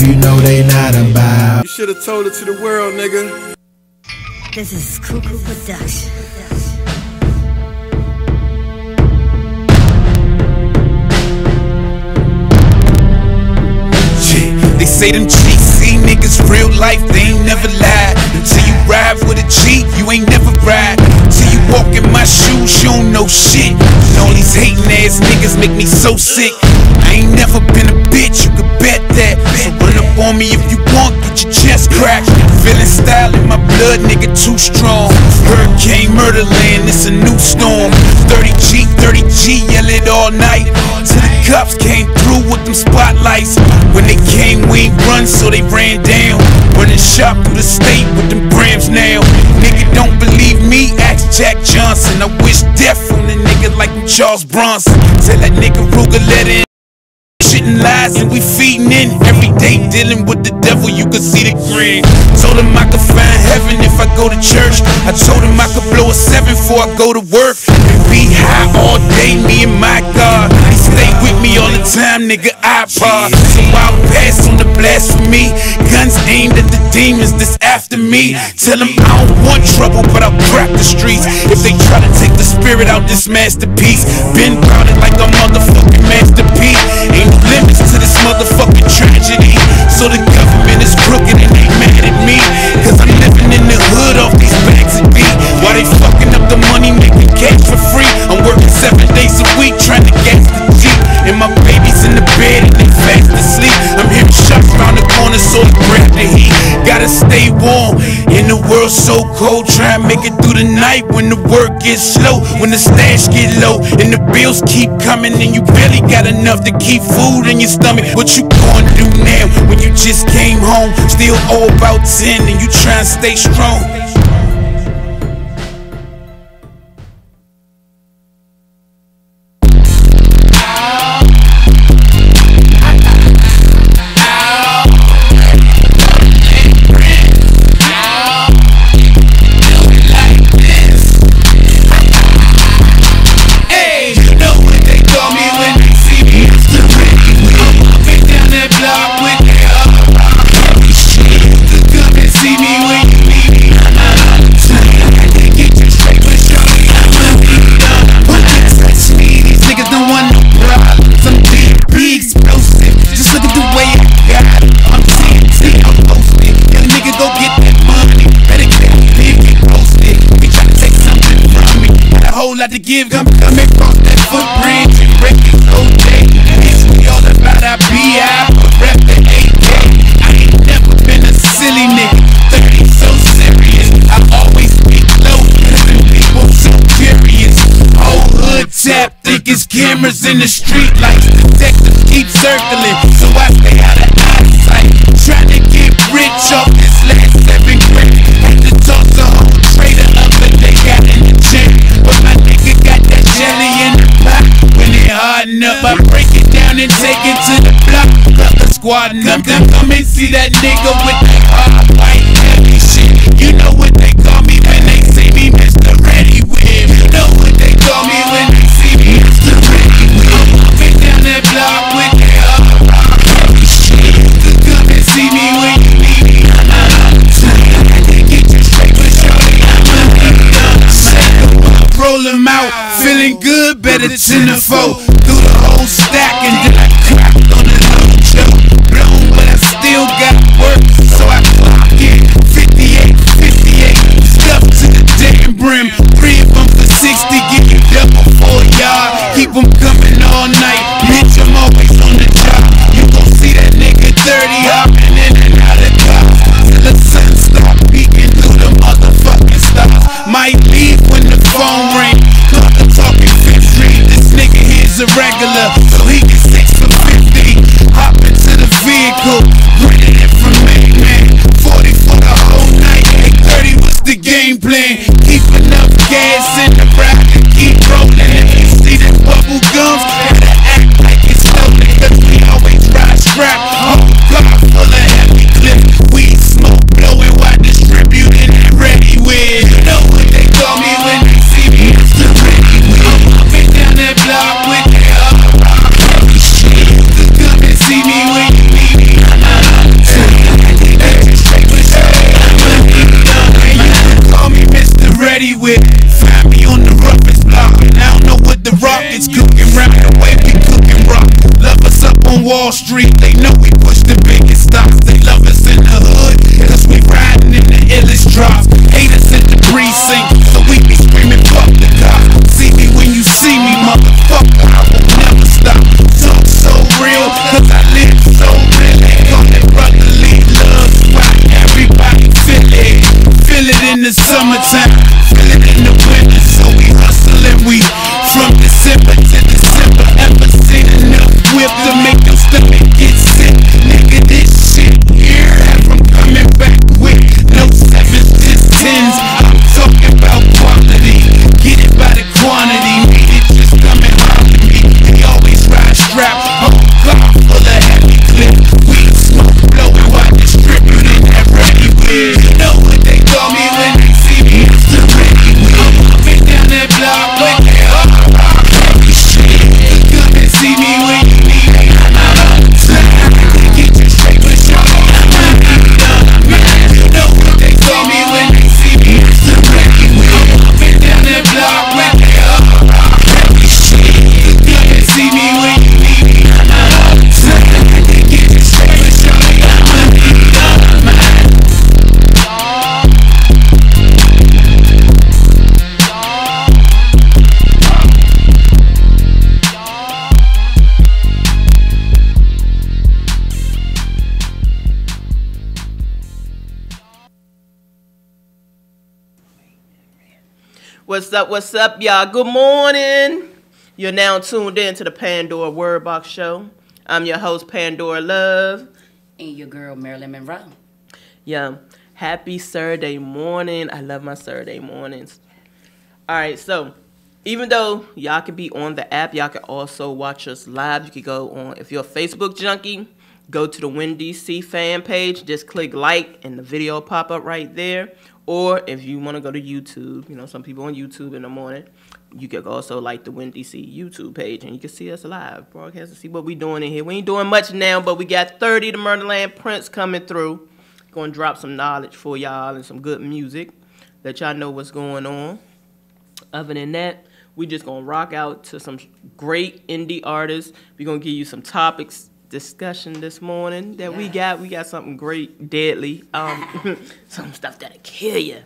you know they not about. You should've told it to the world, nigga. This is Cuckoo Production. They say them GC niggas real life, they ain't never lied. Until you ride with a G, you ain't never ride. Till you walk in my shoes, you don't know shit. And all these hating ass niggas make me so sick. I ain't never been a bitch, you can bet that. So run up on me if you want, get your chest cracked. Feeling style in my blood, nigga, too strong. Hurricane Murderland, it's a new storm. 30G, 30G, yell it all night. Till the cops came through with them spotlights. When they came, we ain't run, so they ran down. Running shop through the state with them grams now. Nigga don't believe me, ask Jack Johnson. I wish death on a nigga like I'm Charles Bronson. Tell that nigga Ruger let in. Shitting lies and we feeding in. Every day dealing with the devil, you could see the grin. Told him I could find heaven if I go to church. I told him I could blow a 7 before I go to work. And be high all day, me and my God. He stay with me all the time, nigga, iPod. So I'll pass on the blasphemy. Guns aimed at the demons that's after me. Tell them I don't want trouble, but I'll crack the streets. If they try to take the spirit out this masterpiece. Been about it like a motherfucking masterpiece. Ain't limits to this motherfucking tragedy. So the government is crooked and they mad at me. Cause I'm living in the hood off these bags of beat. While they fucking up the money, making cash for free. I'm working 7 days a week trying to gas the Jeep. And my baby's in the bed and they fast asleep. I'm hearing shots around the corner, so I grab the heat. Gotta stay warm in the world so cold. Try and make it through the night when the work gets slow. When the stash get low and the bills keep coming. And you barely got enough to keep food in your stomach. What you gonna do now when you just came home? Still owe about 10 and you try and stay strong. Lot to give, come across that footprint and break this whole day. Bitch, we all about our BI, but rap the AK. I ain't never been a silly nigga, 30 so serious. I always speak low, cause them people so curious. Whole hood tap, think it's cameras in the street lights. Detectives keep circling, so I stay out of eyesight. Trying to get rich off this last 7 grand. Had to toss a whole trader up, but they got in the gym. But my nigga got that jelly in the pot. When it harden up, I break it down and take it to the block. Got the squad and come and see that nigga with that hard white heavy shit. You know what they call me when they see me, Mr. Ready Whip. You know what they call me when they see me, Mr. Ready Whip. I'm walking down that block with that hard heavy shit. Come and see me when you need me. I'm out on the time. I can get you straight with shorty. I'm a nigga on the side. Roll them out, feeling good, better than the foe. Through the whole stack and then I cracked on the little joke. Blown, but I still got work, so I clock in. 58, 58, stuff to the damn brim. 3 of them for 60, give you double 4 yard. Keep them coming all night, bitch, I'm always on the job. You gon' see that nigga 30 hopping in and out of cars. Till the sun start peeking through the motherfucking stars. Might leave when the phone ring. Got the talking 50. This nigga here's a regular, so he get 6 for 50. Hop into the vehicle, renting it from me, man. 40 for the whole night. Hey, 30 was the game plan. Keep enough gas in the ride to keep rolling. If you see the bubble gums, better act like it's stolen. Cause we always ride strap. Oh God, full of heavy clips. Weed smoke blowing while distributing and ready with. You know what they call me when they see me, Mr. Ready Whip. I'm walking down that block with that hard heavy shit. Come and see me when you need me. I'm out on Wall Street, they know we push the biggest stocks. They love us in the hood, cause we riding in the illest drops. Hate us at the precinct, so we be screaming fuck the cops. See me when you see me, motherfucker, I will never stop. Talk so real, cause I live so real. They call it brotherly love, why everybody feel it. Feel it in the summertime, feel it in the winter. So we hustling, we from December to December. Ever seen enough whip to make your stomach get sick? Nigga, this shit here have from coming back with no 7s, just 10s. I'm talking about quality, get it by the quantity. Need it just coming home to me. We always ride strapped, whole car full of heavy clip. Weed smoke blowing while distributing that ready weed. You know what they call me when they see me? It's the ready weed. I'm moving down that block with that heavy shit. Come and see me when you need me. I'm not on time. Get you straight for sure. You know what they call me when they see me? It's the ready weed. I'm moving down that block with that heavy shit. Come and see me when you need me. I'm not on time. Get you straight for sure. What's up, y'all? Good morning. You're now tuned in to the Pandora Wordbox show. I'm your host, Pandora Love. And your girl, Marilyn Monroe. Yeah, happy Saturday morning. I love my Saturday mornings. All right, so even though y'all can be on the app, y'all can also watch us live. You can go on, if you're a Facebook junkie, go to the WinDC fan page. Just click like and the video will pop up right there. Or if you want to go to YouTube, you know, some people on YouTube in the morning, you can also like the WinDC YouTube page and you can see us live, broadcast and see what we doing in here. We ain't doing much now, but we got 30 the Murderland Prince coming through. Going to drop some knowledge for y'all and some good music. Let y'all know what's going on. Other than that, we just going to rock out to some great indie artists. We're going to give you some topics discussion this morning that we got something great, deadly, some stuff that'll kill you.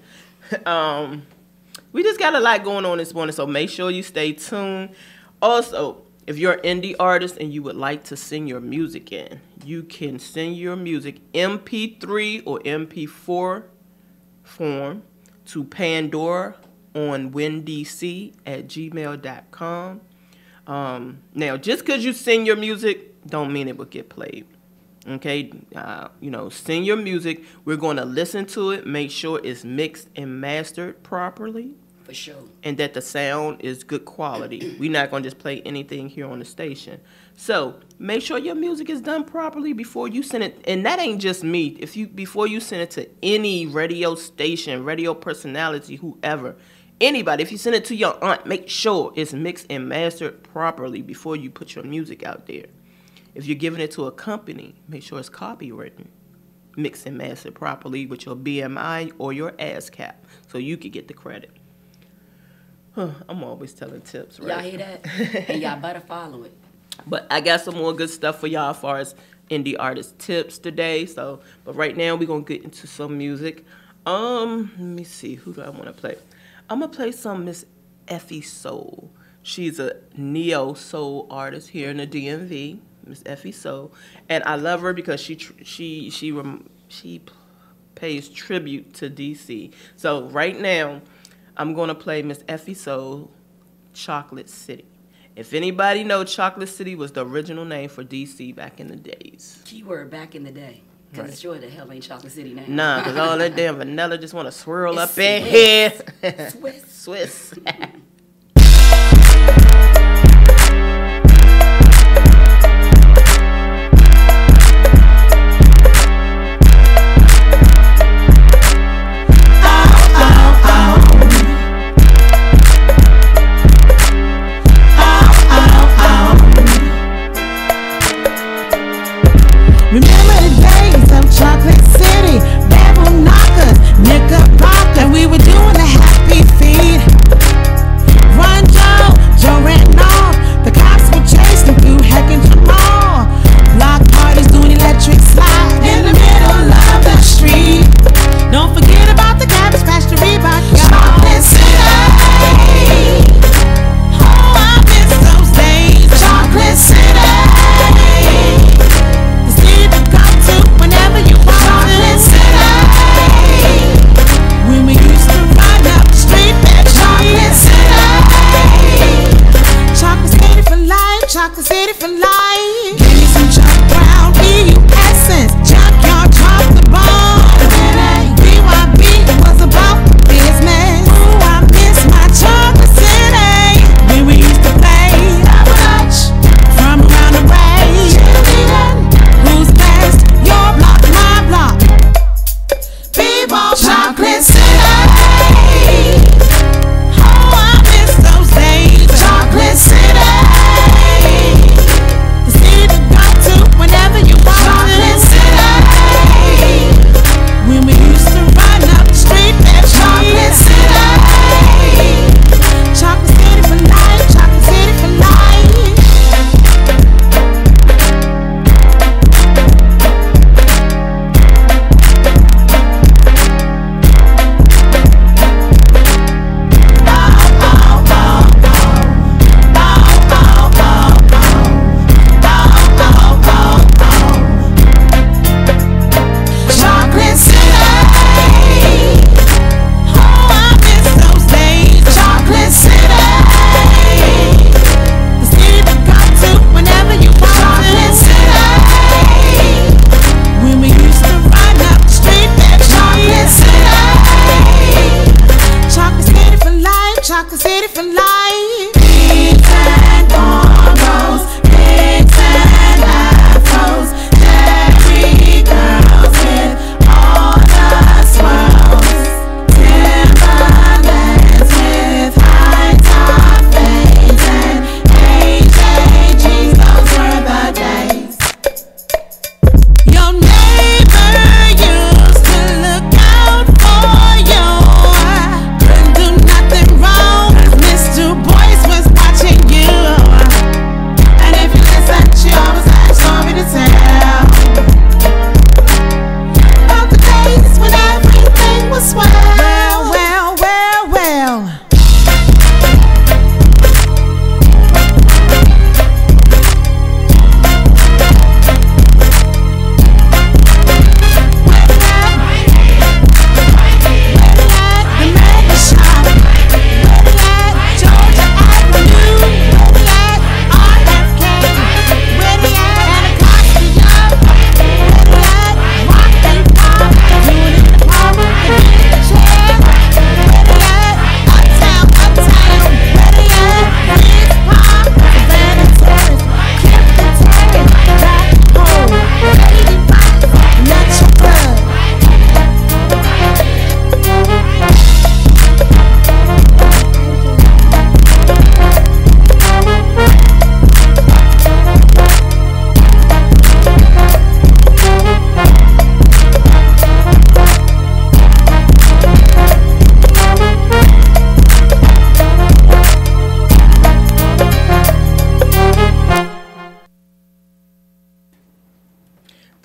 We just got a lot going on this morning, so make sure you stay tuned. Also, if you're an indie artist and you would like to send your music in, you can send your music MP3 or MP4 form to Pandora on WinDC@gmail.com. Now, just because you send your music don't mean it will get played. Okay, you know, send your music. We're going to listen to it, make sure it's mixed and mastered properly. For sure. And that the sound is good quality. We're not going to just play anything here on the station. So make sure your music is done properly before you send it. And that ain't just me. Before you send it to any radio station, radio personality, whoever, anybody, if you send it to your aunt, make sure it's mixed and mastered properly before you put your music out there. If you're giving it to a company, make sure it's copywritten, mixed and mastered properly with your BMI or your ASCAP so you can get the credit. I'm always telling tips, right? Y'all hear that? And y'all better follow it. But I got some more good stuff for y'all as far as indie artist tips today. So, but right now we're going to get into some music. Let me see. Who do I want to play? I'm going to play some Miss Effie Soul. She's a neo-soul artist here in the DMV. Miss Effie Soul, and I love her because she pays tribute to DC. So right now, I'm gonna play Miss Effie Soul, Chocolate City. If anybody knows, Chocolate City was the original name for DC back in the days. Keyword back in the day, because it sure the hell ain't Chocolate City now. Nah, because all that damn vanilla just want to swirl up in here. Swiss. Remember the days of Chocolate City, devil knockers, Knickerbocker. We were doing the happy feet.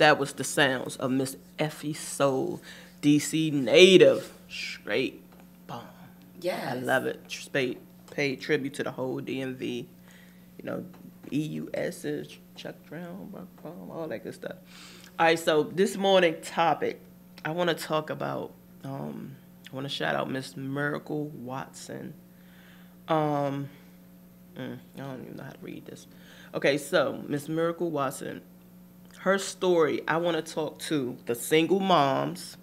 that was the sounds of Miss Effie Soul, DC native, straight bomb. Yes. I love it. Paid tribute to the whole DMV, you know, EUS's, Chuck Brown, all that good stuff. All right, so this morning topic, I want to talk about, I want to shout out Miss Miracle Watson. I don't even know how to read this. Okay, so Miss Miracle Watson, her story, I want to talk to the single moms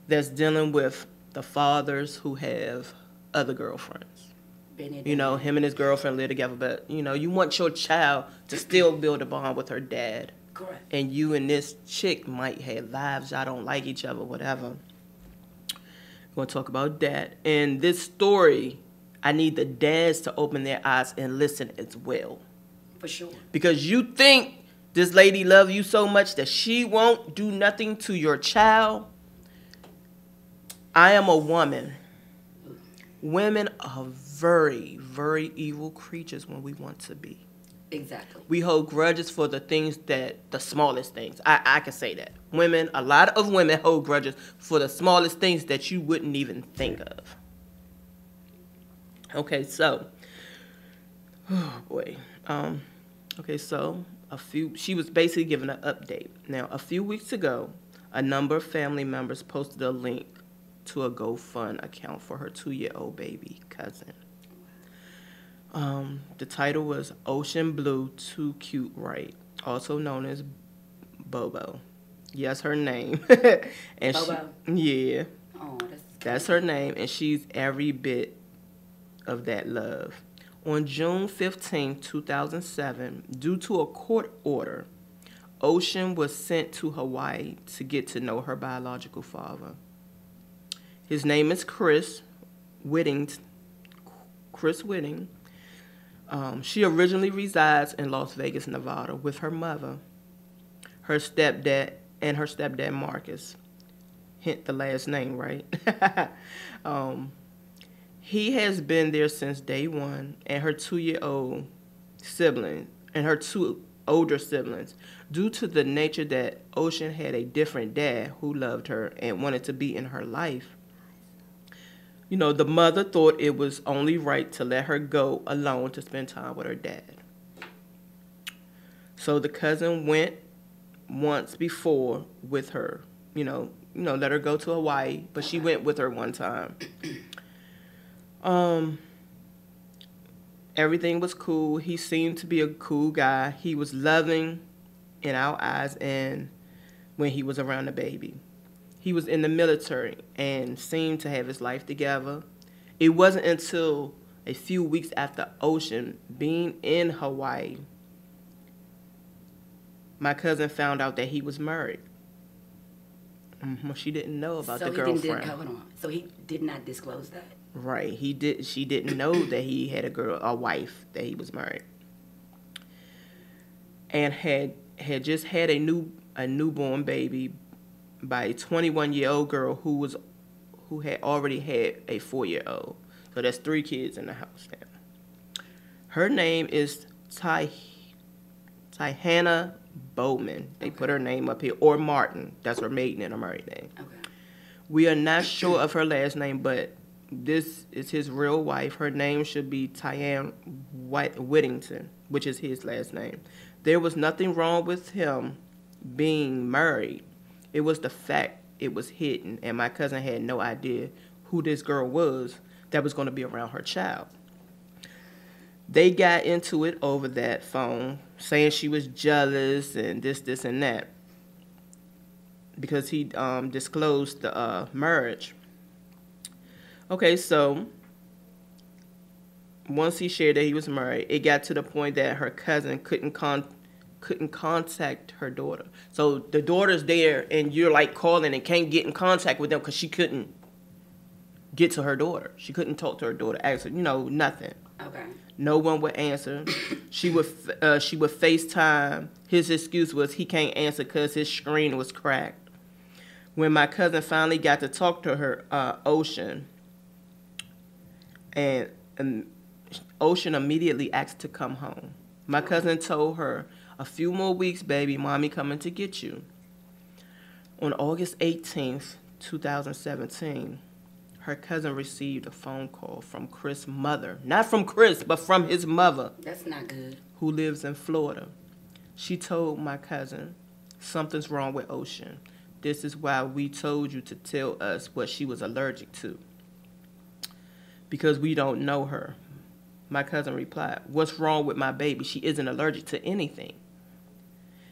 that's dealing with the fathers who have other girlfriends. You know, him and his girlfriend live together, but, you know, you want your child to still build a bond with her dad. Correct. And you and this chick might have lives, y'all don't like each other, whatever. We're going to talk about that. And this story, I need the dads to open their eyes and listen as well. For sure. Because you think this lady loves you so much that she won't do nothing to your child. I am a woman. Women are very, very evil creatures when we want to be. Exactly. We hold grudges for the things the smallest things. I can say that. Women, a lot of women hold grudges for the smallest things that you wouldn't even think of. Okay, so, oh boy. Okay, so she was basically giving an update. Now, a few weeks ago, a number of family members posted a link to a GoFund account for her 2-year-old baby cousin. The title was Ocean Blue Too Cute Right, also known as Bobo. Yes, her name. And Bobo? Yeah. Oh, that's her name, and she's every bit of that love. On June 15, 2007, due to a court order, Ocean was sent to Hawaii to get to know her biological father. His name is Chris Whitting. She originally resides in Las Vegas, Nevada, with her mother, her stepdad Marcus. Hint the last name, right? He has been there since day one, and her 2-year-old sibling and her 2 older siblings, due to the nature that Ocean had a different dad who loved her and wanted to be in her life. You know, the mother thought it was only right to let her go alone to spend time with her dad. So the cousin went once before with her, you know, let her go to Hawaii, but she went with her one time. Everything was cool. He seemed to be a cool guy. He was loving in our eyes and when he was around the baby. He was in the military and seemed to have his life together. It wasn't until a few weeks after Ocean being in Hawaii, my cousin found out that he was married. She didn't know about the girlfriend. Hold on. So he did not disclose that? Right. She didn't know that he had a wife, that he was married. And had just had a newborn baby by a 21-year-old girl who had already had a 4-year-old. So that's 3 kids in the house now. Her name is Tyhana Bowman. They put her name up here. Or Martin. That's her maiden and her married name. Okay. We are not sure of her last name, but this is his real wife. Her name should be Tyann Whittington, which is his last name. There was nothing wrong with him being married. It was the fact it was hidden, and my cousin had no idea who this girl was that was going to be around her child. They got into it over that phone, saying she was jealous and this, and that, because he disclosed the marriage. Okay, so once he shared that he was married, it got to the point that her cousin couldn't contact her daughter. So the daughter's there, and you're like calling and can't get in contact with them because she couldn't get to her daughter. She couldn't talk to her daughter. Ask her, nothing. Okay. No one would answer. She would FaceTime. His excuse was he can't answer because his screen was cracked. When my cousin finally got to talk to her, Ocean, and Ocean immediately asked to come home. My cousin told her, "A few more weeks, baby, mommy coming to get you." On August 18th, 2017, her cousin received a phone call from Chris' mother. Not from Chris, but from his mother. That's not good. Who lives in Florida. She told my cousin, something's wrong with Ocean. This is why we told you to tell us what she was allergic to. Because we don't know her. My cousin replied, what's wrong with my baby? She isn't allergic to anything.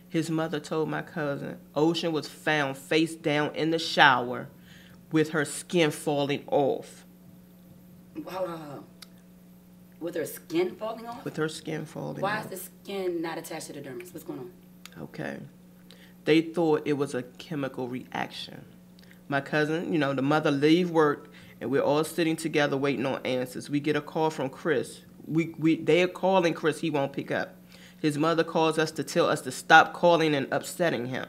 His mother told my cousin, Ocean was found face down in the shower with her skin falling off. Hold on. With her skin falling off? With her skin falling off. Why is the skin not attached to the dermis? What's going on? Okay. They thought it was a chemical reaction. My cousin, the mother leave work, and we're all sitting together waiting on answers. We get a call from Chris. They are calling Chris. He won't pick up. His mother calls us to tell us to stop calling and upsetting him.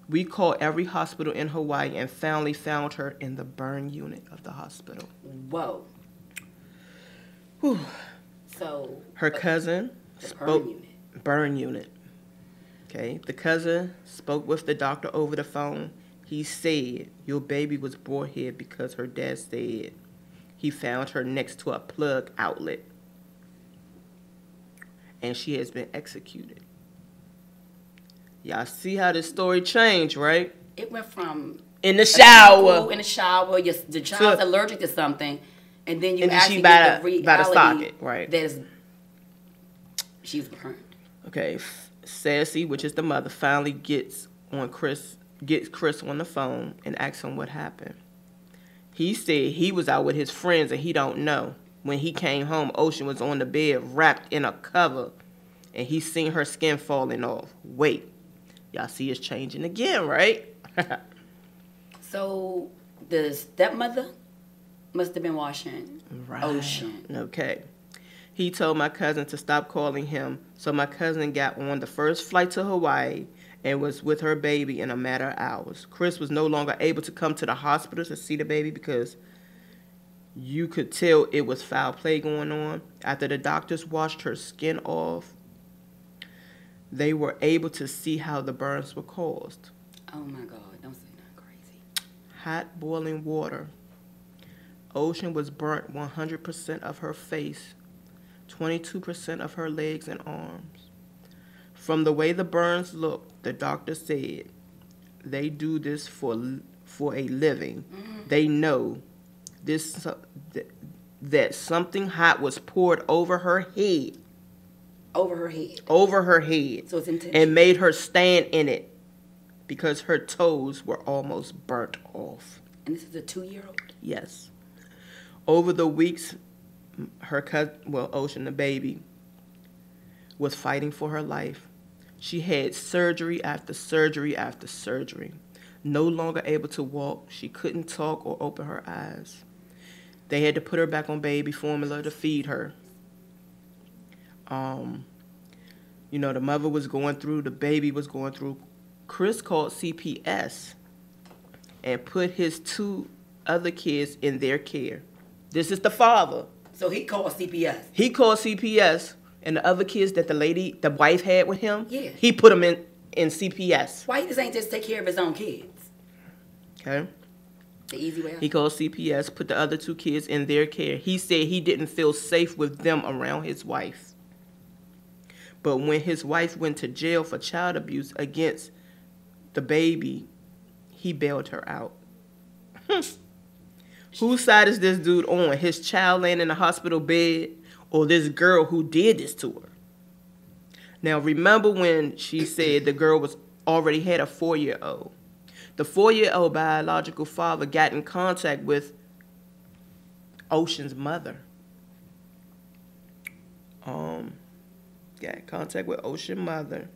We called every hospital in Hawaii and finally found her in the burn unit of the hospital. Whoa. Whew. So her cousin spoke. Burn unit. Okay. The cousin spoke with the doctor over the phone. He said, your baby was brought here because her dad said he found her next to a plug outlet. And she has been executed. Y'all see how this story changed, right? It went from in the shower. In the shower, the child's allergic to something, and then you actually get the reality by the socket, right? She's burned. Okay, Sassy, which is the mother, finally gets Chris on the phone and asks him what happened. He said he was out with his friends and he don't know. When he came home, Ocean was on the bed wrapped in a cover, and he seen her skin falling off. Wait. Y'all see it's changing again, right? So the stepmother must have been washing Ocean. Okay. He told my cousin to stop calling him, so my cousin got on the first flight to Hawaii and was with her baby in a matter of hours. Chris was no longer able to come to the hospital to see the baby because you could tell it was foul play going on. After the doctors washed her skin off, they were able to see how the burns were caused. Oh my God, don't say nothing crazy. Hot boiling water. Ocean was burnt 100% of her face, 22% of her legs and arms. From the way the burns looked, the doctor said they do this for a living. Mm-hmm. They know that something hot was poured over her head. Over her head. Over her head. So it's intentional. And made her stand in it because her toes were almost burnt off. And this is a 2-year-old? Yes. Over the weeks, her cousin, Ocean, the baby, was fighting for her life. She had surgery after surgery after surgery. No longer able to walk, she couldn't talk or open her eyes. They had to put her back on baby formula to feed her. The mother was going through, the baby was going through. Chris called CPS and put his 2 other kids in their care. This is the father. So he called CPS. He called CPS, and the other kids that the wife had with him, yeah, he put them in CPS. Why he just ain't just take care of his own kids? Okay. The easy way out. He called CPS, put the other 2 kids in their care. He said he didn't feel safe with them around his wife. But when his wife went to jail for child abuse against the baby, he bailed her out. Whose side is this dude on? His child laying in the hospital bed or this girl who did this to her? Now, remember when she said the girl already had a 4-year-old. The 4-year-old biological father got in contact with Ocean's mother. Got in contact with Ocean's mother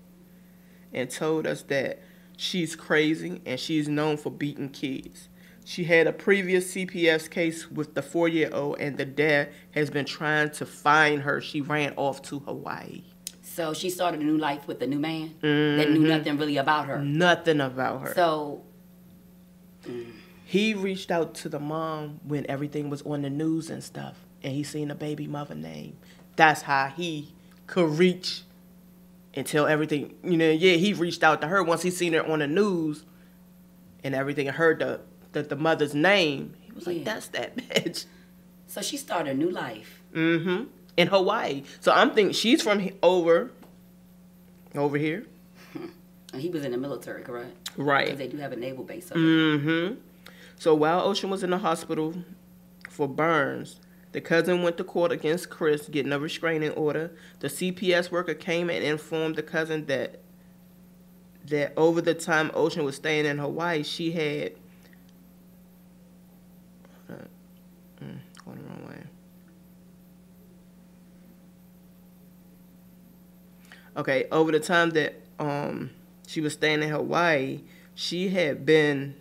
and told us that she's crazy and she's known for beating kids. She had a previous CPS case with the 4-year-old, and the dad has been trying to find her. She ran off to Hawaii. So she started a new life with a new man that knew nothing really about her. Nothing about her. So he reached out to the mom when everything was on the news and stuff, and he seen the baby mother name. That's how he could reach and tell everything. He reached out to her once he seen her on the news. and everything, and heard the mother's name. He was like, that's that bitch. So she started a new life. Mm-hmm. In Hawaii. So I'm thinking she's from over here. And he was in the military, correct? Right. Because they do have a naval base. Mm-hmm. So while Ocean was in the hospital for burns, the cousin went to court against Chris, getting a restraining order. The CPS worker came and informed the cousin that over the time Ocean was staying in Hawaii, she had going the wrong way. Okay, over the time that she was staying in Hawaii, she had been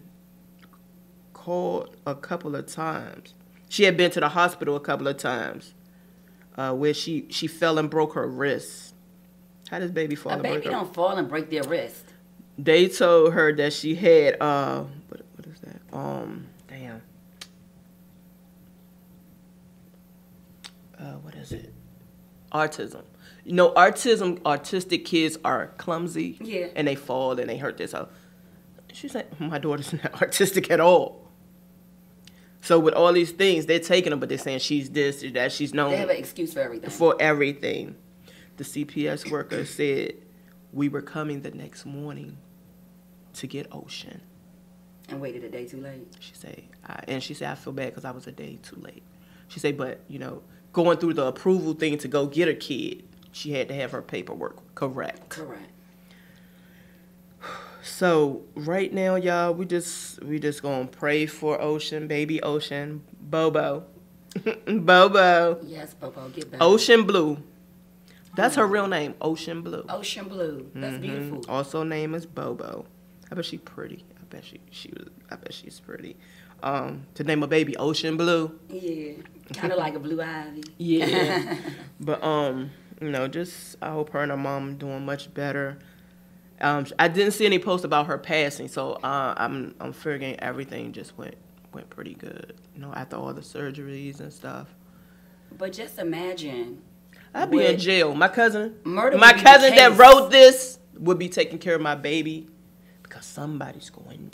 called a couple of times. She had been to the hospital a couple of times where she fell and broke her wrist. How does baby fall? A baby don't fall and break their wrist. They told her that she had what is that? Damn. What is it? Autism. You know, autistic kids are clumsy. Yeah. And they fall and they hurt themselves. She said, my daughter's not artistic at all. So with all these things, they're taking her, but they're saying she's this or that. She's known. They have an excuse for everything. For everything. The CPS worker said, we were coming the next morning to get Ocean. And waited a day too late. She said, I feel bad because I was a day too late. She said, but, you know, going through the approval thing to go get a kid, she had to have her paperwork correct. Correct. So right now, y'all, we just gonna pray for Ocean, baby Ocean, Bobo, Bobo. Yes, Bobo, get better. Ocean Blue. That's her real name, Ocean Blue. Ocean Blue. That's beautiful. Also name is Bobo. I bet she's pretty. I bet she's pretty. To name a baby Ocean Blue. Yeah, kind of like a blue ivy. Yeah. But you know, just I hope her and her mom doing much better. I didn't see any posts about her passing, so I'm figuring everything just went pretty good. You know, after all the surgeries and stuff. But just imagine. I'd be in jail. My cousin that wrote this would be taking care of my baby because somebody's going.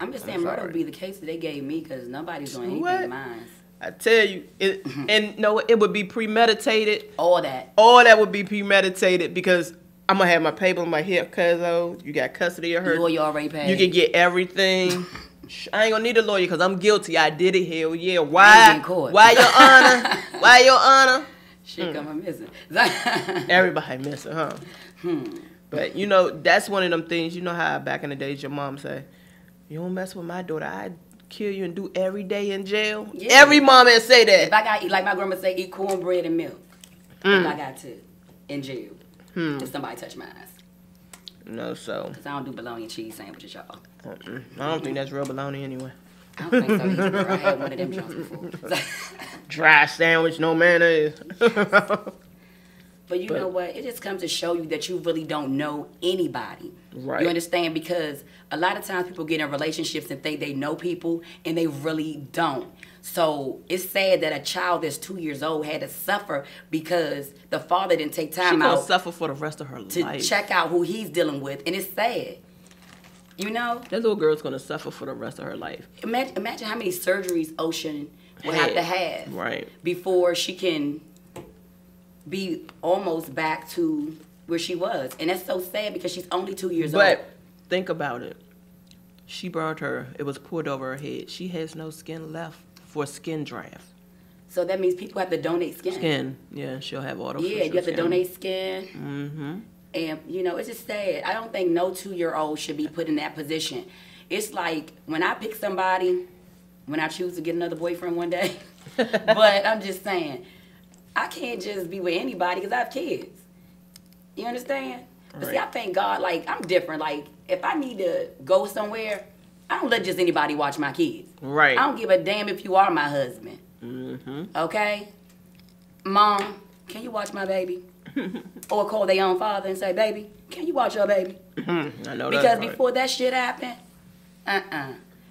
I'm just saying, murder would be the case that they gave me because nobody's doing anything to mine. I tell you, and no, it would be premeditated. All that would be premeditated because I'm gonna have my paper on my hip, cuz you got custody of her. Lawyer already paid. You can get everything. I ain't gonna need a lawyer because I'm guilty. I did it. Hell yeah. Why? Why, Your Honor? Why, Your Honor? Shit coming missing. Everybody missing, huh? But you know, that's one of them things. You know how back in the days your mom say, "You don't mess with my daughter. I'd kill you and do every day in jail." Yeah. Every mom would say that. If I got, like my grandma say, eat cornbread and milk. If I got to in jail, if somebody touch my eyes. No, so. Because I don't do bologna and cheese sandwiches, y'all. I don't think that's real bologna anyway. I don't think so either. I had one of them jobs before. Dry sandwich, no mayonnaise. But you know what? It just comes to show you that you really don't know anybody. Right. You understand? Because a lot of times people get in relationships and think they know people, and they really don't. So it's sad that a child that's 2 years old had to suffer because the father didn't take time out. She's gonna suffer for the rest of her life. To check out who he's dealing with, and it's sad. You know? That little girl's gonna suffer for the rest of her life. Imagine how many surgeries Ocean would have to have. Right. Before she can be almost back to where she was. And that's so sad because she's only 2 years old. But think about it. She burned her. It was poured over her head. She has no skin left for a skin draft. So that means people have to donate skin. Yeah, she'll have artificial Yeah, you have to skin. donate skin. Mm-hmm. And, you know, it's just sad. I don't think no 2-year-old should be put in that position. It's like when I pick somebody, when I choose to get another boyfriend one day. But I'm just saying, I can't just be with anybody because I have kids. You understand? But see, I thank God, like, I'm different. Like, if I need to go somewhere, I don't let just anybody watch my kids. Right. I don't give a damn if you are my husband. Mm-hmm. Okay? Mom, can you watch my baby? Or call their own father and say, baby, can you watch your baby? I know that. Because before that shit happened,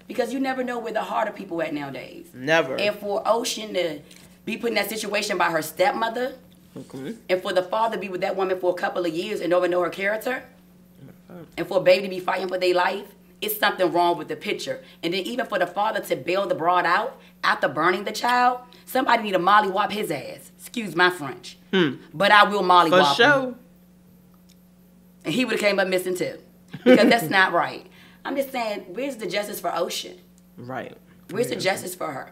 because you never know where the heart of people at nowadays. Never. And for Ocean to be put in that situation by her stepmother, and for the father to be with that woman for a couple of years and never know her character, and for a baby to be fighting for their life, it's something wrong with the picture. And then even for the father to bail the broad out after burning the child, somebody need to mollywop his ass. Excuse my French. But I will mollywop For sure. him. And he would have came up missing too. Because that's not right. I'm just saying, where's the justice for Ocean? Right. Where's the justice for her?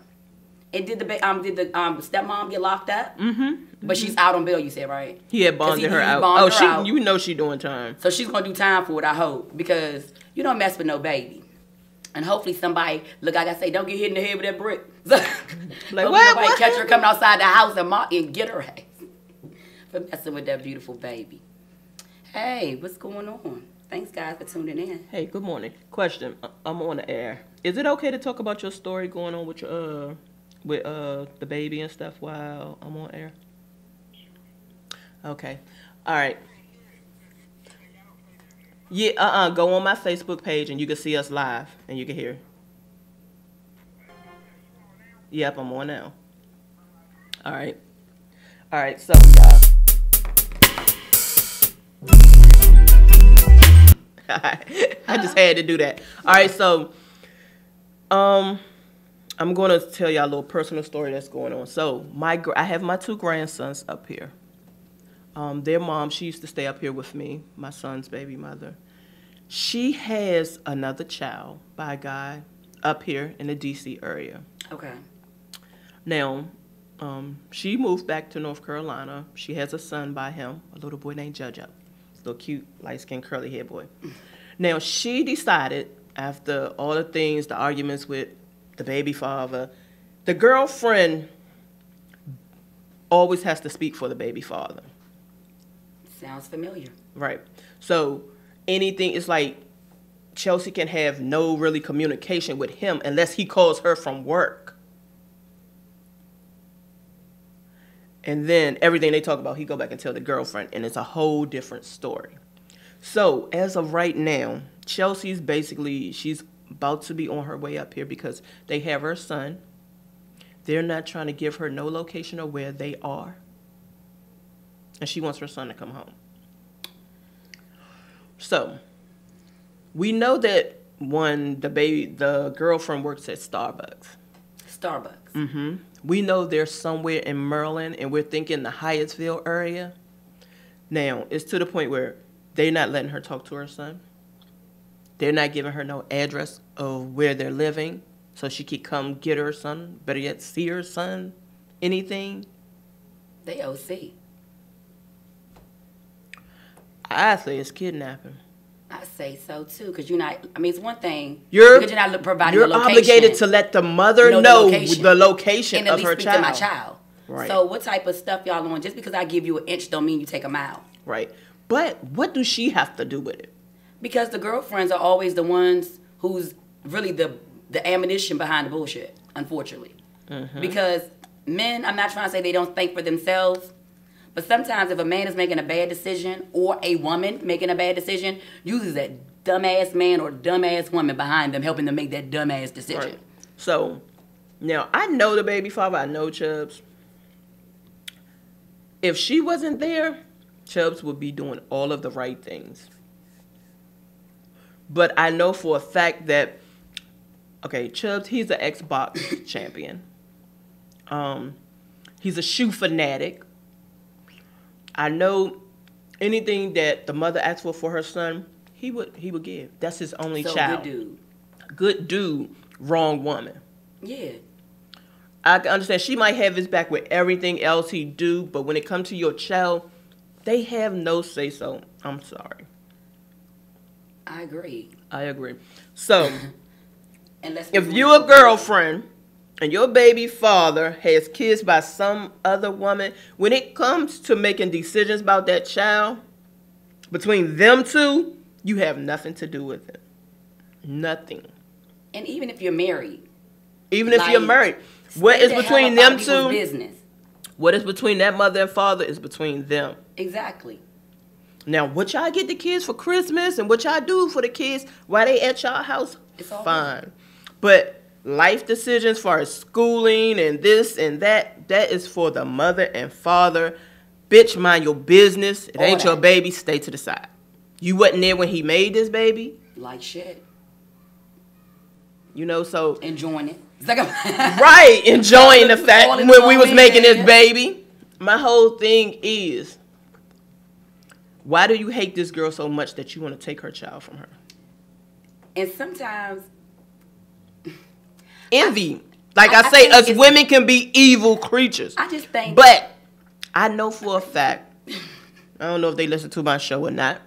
And did the stepmom get locked up? Mm-hmm. But she's out on bail, you said, right? He had bonded her out. Out. You know she doing time. So she's going to do time for it, I hope. Because you don't mess with no baby. And hopefully somebody, look, like I say, don't get hit in the head with that brick. Like, what? Catch her coming outside the house and get her ass for messing with that beautiful baby. Hey, what's going on? Thanks, guys, for tuning in. Hey, good morning. Question. I'm on the air. Is it okay to talk about your story going on with your the baby and stuff while I'm on air? Okay. All right. Yeah, go on my Facebook page and you can see us live and you can hear. Yep, I'm on now. All right. All right, so I just had to do that. All right, so I'm going to tell y'all a little personal story that's going on. So I have my 2 grandsons up here. Their mom, she used to stay up here with me, my son's baby mother. She has another child by a guy up here in the D.C. area. Okay. Now, she moved back to North Carolina. She has a son by him, a little boy named Judge. Little cute, light-skinned, curly-haired boy. Now, she decided, after all the things, the arguments with the baby father, the girlfriend always has to speak for the baby father. Sounds familiar. Right. So, anything, it's like Chelsea can have no really communication with him unless he calls her from work. And then everything they talk about, he go back and tell the girlfriend, and it's a whole different story. So as of right now, she's about to be on her way up here because they have her son. They're not trying to give her no location of where they are. And she wants her son to come home. So we know that the girlfriend works at Starbucks. Mm-hmm. We know they're somewhere in Maryland, and we're thinking the Hyattsville area. Now, it's to the point where they're not letting her talk to her son. They're not giving her no address of where they're living so she could come get her son, better yet, see her son, anything. They OC. I say it's kidnapping. I say so too, because you're not. I mean, it's one thing you're not providing. You're the location, obligated to let the mother know the location and at of least her speak child. to my child. Right. So, what type of stuff y'all on? Just because I give you an inch, don't mean you take a mile. Right. But what does she have to do with it? Because the girlfriends are always the ones who's really the ammunition behind the bullshit. Unfortunately, because men, I'm not trying to say they don't think for themselves. But sometimes if a man is making a bad decision or a woman making a bad decision, usually that dumbass man or dumbass woman behind them helping them make that dumbass decision. Right. So, now, I know the baby father. I know Chubbs. If she wasn't there, Chubbs would be doing all of the right things. But I know for a fact that, okay, Chubbs, he's an Xbox champion. He's a shoe fanatic. I know anything that the mother asked for her son, he would give. That's his only child. Good dude. Good dude, wrong woman. Yeah. I can understand she might have his back with everything else he do, but when it comes to your child, they have no say so. I'm sorry. I agree. So, if you're a girlfriend and your baby father has kids by some other woman, when it comes to making decisions about that child, between them two, you have nothing to do with it. Nothing. And even if you're married. What is between them two? Business. What is between that mother and father is between them. Exactly. Now, what y'all get the kids for Christmas and what y'all do for the kids while they at y'all house, it's all fine. good. But life decisions as far as schooling and this and that is for the mother and father. Bitch, mind your business. It ain't your baby. Stay to the side. You wasn't there when he made this baby. Like shit. You know, so enjoying it. It's like right, enjoying the fact All in when the we was moment, making this yeah. baby. My whole thing is, why do you hate this girl so much that you want to take her child from her? And sometimes Envy. Like I say, think us it's- women can be evil creatures. I just think, But I know for a fact, I don't know if they listen to my show or not.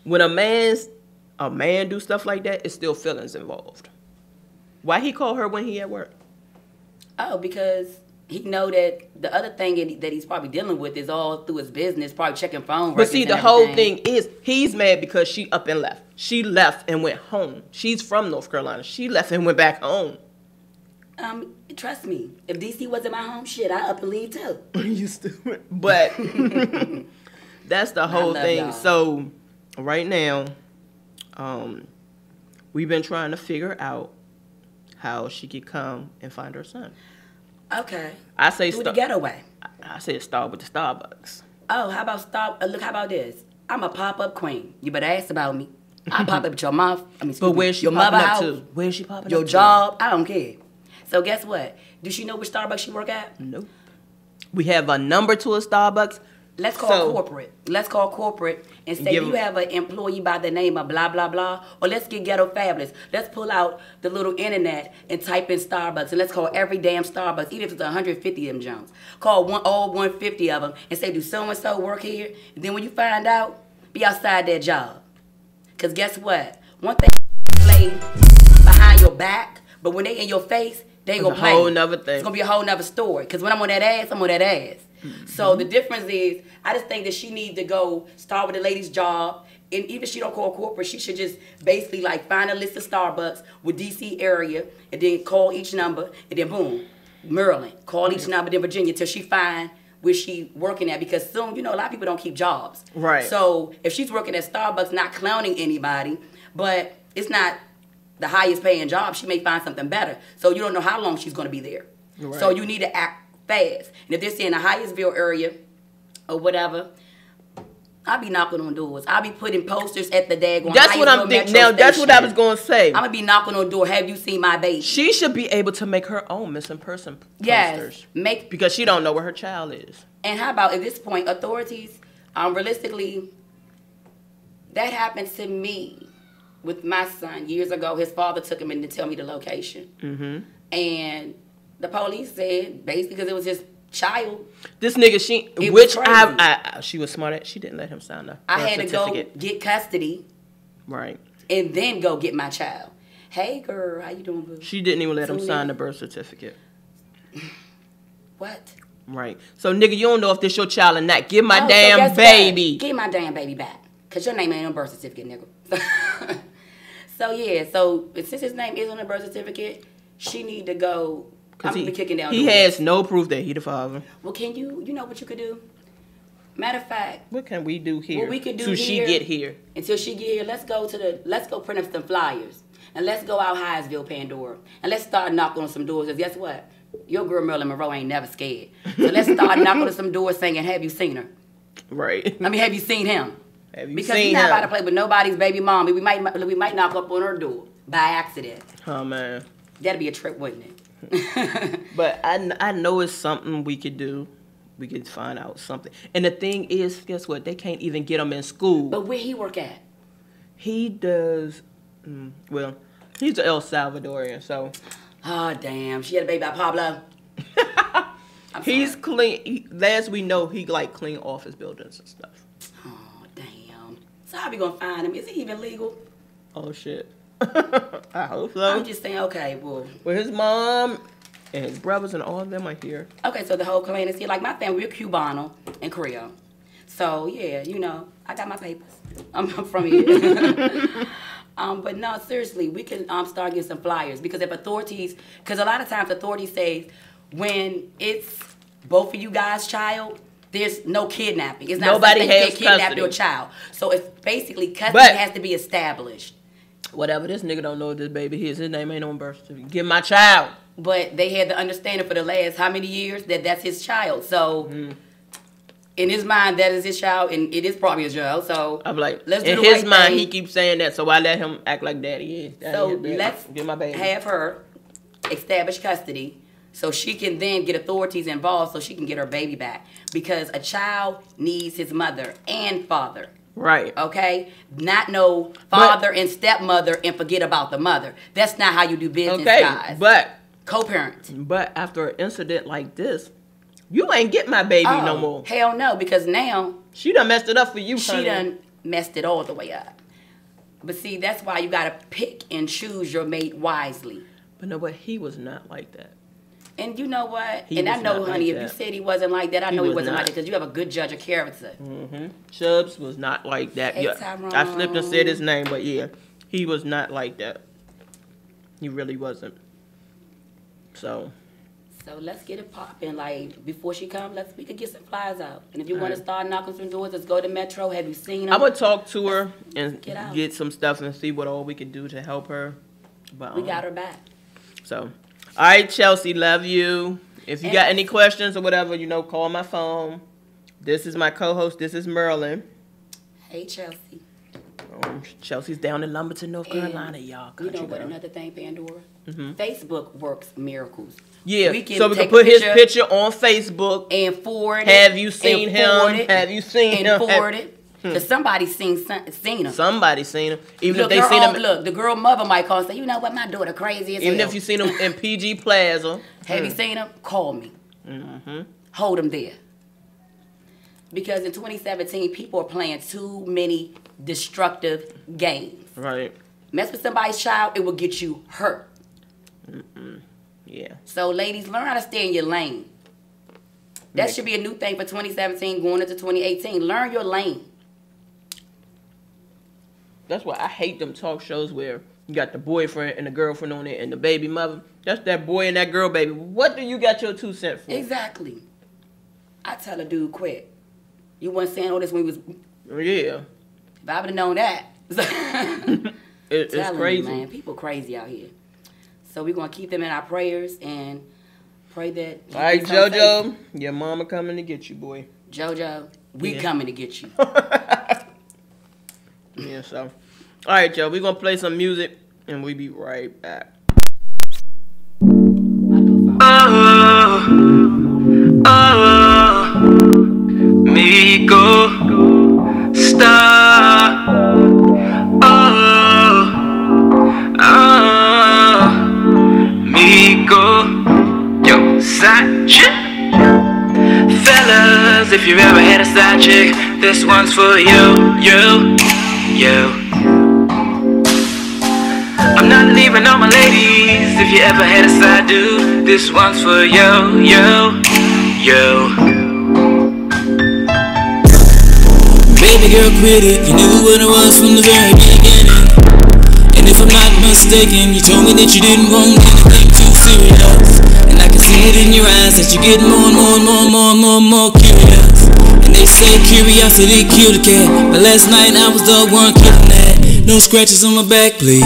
When a man do stuff like that, it's still feelings involved. Why he call her when he at work? because he know that the other thing that he's probably dealing with is all through his business, probably checking phone But records see, and the whole everything. thing is he's mad because she up and left. She left and went home. She's from North Carolina. She left and went back home. Trust me, if DC wasn't my home, shit, I up and leave too. You stupid. But that's the whole love thing. y'all. So right now, we've been trying to figure out how she could come and find her son. Okay. I say Do the ghetto way. I say start with the Starbucks. Oh, how about stop? Look, how about this? I'm a pop-up queen. You better ask about me. I pop up at your mouth. But where's she your popping mother up house, to? Where's she popping your up to? job. I don't care. So guess what? Do she know which Starbucks she work at? No. We have a number to a Starbucks. Let's call So- corporate. Let's call corporate and say, Give do you 'em- have an employee by the name of blah, blah, blah? Or let's get ghetto fabulous. Let's pull out the little internet and type in Starbucks. And let's call every damn Starbucks, even if it's 150 of them Jones. Call all 150 of them and say, do so-and-so work here? And then when you find out, be outside that job. Because guess what? One thing play behind your back, but when they in your face, they ain't It's gonna a play. whole nother thing. It's gonna be a whole nother story. Because when I'm on that ass, I'm on that ass. So the difference is, I just think that she needs to go start with the lady's job. And even if she don't call corporate, she should just basically like find a list of Starbucks with DC area and then call each number and then boom, Maryland. Call each number, then Virginia till she find where she working at, because soon, you know, a lot of people don't keep jobs. Right. So if she's working at Starbucks, not clowning anybody, but it's not the highest paying job, she may find something better. So you don't know how long she's going to be there. Right. So you need to act fast. And if they're saying the Hyattsville area or whatever, I'll be knocking on doors. I'll be putting posters at the daggone That's what I'm Hyattsville thinking. Metro Now, that's what I Station. was going to say. I'm going to be knocking on the door. Have you seen my baby? She should be able to make her own missing person Yes. posters. Make, Because she don't know where her child is. and how about at this point, authorities, realistically, that happened to me with my son years ago. His father took him in to tell me the location. Mm-hmm. And the police said, basically, because it was his child, This nigga, It was which crazy. I she was smart at. She didn't let him sign the I birth had to go certificate. get custody Right. and then go get my child. Hey, girl, how you doing, boo? She didn't even let him So sign nigga- the birth certificate. What? Right. So, nigga, you don't know if this your child or not. Give my Oh, so damn guess what? baby. Give my damn baby back. Because your name ain't on the birth certificate, nigga. So, yeah. So, since his name is on the birth certificate, she need to go. I'm going to be kicking down he doors. has no proof that he the father. Well, can you know what you could do? Matter of fact, What can we do here? what we could do till she here, get here. until she get here, let's go print up some flyers. And let's go out Hyattsville, Pandora. And let's start knocking on some doors. Because guess what? Your girl Marilyn Monroe ain't never scared. So let's start knocking on some doors saying, have you seen her? Right. I mean, have you seen him? Have you Because seen he's not him? about to play with nobody's baby mom. We might knock up on her door by accident. Oh, man. That'd be a trip, wouldn't it? But I know it's something we could do. We could find out something. And the thing is, guess what? They can't even get him in school. But where he work at? He does, well, he's an El Salvadorian, so Oh, damn. She had a baby by Pablo. I'm he's sorry. clean. Last we know, he like clean office buildings and stuff. Oh, damn. So how we gonna find him? Is he even legal? Oh, shit. I hope so. I'm just saying, okay, well. Well, his mom and his brothers and all of them are here. Okay, so the whole clan is here. Like my family, we're Cubano and Creole. So yeah, you know, I got my papers. I'm from here. But no, seriously, we can start getting some flyers, because if authorities, because a lot of times authorities say when it's both of you guys' child, there's no kidnapping. It's not Nobody something you has can't kidnap custody. your child. So it's basically custody But- has to be established. Whatever, this nigga don't know what this baby is. His name ain't on birth certificate. Give my child. But they had the understanding for the last how many years that that's his child. So in his mind, that is his child, and it is probably his child. So I'm like, let's do in the his right mind, thing. he keeps saying that, so I let him act like daddy is. Daddy So is daddy. let's Get my baby. have her establish custody so she can then get authorities involved so she can get her baby back. Because a child needs his mother and father. Right. Okay? Not no father and stepmother and forget about the mother. That's not how you do business, guys. But co-parent. But after an incident like this, you ain't get my baby no more. Hell no, because now She done messed it up for you, she honey. done messed it all the way up. But see, that's why you gotta pick and choose your mate wisely. But no, but he was not like that. And you know what? He and I was know, not honey, like if you that. said he wasn't like that, I know he was wasn't like not. that because you have a good judge of character. Chubbs was not like that. Hey, Yeah, Tyrone. I slipped and said his name, but yeah, he was not like that. He really wasn't. So let's get it popping. Like, before she comes, we could get some flies out. And if you want to start knocking some doors, let's go to Metro. Have you seen them? I'm gonna talk to her and Get out. get some stuff and see what all we can do to help her. But We got her back. So, all right, Chelsea, love you. If you And- got any questions or whatever, you know, call my phone. This is my co-host. This is Merlin. Hey, Chelsea. Chelsea's down in Lumberton, North And Carolina, y'all. You know Country what? girl. Another thing, Pandora. Facebook works miracles. Yeah, We can so we can take put a his picture on Facebook. and forward it. Have you seen and forward him? it, Have you seen and him? forward it. Because somebody's seen him. Somebody seen him. Even Look, if they seen him. look, the girl mother might call and say, you know what, my daughter crazy as Even hell. if you seen him in PG Plaza. Have you seen him? Call me. Hold him there. Because in 2017, people are playing too many destructive games. Right. Mess with somebody's child, it will get you hurt. Yeah. So, ladies, learn how to stay in your lane. That should be a new thing for 2017 going into 2018. Learn your lane. That's why I hate them talk shows where you got the boyfriend and the girlfriend on it and the baby mother. That's that boy and that girl baby. What do you got your 2 cents for? Exactly. I tell a dude, quit. You wasn't saying all this when we was... Yeah. If I would have known that. It's Telling crazy. you, man. People crazy out here. So we're going to keep them in our prayers and pray that... All right, you come JoJo, safe. your mama coming to get you, boy. JoJo, we Yeah. coming to get you. Yeah, so. All right, y'all. We're going to play some music, and we be right back. Migo Star. Migo. Yo, side chick. Fellas, if you ever had a side chick, this one's for you. I'm not leaving all my ladies. If you ever had a side dude, this one's for you. Baby girl, quit it. You knew what it was from the very beginning. And if I'm not mistaken, you told me that you didn't want anything too serious. And I can see it in your eyes that you're getting more and more curious. And they say curiosity killed a cat, but last night I was dog one killing that. No scratches on my back, please.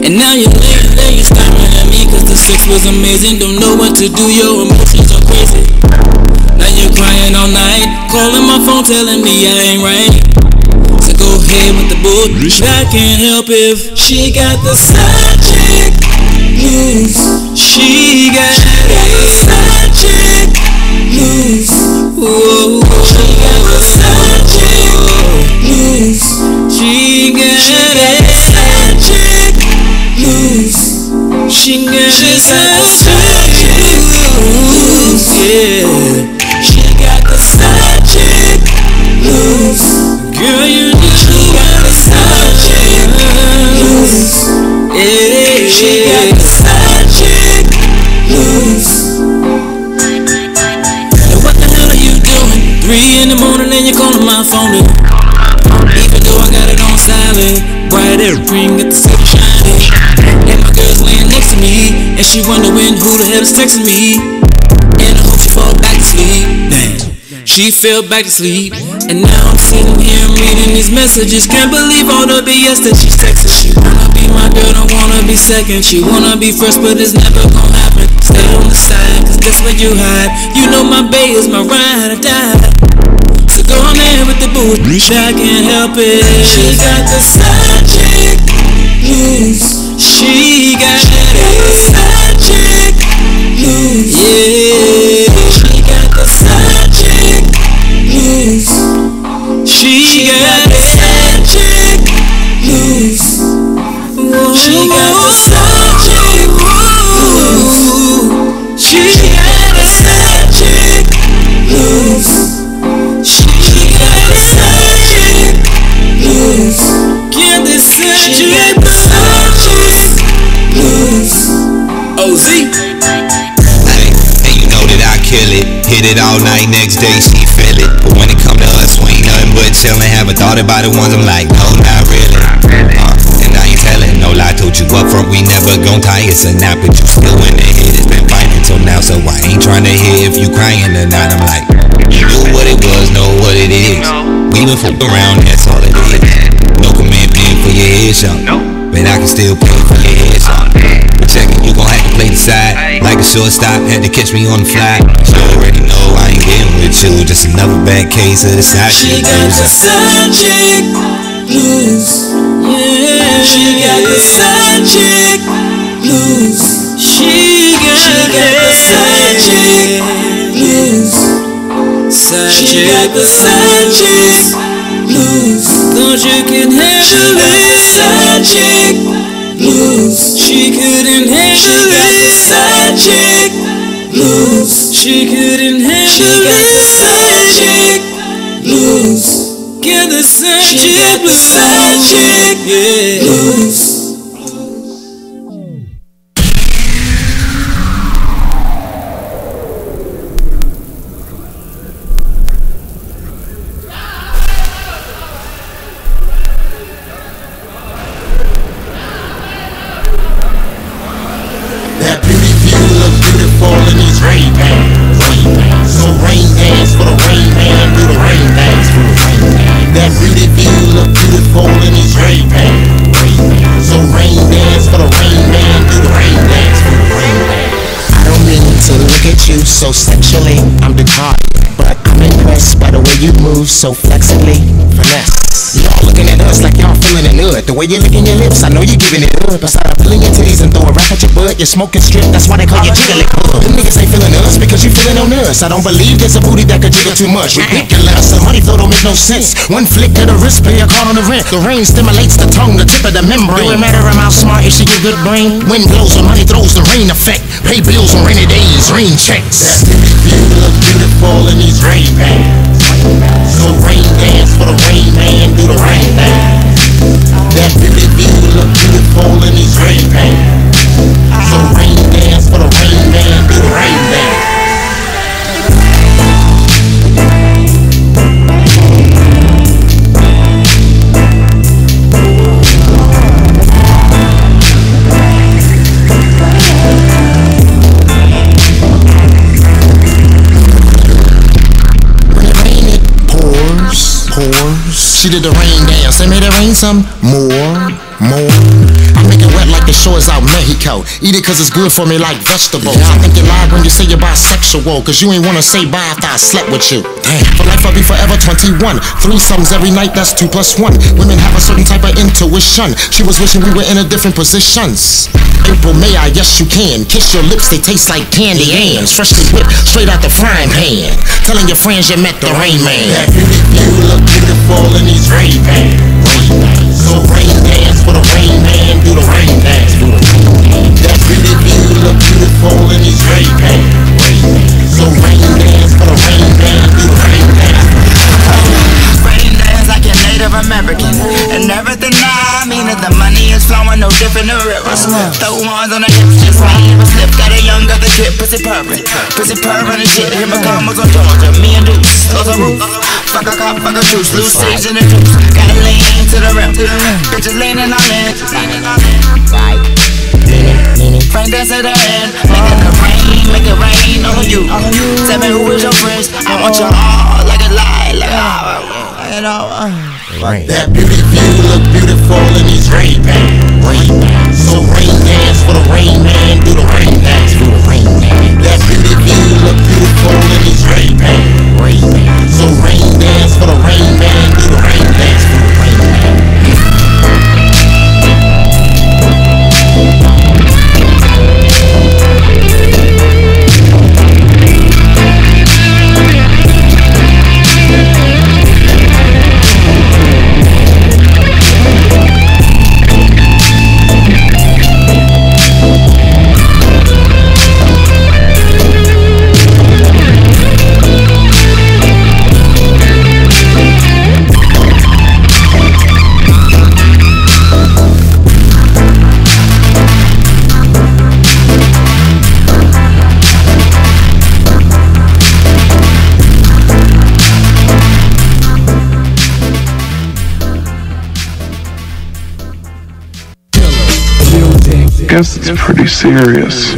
And now you're laying staring at me, cause the sex was amazing. Don't know what to do, your emotions are crazy. Now you're crying all night, calling my phone telling me I ain't right. So go ahead with the bullshit. I can't help if she got the side chick blues. She got the side chick blues. Whoa. She got the side chick blues. She got the side chick blues. She got the side chick blues. Yeah. She got the side chick blues. Girl, you got the side chick blues. Yeah. She got the side chick blues. Now what the hell are you doing? 3 in the morning and you're calling my phone. Even though I got it on silent, bright air green, got the city shining. And my girl's laying next to me, and she wondering who the hell is texting me. And I hope she fall back to sleep. Damn, she fell back to sleep. And now I'm sitting here reading these messages. Can't believe all the BS that she's texting. She wanna be my girl, don't wanna be second. She wanna be first, but it's never gonna happen. Stay on the side, cause that's where you hide. You know my bae is my ride or die. go on there with the booth, I can't help it. She got the side chick blues. She got the side chick blues. Yeah, she got the side chick blues. She got the side chick blues. She got the side chick blues. She got the side chick blues. She got the side chick blues. Get the side chick blues. OZ. And you know that I kill it. Hit it all night, next day she feel it. But when it come to us, we ain't nothing but chillin'. Haven't thought about it once, I'm like, no, not really. And I ain't tellin', no lie, told you up front, we never gon' tie. It's a nap, but you still in the head. It's been fighting till now, so I ain't tryna hear if you crying or not. I'm like, you knew what it was, know what it is. We been fuck around, that's all it is. No commitment for your headshot, but I can still pay for your headshot. But check it, you gon' have to play the side. Like a shortstop, had to catch me on the fly. You already know I ain't getting with you. Just another bad case of the side chick blues. She got the side chick blues. Yeah, she got the side chick blues. She got the side chick blues. She got the side chick blues. Thought you could handle it. Side chick blues. She couldn't handle it. Side chick blues. She couldn't handle it. Side chick blues. Get the side chick blues. Side chick blues. So rain dance for the rain man, do the rain dance for the rain man. That pretty view look beautiful in his rain man. So rain dance for the rain man, do the rain dance for the rain man. I don't mean to look at you so sexually, I'm departed, but I'm impressed by the way you move so flexibly, finesse. Y'all looking at us like y'all feeling it good. The way you're licking your lips, I know you're giving it good. Beside a pulling your titties and throw a rap at your butt, you're smoking strip, that's why they call you jiggly club. Them niggas ain't feeling us because you feeling on us. I don't believe there's a booty that could jiggle too much. Ridiculous, the money flow don't make no sense. One flick of the wrist, pay a card on the rent. The rain stimulates the tongue, the tip of the membrane. Do it matter how smart if she get good brain? Wind blows when money throws the rain effect. Pay bills on rainy days, rain checks. That view look beautiful in these rain pants. So rain dance for the rain man, do the rain dance. That pretty view look beautiful in these rain pants. So rain dance for the rain man, do the rain dance. She did the rain dance and made it rain some more. I make it wet like the shores out Mexico. Eat it cause it's good for me like vegetables. I think you lied when you say you're bisexual, cause you ain't wanna say bye after I slept with you. Damn, for life I'll be forever 21. 3 sums every night, that's 2 + 1. Women have a certain type of intuition. She was wishing we were in a different positions. April, May, I yes you can. Kiss your lips, they taste like candy yams. Freshly whipped, straight out the frying pan. Telling your friends you met the rain man. That beauty view look beautiful in these rain pants. So rain dance for the rain man, do the rain dance. That pretty view look beautiful in these rain pants. So rain dance for the rain man, do the rain dance. Rain dance like a Native American. And everything I mean is the money is flowing no different than rivers. Throw ones on the hips, just right here a slip. Got a young other kid, pussy purring and shit. Here my commas on Georgia, me and Deuce, those are roof. Fuck a cop, fuck a juice, loose stage in the juice. Gotta lean to the rim, bitches leaning on it. Rain dance at the end, make it rain on you. Tell me who is your friends, I want you all like a lie, you know. That beauty view look beautiful in these rain pants. So rain dance for the rain man, do the rain dance for the rain man. That beauty view look beautiful in these rain pants. So rain dance for guess it's pretty serious.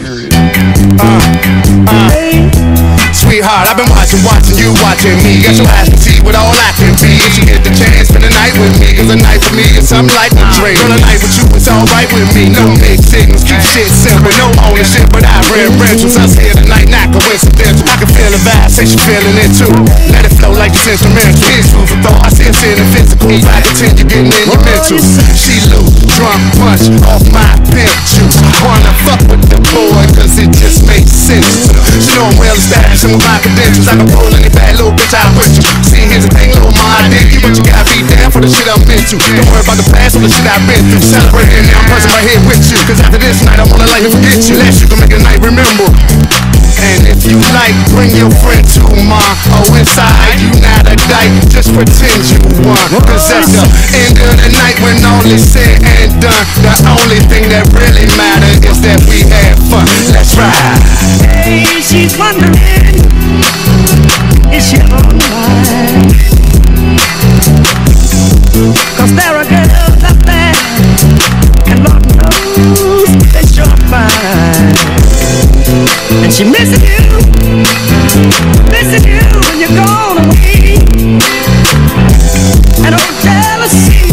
Sweetheart, I've been watching you watching me. Got your eyes to see what all I can be. If you get the chance, spend the night with me. Cause a night for me is something like a dream. Girl, a night with you is alright with me. No mixed signals, keep shit simple. No ownership, but I read rentals. Us here tonight, not coincidental. I can feel the vibe, say she feeling it too. Let it flow like it's instrumental. Here's food for thought, I see it in the physical. If I continue getting in your mental. She loose, drunk punch off my pimp juice. Wanna fuck with the boy, cause it just makes sense. She know I'm well established, some of my credentials. I can pull any bad little bitch out with you. See, here's the thing, little my identity. But you gotta be down for the shit I'm into. Don't worry about the past or the shit I've been through. Celebrating now, I'm pressing my head with you. Cause after this night, I wanna like to forget you. Last you can make a night remember. And if you like, bring your friend to ma. Oh, inside, you not a dyke, just pretend you one. Cause at the end of the night, when all is said and done, the only thing that really matters is that we had fun. Let's ride. Hey, she's wondering, is she alright? Cause there are girls out there, and Lord knows they sure fine. And she missing you when you're gone away. And oh, jealousy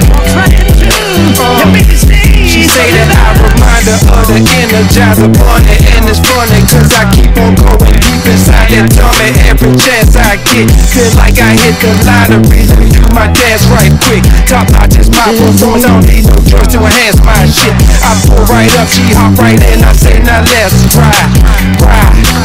walks right into your biggest day. She say that I remind her of the Energizer Bunny. And it's funny cause I keep on going deep inside that tummy. Every chance I get, feel like I hit the lottery. Let me do my dance right quick. Top notch is my performance, I don't need no drugs to enhance my shit. I pull right up, she hop right in, I say now let's ride.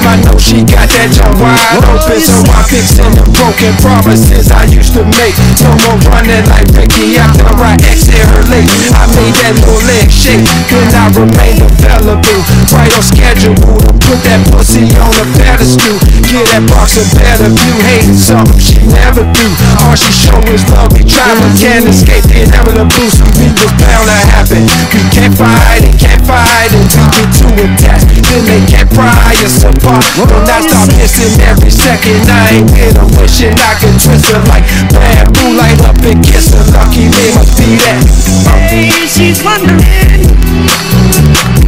My nose, she got that jump wide open. So I'm fixing the broken promises I used to make. No more running like Ricky after I exit her late. I made that little leg shake, then I remain available, right on schedule to put that pussy on a pedestal. Get that box a better view, hating something she never do. All she show is love, we travel, can't escape the inevitable. So we was bound to happen. We can't fight and we get too attached. Then they can't pry us apart. When I start missing every second, I ain't with her, wishing I could twist her like bamboo, light up and kiss her. Lucky me must be that. Hey, she's wondering,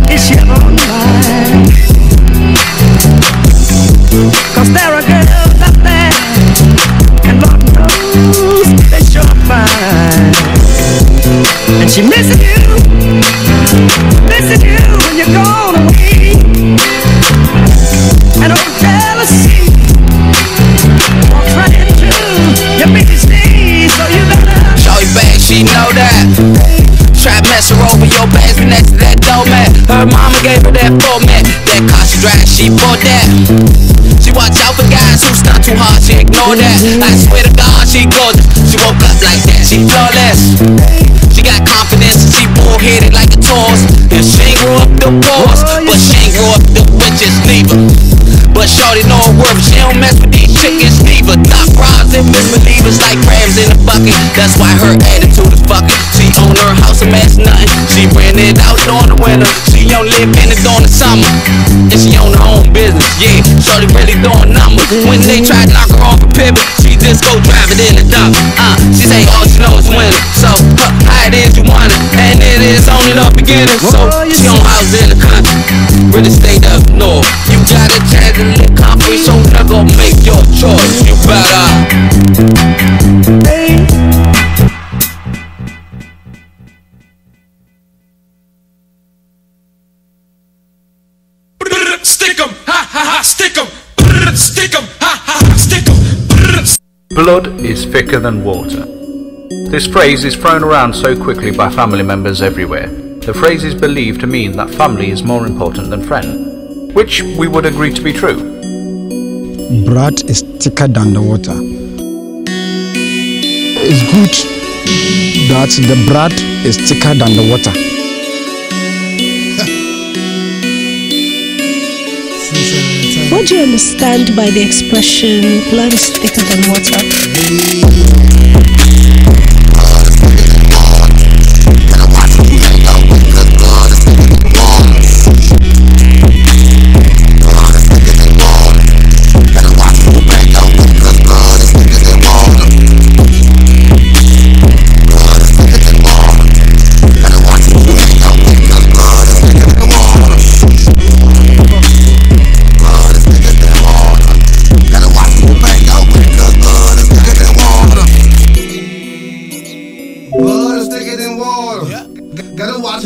is she alright? Cause there are girls out there, and Lord knows they sure fine. And she missing you when you're gone away. And oh, jealousy walks right into your biggest need. So you better Shorty bag, she know that. Try to mess her over, your bags be next to that doormat. Her mama gave her that format. That car she drive, she bought that. She watch out for guys who stunt too hard, she ignore that. I swear to God, she gorgeous. She woke up like that, she flawless. She got confidence, she bullheaded like a Taurus. And she ain't grew up the boss, but she ain't grew up the witches neither. But shorty know her worth, she don't mess with these chickens neither. Top bras and misbelievers like crabs in a bucket. That's why her attitude is fucking. She own her house and mess nothing. She rent it out during the winter. She don't live in it during the summer. And she own her own business, yeah. Shorty really doing numbers. When they try to knock her off a pivot, she just go drive it in the dump. She say all she knows is winter. So, how it is you want it, and it is only the beginning. So, she own houses in the country, really stayed up north. You got a chance to live comfy, so now go make your choice. You better. Stick 'em, ha ha ha, stick 'em, stick 'em, ha ha ha, stick 'em. Blood is thicker than water. This phrase is thrown around so quickly by family members everywhere. The phrase is believed to mean that family is more important than friend, which we would agree to be true. Blood is thicker than the water. It's good that the blood is thicker than the water. What do you understand by the expression blood is thicker than water?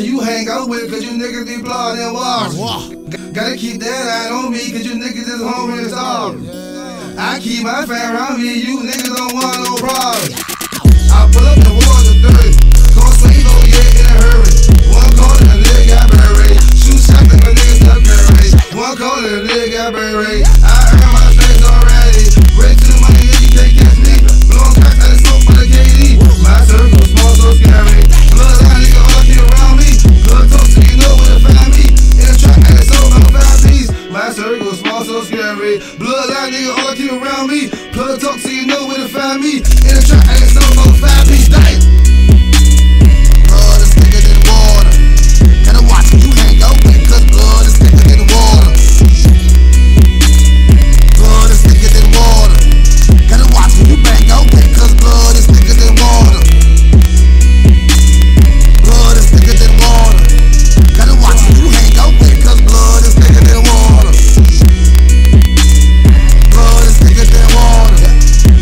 you hang out with, cause you niggas be blood and wash. Gotta keep that eye on me, cause you niggas is home in the stars. I keep my fan around me, you niggas don't want no problems. I pull up the water dirt, call swing on yeah in a hurry. One call and a nigga got buried. Shoot shot and my niggas got buried. One call and a nigga got buried. I earned my stripes already. Break to the money and you can't catch me. Blowing cracks out of smoke for the KD. My circle small so scary. Bloodline nigga all keep around me. Blood talk so you know where to find me. In the track and it's over on 5 piece. My circle small so scary. Bloodline nigga all keep around me. Blood talk so you know where to find me. In the track and it's over on 5 piece. Diet. Blood is thicker than water. Gotta watch who you hang out with, cause blood is thicker than water. Blood is thicker than water. Gotta watch who you bang out with, cause blood is thicker than water. Blood is thicker than water. Gotta watch who you hang out with, cause blood is thicker than water. Blood is thicker than water.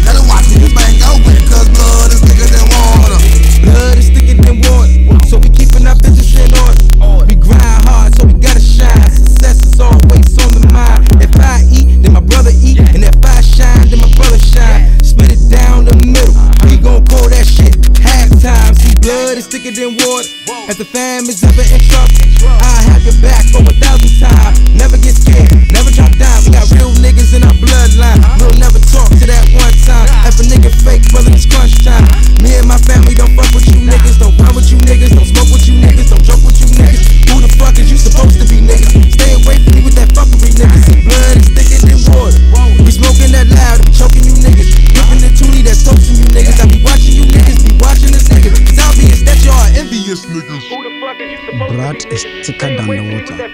Gotta watch who you bang out with, cause blood is thicker than water. Blood is thicker than water, so we keeping our business in order. We grind hard, so we gotta shine. Success is always on the mind. If I eat, then my brother eat, and if I shine, then my brother shine. Split it down the middle, we gon' call that shit halftime. See, blood is thicker than water. As the fam is ever in trouble, I have your back for 1,000 times. Never get scared, never drop down. We got real niggas in our bloodline. We'll never talk to that one time. If a nigga fake, brother, it's crunch time. Me and my family don't fuck with you niggas, don't run with you niggas, don't smoke with you niggas, don't joke with you niggas. Who the fuck is you supposed to be, niggas? Stay away from me with that fuckery, niggas. See, blood is thicker than water. We smoking that loud, I'm choking you niggas. Ripping the tootie that's toasting you niggas. I be watching you niggas, be watching this nigga. It's obvious that y'all are envious niggas. Who the fuck is you supposed Blood to be? is thicker than the water. It's good that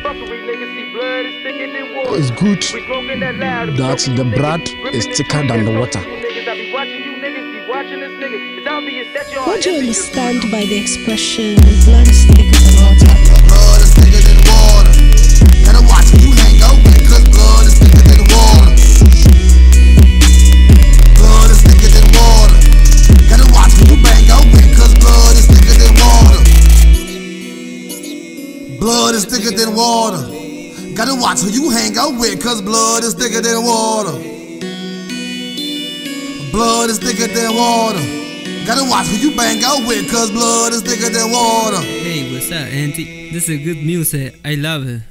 the blood is thicker than the water. What do you understand by the expression blood is thicker than water? Blood is thicker than water. Gotta watch who you hang out with, cause blood is thicker than water. Blood is thicker than water. Gotta watch who you bang out with, cause blood is thicker than water. Blood is thicker than water. Gotta watch who you hang out with, cause blood is thicker than water. Blood is thicker than water. Gotta watch who you bang out with, cause blood is thicker than water. Hey, what's up, Auntie? This is good music. I love it.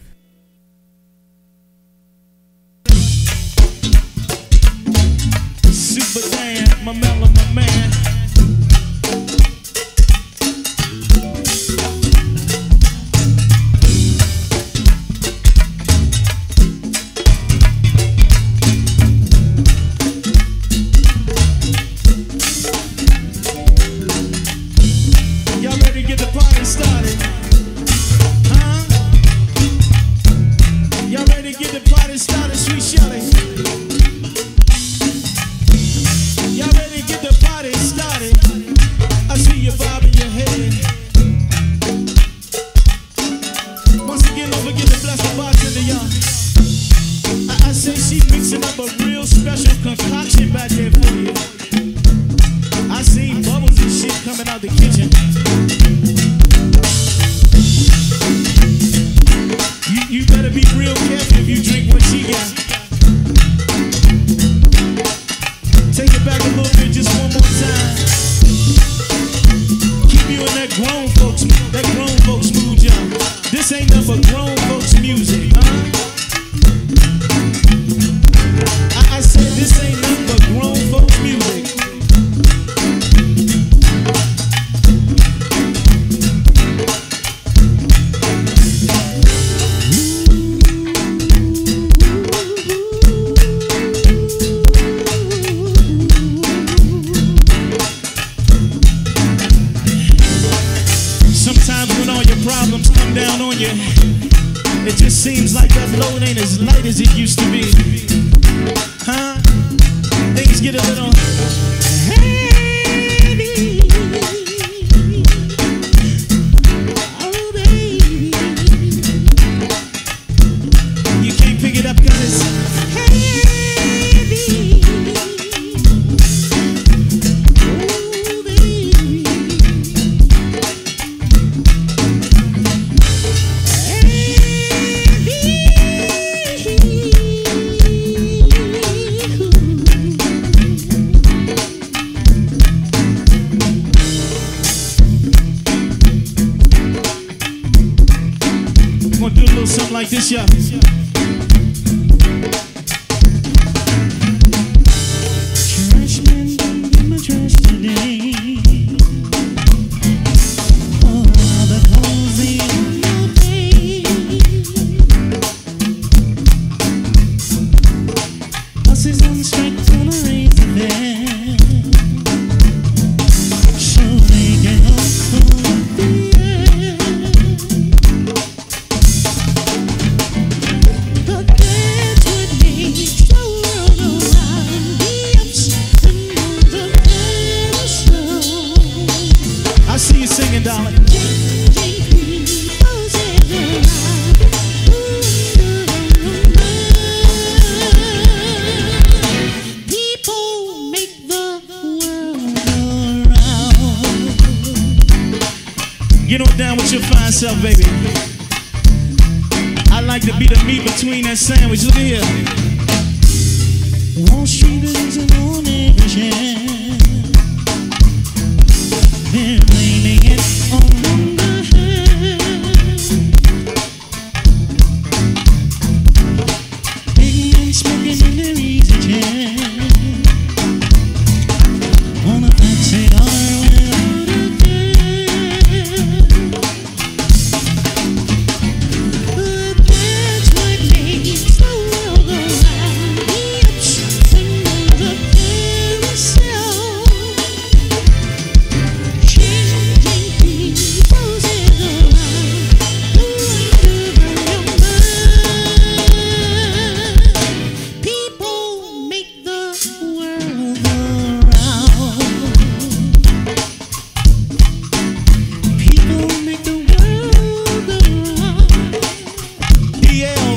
Super Dan, my mellow, my man. Y'all ready to get the party started? Huh? Y'all ready to get the party started, Sweet Shelley? Y'all ready to get the party started? I see you bobbing your head. Once again, don't forget to bless the bartender, y'all. I say she mixing up a real special concoction back there for you. I seen bubbles and shit coming out the kitchen. You better be real careful if you drink what she got. Take it back a little bit, just one more time. Keep you in that grown folks mood, y'all. This ain't nothing but grown folks music, huh? I said this ain't nothing but grown folks music. Sometimes when all your problems come down on you, it just seems like that load ain't as light as it used to be. Huh? Things get a little heavy. Oh, baby. You can't pick it up because it's heavy. Oh, baby. gonna do a little something like this, y'all. Trash man, don't be my trash today. Oh, the cozy on your day. Buses on the strike, gonna raise the bed. So they get up for the air. But that's what makes the world go round. The ups and the downs. I see you singing, darling. People make the world go round. Get on down with your fine self, baby. I like to be the meat between that sandwich. Look at here. Wall Street is on every chance. They're blaming it on the hand. Big men smoking in their easy chair. On a fancy car without a care. But that's what makes the world go round. The ups and the carousel. Changing people's heads around. The wonder of your mind. People make the world go round. People make the world go round. DL.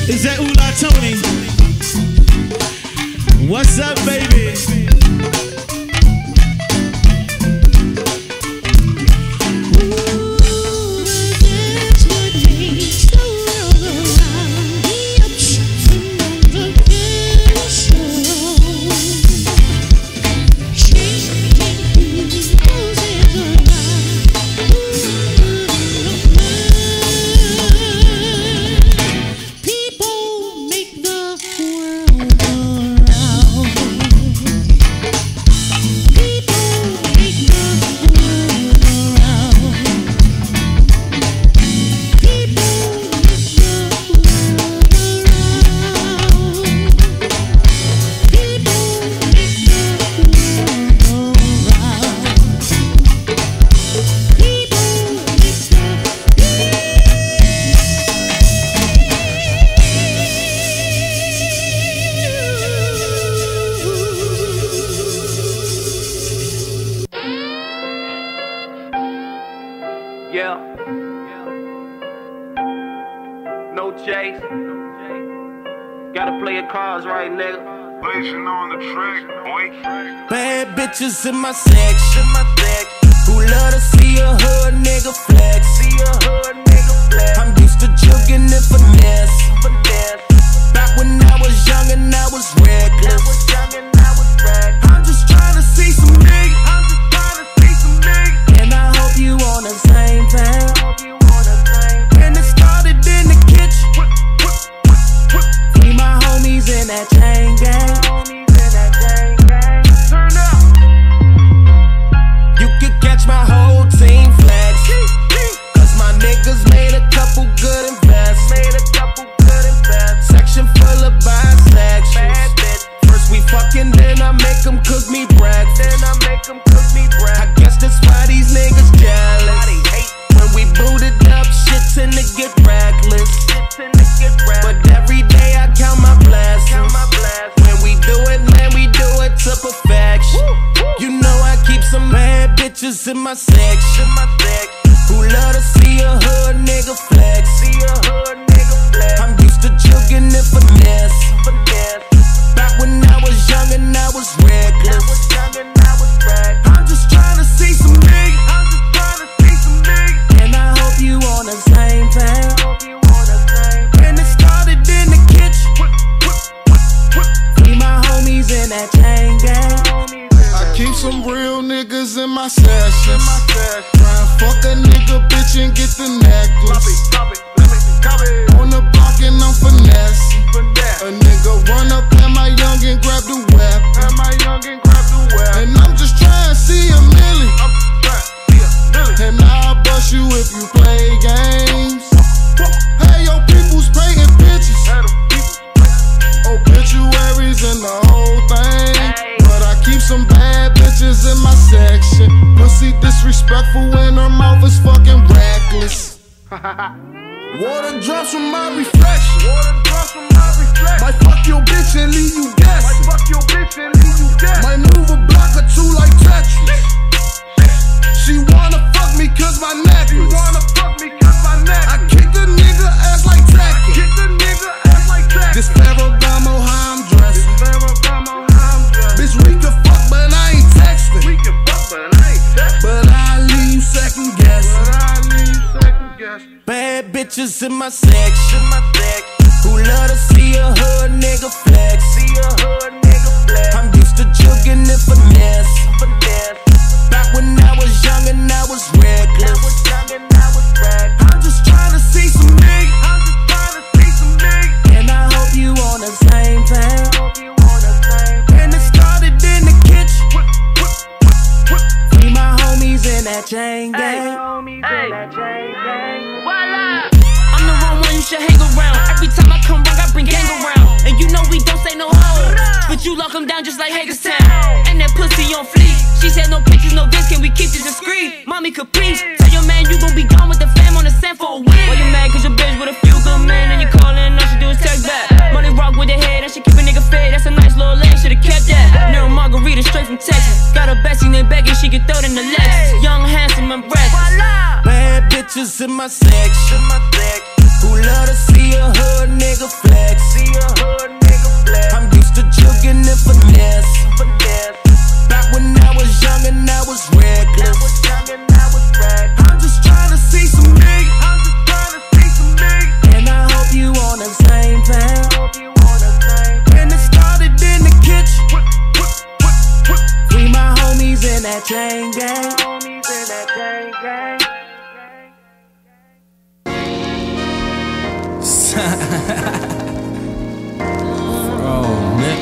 Is that Ula Tony? What's up, baby? That's what makes the world go round. The ups and the carousel. Changing people's heads around. People make the world go round. People make the world go round. People make the world go round. People make the world go Yeah. No chase. Gotta play your cards right, nigga. Blazing on the track, boy. Bad bitches in my section, who love to see a hood nigga flex. I'm used to jugging and finesse. Back when I was young and I was reckless. I'm just trying to see some niggas. And I hope you on the same thing. And it started in the kitchen. See my homies in that chain gang. Turn up. You could catch my whole team flex. Cause my niggas made a couple good invests. Section full of bisexuals. First we fucking, then I make them cook me breakfast. I guess that's why these niggas jealous. When we booted up, shit tend to get reckless. But every day I count my blessings. When we do it, man, we do it to perfection. You know I keep some bad bitches in my section, who love to see a hood nigga flex. I'm used to jugging and finesse. Back when I was young and I was reckless. I'm just trying to see some niggas. And I hope you on the same thing. And it started in the kitchen. and get the necklace. On the block and I'm finessing. A nigga run up at my young and grab the weapon. And I'm just trying to see a milli. And I'll bust you if you play games. Hey, your people's painting pictures, obituaries and the whole thing. But I keep some bad bitches in my section. Pussy disrespectful when her mouth is fucking reckless. Water drops from my reflection. Might fuck your bitch and leave you guessing. Might move a block or two like Tetris. She wanna fuck me cause my necklace. I kick a nigga ass like Tekken. This Ferragamo how I'm dressed. Bitch, we can fuck but I ain't texting. But I leave you second guessing. Bad bitches in my section who love to see a hood nigga flex. I'm used to jugging and finesse. Back when I was young and I was reckless. I'm just trying to see some niggas. And I hope you on the same thing. And it started in the kitchen. Free my homies in that chain gang. I'm the wrong one you should hang around. Every time I come wrong, I bring gang around. And you know we don't say no hoes, but you lock them down just like Hagerstown. And that pussy on fleek. She said no pictures, no this, can we keep this discreet? Mommy caprice, tell your man you gon' be gone with the fam on the sand for a week. Why you mad cause your bitch with a few good men and you callin' and all she do is text back. Money rock with her head and she keep a nigga fed. That's a nice little leg, should've kept that. Neuro margarita straight from Texas. Got a bestie named Becky, she can throw it in the legs. Young, handsome, and reckless. Bad bitches in my section who love to see a hood nigga flex. I'm used to jugging and finesse. Back when I was young and I was reckless. I'm just trying to see some niggas. And I hope you on the same thing. And it started in the kitchen. Free my homies in that chain gang. Oh, Nick.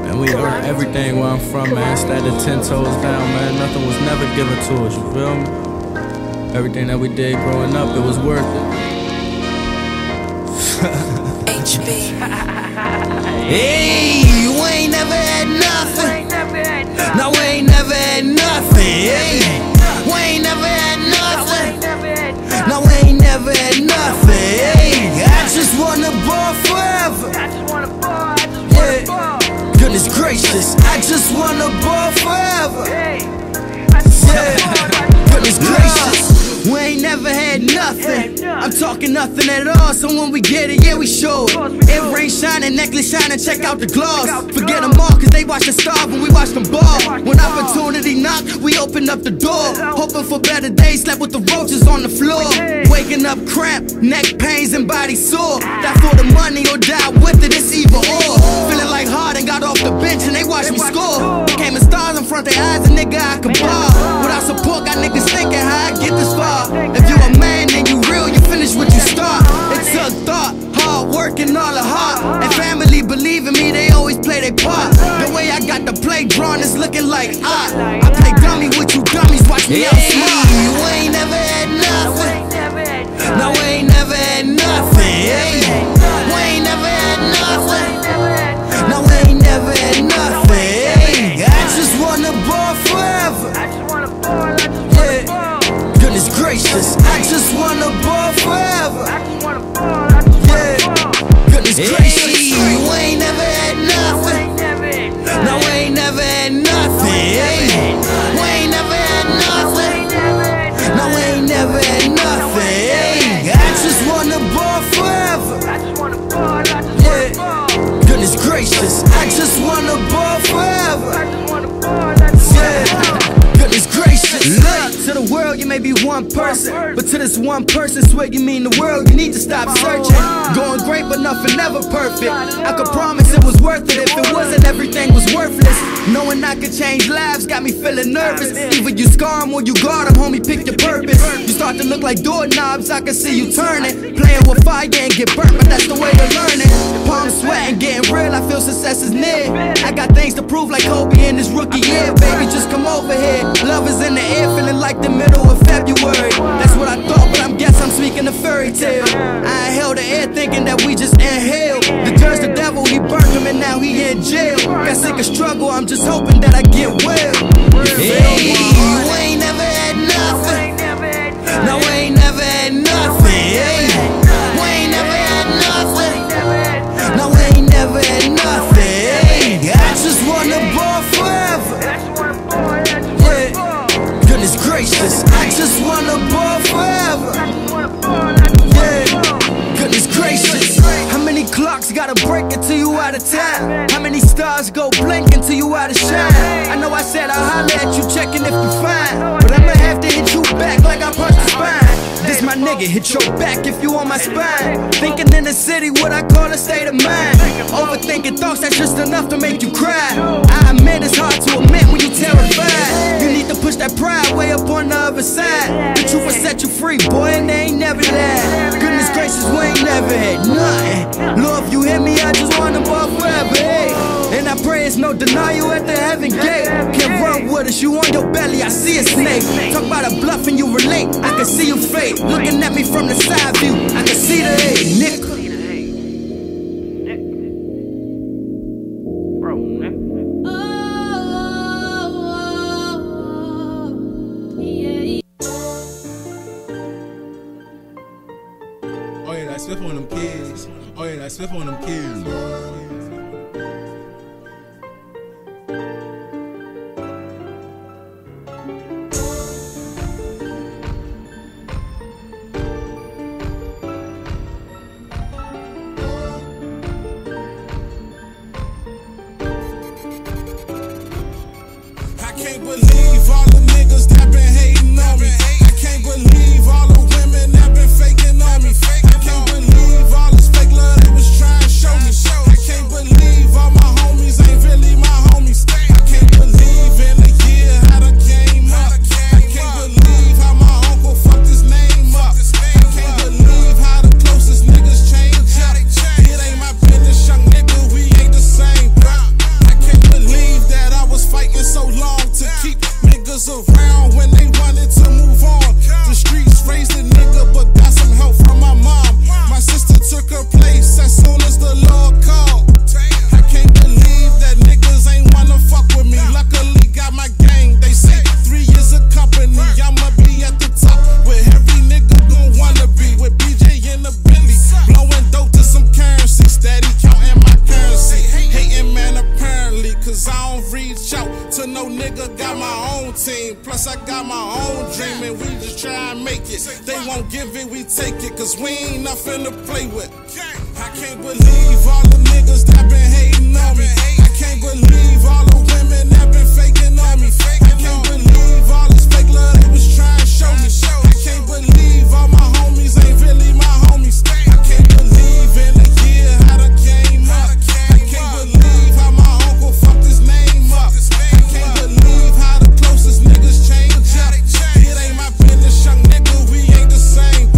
And we earn everything where I'm from, man. Started 10 toes down, man. Nothing was never given to us, you feel me? Everything that we did growing up, it was worth it. HB. Hey, you ain't never had nothing. No, we ain't never had nothing. Hey, we ain't never had nothing. No, we ain't never had nothing. Hey, I just wanna ball forever. Yeah. Goodness gracious, I just wanna ball forever. Yeah. Goodness gracious, we ain't never had nothing. I'm talking nothing at all, so when we get it, yeah, we show it. Earring shining, necklace shining, check out the gloss. Forget them all, cause they watch the starve when we watch them ball. When opportunity knock, we open up the door. Hoping for better days, slept with the roaches on the floor. Waking up cramp, neck pains and body sore. That for the money or die with it, it's either or. Feeling like Harden got off the bench and they watch me score. Came in stars in front of their eyes, a nigga I could bar. Without support, got niggas thinking how I get this far. If you a man, then you real, you finish what you start. It took thought, hard work and all the heart. And family believe in me, they always play their part. The way I got the play drawn is looking like art. I play dummy with you dummies, watch me outsmart. You ain't never had nothing. No, we ain't never had nothing. Hey, we ain't never had nothing. No, we ain't never had nothing. Hey, I just wanna ball forever. Yeah. Goodness gracious, I just wanna ball forever. Yeah. Goodness gracious, you ain't never had nothing. No, we ain't never had nothing. Hey, we ain't never had nothing. No, we ain't never had nothing. Hey, I just wanna ball forever. Yeah. Goodness gracious, I just wanna ball forever. Yeah. Goodness gracious. Look, to the world you may be one person, but to this one person, swear you mean the world, you need to stop searching. Going great but nothing ever perfect. I could promise it was worth it if it wasn't, everything was worthless. Knowing I could change lives got me feeling nervous. Either you scar 'em or you guard 'em, homie, pick your purpose. You start to look like doorknobs, I can see you turning. Playing with fire and get burnt, but that's the way to learn it. Palms sweating, getting real, I feel success is near. I got things to prove like Kobe in his rookie year. Baby, just come over here. Love is in the air, feeling like the middle of February. That's what I thought, but I guess I'm speaking a fairy tale. I inhaled the air thinking that we just inhaled. The judge, the devil, he burnt him and now he in jail. Got sick of struggle, I'm just hoping that I get well. Hey, you ain't never had nothing. No, we ain't never had nothing. Hey, we ain't never had nothing. No, we ain't never had nothing. Hey, I just wanna ball forever. Yeah, goodness gracious, I just wanna ball forever. Yeah, goodness gracious. How many clocks gotta break until you out of time? How many stars go blink until you out of shine? I know I said I'll holler at you, checking if you fine, but I'ma have to hit you back like I punched the spine. This my nigga, hit your back if you on my spine. Thinking in the city, what I call a state of mind. Overthinking thoughts, that's just enough to make you cry. I admit it's hard to admit when you terrified. You need to push that pride way up on the other side. The truth will set you free, boy, and they ain't never lied. Goodness gracious, we ain't never had nothing. Lord, if you hear me, I just want them all forever, hey. And I pray it's no denial at the heaven gate. Can't run with us, you on your belly, I see a snake. Talk about a bluff and you relate, I can see you fake. Looking at me from the side view, I can see the hate, nigga. Oh yeah, that Swift on them kids. Oh yeah, that Swift on them kids. I can't believe all the niggas that been hating on me. I can't believe all the women that been faking on me. I can't believe all this fake love they was trying to show me. I can't believe all my homies ain't really my homies. I can't believe in a year how the game up. I can't believe how my uncle fucked his name up. I can't believe how the closest niggas change up. It ain't my business, young nigga, we ain't the same. I can't believe that I was fighting so long to keep niggas around when they wanted to move on. The streets raised a nigga, but got some help from my mom. My sister took her place as soon as the Lord called. I can't believe that niggas ain't wanna fuck with me. Luckily got my gang, they say 3 years of company, I'ma be at the top. Where every nigga gon' wanna be, with BJ in the Bentley, blowing dope to some currency, steady counting my currency. Hating man apparently, cause I don't reach out to no nigga, got my own team. Plus I got my own dream and we just try and make it. They won't give it, we take it, cause we ain't nothing to play with. I can't believe all the niggas that been hating on me. I can't believe all the women that been faking on me. I can't believe all this fake love they was trying to show me. I can't believe all my homies ain't really my homies. I can't believe in a year how the game up. I can't believe how my uncle fucked his name up. I can't believe how the closest niggas change up. It ain't my business, young nigga, we ain't the same.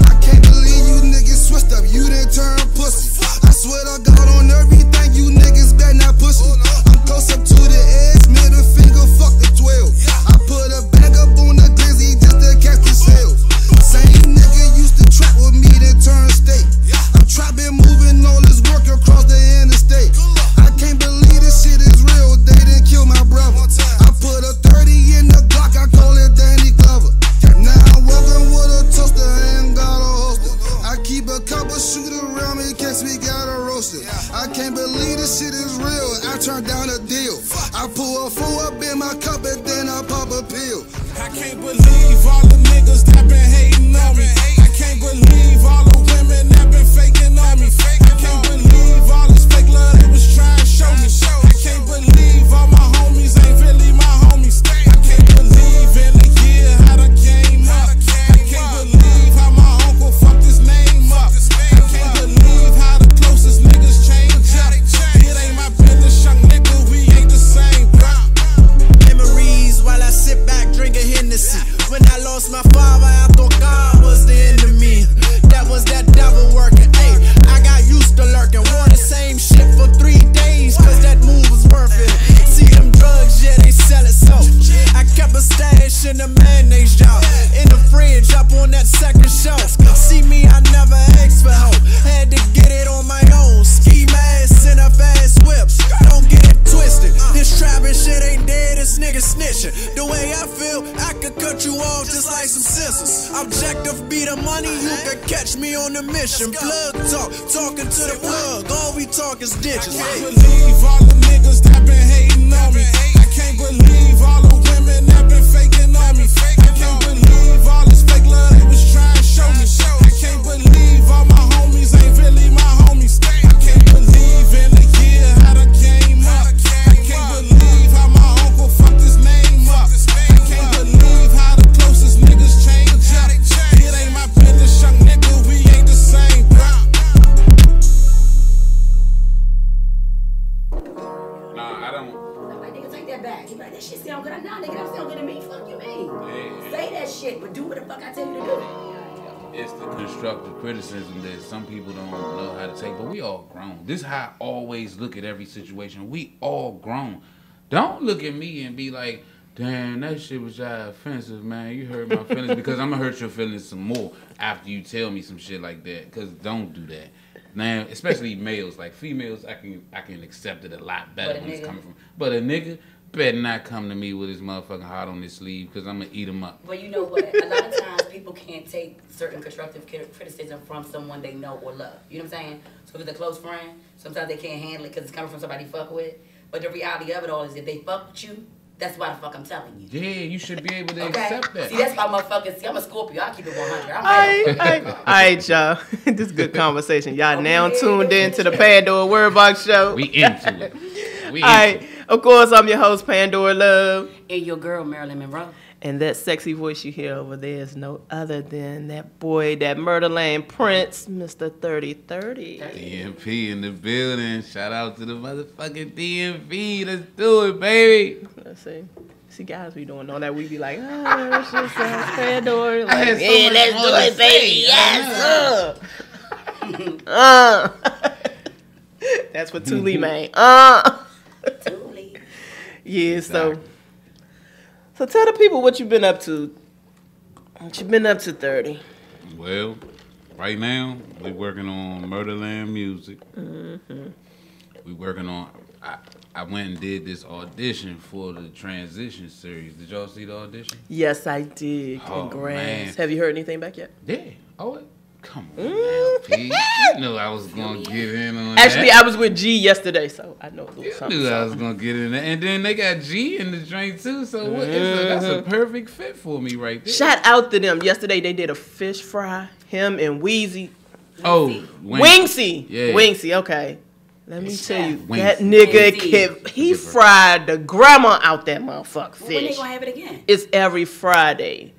I can't believe you niggas switched up, you done turned pussy. I swear to God on everything, you niggas better not push it. I'm close up to the edge, middle finger, fuck the 12. I put a bag up on the glizzy just to catch the sales. Same nigga used to trap with me, then turn state. I'm trapping, moving all this work across the interstate. I can't believe this shit is real, they didn't kill my brother. I put a 30 in the Glock, I call it Danny Glover. Now I'm walking with a toaster, I ain't got a holster. I keep a couple shooters around me in case we got a roaster. I can't believe this shit is real, I turned down a deal. I pull a 4 up in my cup and then I pop a pill. I can't believe all the niggas that been hating on me. I can't believe all the women that been faking on me. I can't believe all this fake love they was trying to show me. I can't believe all my homies ain't really my homies. I can't believe in a year how the game up. I can't believe how my uncle fucked his name up. I can't believe how the closest niggas change up. It ain't my business, young nigga, we ain't the same. we on the mission. Plug talk, talking to the plug. All we talk is ditches. I can't believe all the niggas that been hating on me. I can't believe all the women that been faking on me. I can't believe all this fake love they was trying to show me. I can't believe all my homies ain't really my homies. I can't believe in the year how I came up. I can't believe how my uncle fucked his name up. I can't believe how the closest niggas change up. It ain't my business, young nigga, we ain't the same, bro. Nah, I don't. Like, nigga, take that back. He like, that shit sound good. Nah, nigga, that sound good to me. Fuck you, mean? Say that shit, but do what the fuck I tell you to do. It's the constructive criticism that some people don't know how to take, but we all grown. This is how I always look at every situation. We all grown. Don't look at me and be like, damn, that shit was offensive, man. You hurt my feelings, because I'm gonna hurt your feelings some more after you tell me some shit like that. Because don't do that. Now, especially males, like females, I can accept it a lot better when it's coming from. But a nigga better not come to me with his motherfucking heart on his sleeve, because I'm gonna eat him up. But you know what? A lot of times people can't take certain constructive criticism from someone they know or love. You know what I'm saying? So if it's a close friend, sometimes they can't handle it because it's coming from somebody you fuck with. But the reality of it all is if they fuck with you, that's why the fuck I'm telling you. Yeah, you should be able to accept that. See, that's why motherfuckers. See, I'm a Scorpio. I keep it 100. All right, y'all. This is good conversation. Y'all now tuned in to the Pandora Wordbox show. We into it. We all right. Of course, I'm your host, Pandora Love. And your girl, Marilyn Monroe. And that sexy voice you hear over there is no other than that boy, that Murderland Prince, Mr. 3030. DMP in the building. Shout out to the motherfucking DMP. Let's do it, baby. Let's see. See, guys, we doing all that. We be like, oh, it's just Pandora. I had Like, so yeah, much let's more do to it, baby. say. Yes, That's what Thule, man. Thule. Yeah, so tell the people what you've been up to. What you been up to, 30? Well, right now, we working on Murderland music. Mm-hmm. We working on... I went and did this audition for the Transition series. Did y'all see the audition? Yes, I did. Oh, Congrats. man. Have you heard anything back yet? Yeah. Oh, come on now, P. You knew I was going to get in on Actually, that. I was with G yesterday, so I know a little something. You knew I was going to get in there. And then they got G in the drink, too. So that's a perfect fit for me right there. Shout out to them. Yesterday, they did a fish fry. Him and Wheezy. Oh, Wingsy. Yeah. Wingsy, okay. Let me tell you, Wingsy. that nigga, he fried the grandma out that motherfucker fish. When they gonna have it again? It's every Friday.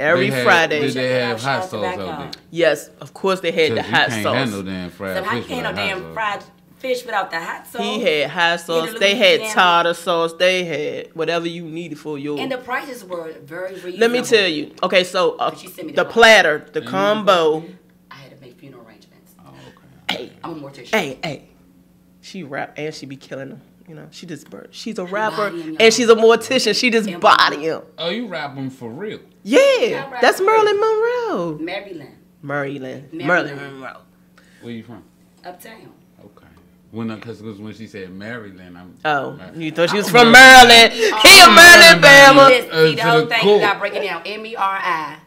Every Friday. Did they have hot sauce out there? Yes, of course they had the hot You can't sauce. have no damn fried So how you fish can't no without hot damn sauce. fried fish without the hot sauce? He had hot sauce. They had tartar sauce. They had whatever you needed for your. And the prices were very reasonable. Let me tell you. Okay, so She sent me the the platter, the combo. I had to make funeral arrangements. Oh, okay. Hey, I'm a mortician. Hey. She rap and she be killing them. You know, she's a rapper body him, and she's a mortician. She just body him. Oh, you rap them for real? Yeah, that's Marilyn Monroe. Maryland. Maryland Maryland. Monroe. Where you from? Uptown. Because when she said Maryland, You thought she was from Maryland. He a Maryland Bama. See, the whole thing you got breaking down MERI-LYN.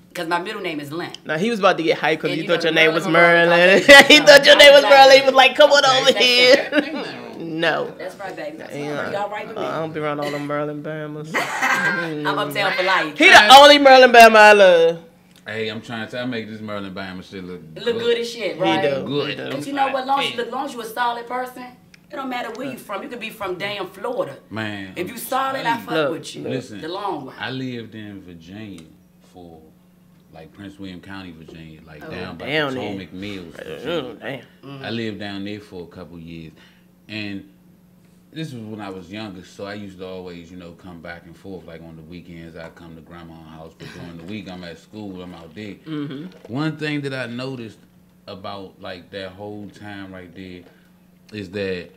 Because my middle name is Lynn. Now he was about to get hyped because you thought your name was Maryland Maryland. He thought your name was Maryland. He was like, "Come on over here." No. That's right, baby. That's Yeah. y'all right with me. I don't be around all them Maryland Bamas. I'm uptown for life. He the only Maryland Bama I love. Hey, I'm trying to make this Maryland Bama shit look good as shit, right? He do. Good. But you know what? As long as you a solid person, it don't matter where you from. You could be from damn Florida. Man. If you solid, I fuck with you. Listen, the long way. I lived in Virginia for like Prince William County, Virginia, like down by Potomac Mills. Damn. I lived down there for a couple years, and this was when I was younger, so I used to always, come back and forth. Like on the weekends, I'd come to grandma's house, but during the week, I'm at school, I'm out there. Mm-hmm. One thing that I noticed about like that whole time right there is that,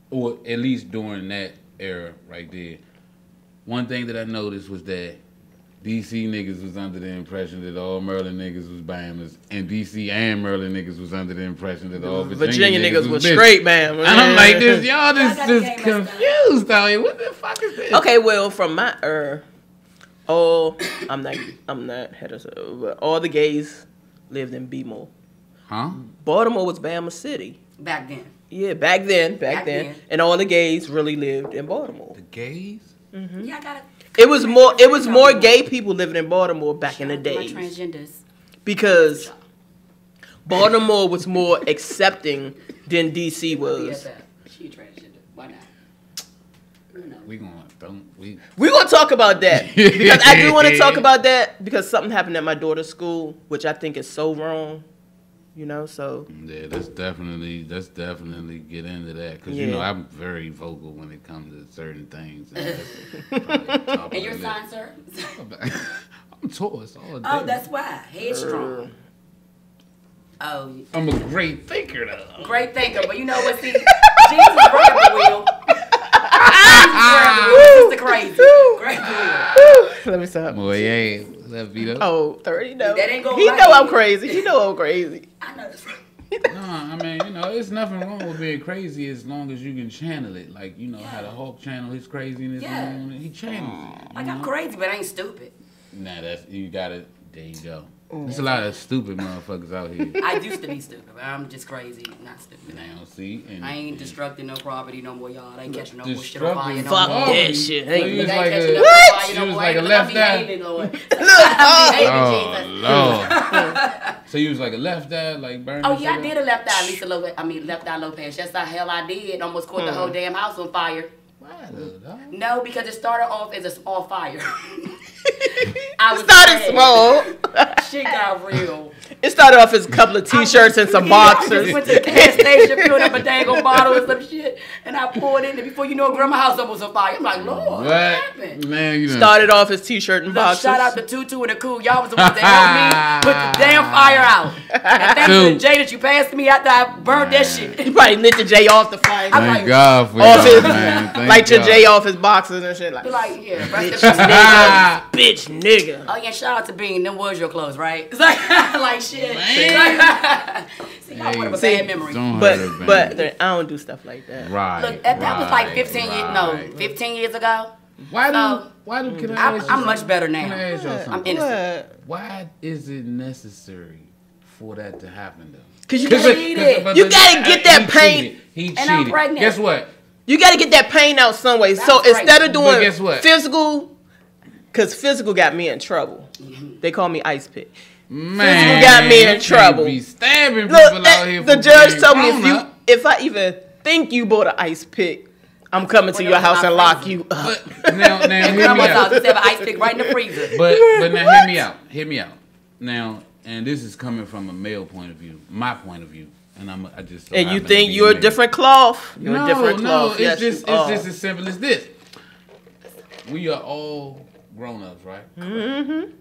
or at least during that era right there, one thing that I noticed was that DC niggas was under the impression that all Maryland niggas was Bamas, and DC and Maryland niggas was under the impression that all Virginia niggas was straight Bamas. And I'm like, y'all just confused out here. What the fuck is this? Okay, well, from my I'm not heterosexual, but all the gays lived in BMO. Huh? Baltimore was Bama City. Back then. Yeah, back then. And all the gays really lived in Baltimore. The gays? Mm-hmm. Yeah, I got it. It was more gay people living in Baltimore back in the days. My transgenders. Because Baltimore was more accepting than DC was. She transgender. Why not? We gonna talk about that because I do want to talk about that because something happened at my daughter's school, which I think is so wrong. You know, so yeah, let's definitely get into that because you know I'm very vocal when it comes to certain things. And your sign, sir? I'm Taurus all day. Oh, that's why. Headstrong. Oh, I'm a great thinker though. Great thinker, but you know what? See, Jesus grabbed the wheel. Jesus the crazy. Grab the wheel. Let me stop. Boy, yeah, that beat up. Oh, 30 no. That ain't gonna He right. know I'm crazy. He know I'm crazy. I know that's right. No, I mean, you know, there's nothing wrong with being crazy as long as you can channel it. Like, you know, how the Hulk channel his craziness. Yeah. He channels it. Like, I'm crazy, but I ain't stupid. Nah, you got it. There you go. There's a lot of stupid motherfuckers out here. I used to be stupid, but I'm just crazy, not stupid. Now, see? I ain't destructing no property no more, y'all. I ain't catching no more shit on fire no more. Fuck that shit. So you was like a What? left eye. Oh, Lord. So you was like a left eye, like burning. Oh, yeah, I did a left eye, Lisa Lopez. I mean, left eye Lopez. That's the hell I did. Almost caught the whole damn house on fire. No, because it started off as a small fire. I started small. Shit got real. It started off as a couple of t-shirts and some boxers. I just went to the gas station, filled up a dangle bottle and some shit, and I poured in it. Before you know it, grandma's house almost on fire. I'm like, Lord, what happened? Man, you know. Started off as t-shirt and boxers. Shout out to Tutu and the Cool. Y'all was the ones that helped me put the damn fire out. And thanks to the J that you passed me after I burned that shit. You probably lit the J off the fire. Thank God for you, man. Like your J off his boxers and shit. Like, yeah, bitch nigga. Oh yeah, shout out to Bean. Them was your clothes, right? It's like shit. See, y'all one of a bad memory. But I don't do stuff like that. Right. Look, that was like 15 years ago. Why can I ask you I'm much better now. Can I ask you something? I'm innocent. Why is it necessary for that to happen though? Because you cheated. You gotta get that pain. He cheated. And I'm pregnant. Guess what? You gotta get that pain out some way. So instead of doing guess what? physical, because physical got me in trouble. They call me Ice Pick. Man, physical got me in trouble. Be stabbing people out here. The judge told me if I even think you bought an Ice Pick, I'm coming to your house and lock you up. But now hear me out. Just have an ice pick right in the freezer. But now hear me out. Now, and this is coming from a male point of view, my point of view, and I just. And you think you're a different cloth? You're a different cloth. No, it's just as simple as this. We are all grown-ups, right? Mm-hmm.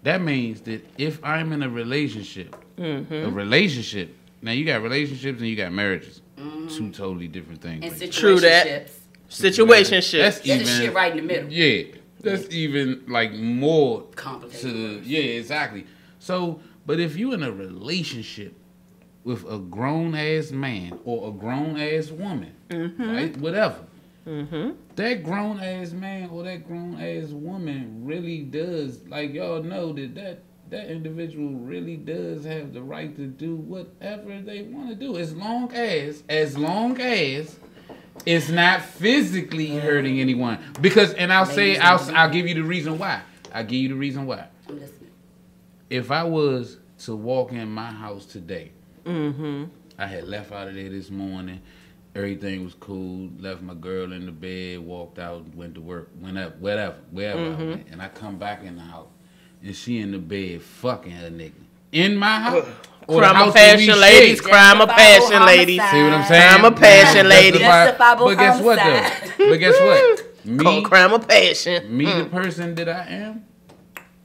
That means that if I'm in a relationship, now you got relationships and you got marriages. Two totally different things. And like true that. Situationships. That's the shit right in the middle. Yeah. That's even like more complicated. Yeah, exactly. So, but if you in a relationship with a grown-ass man or a grown-ass woman, right? Whatever. That grown-ass man or that grown-ass woman really does, like y'all know that individual really does have the right to do whatever they want to do as long as it's not physically hurting anyone. Because, and I'll give you the reason why. If I was to walk in my house today, I had left out of there this morning. Everything was cool. Left my girl in the bed, walked out, went to work, went up, wherever I went. And I come back in the house, and she in the bed fucking her nigga in my house. Crime of passion, ladies. Crime of passion, ladies. See what I'm saying? Crime of passion, ladies. But guess what though? But guess what? Me, crime of passion. Me, the person that I am.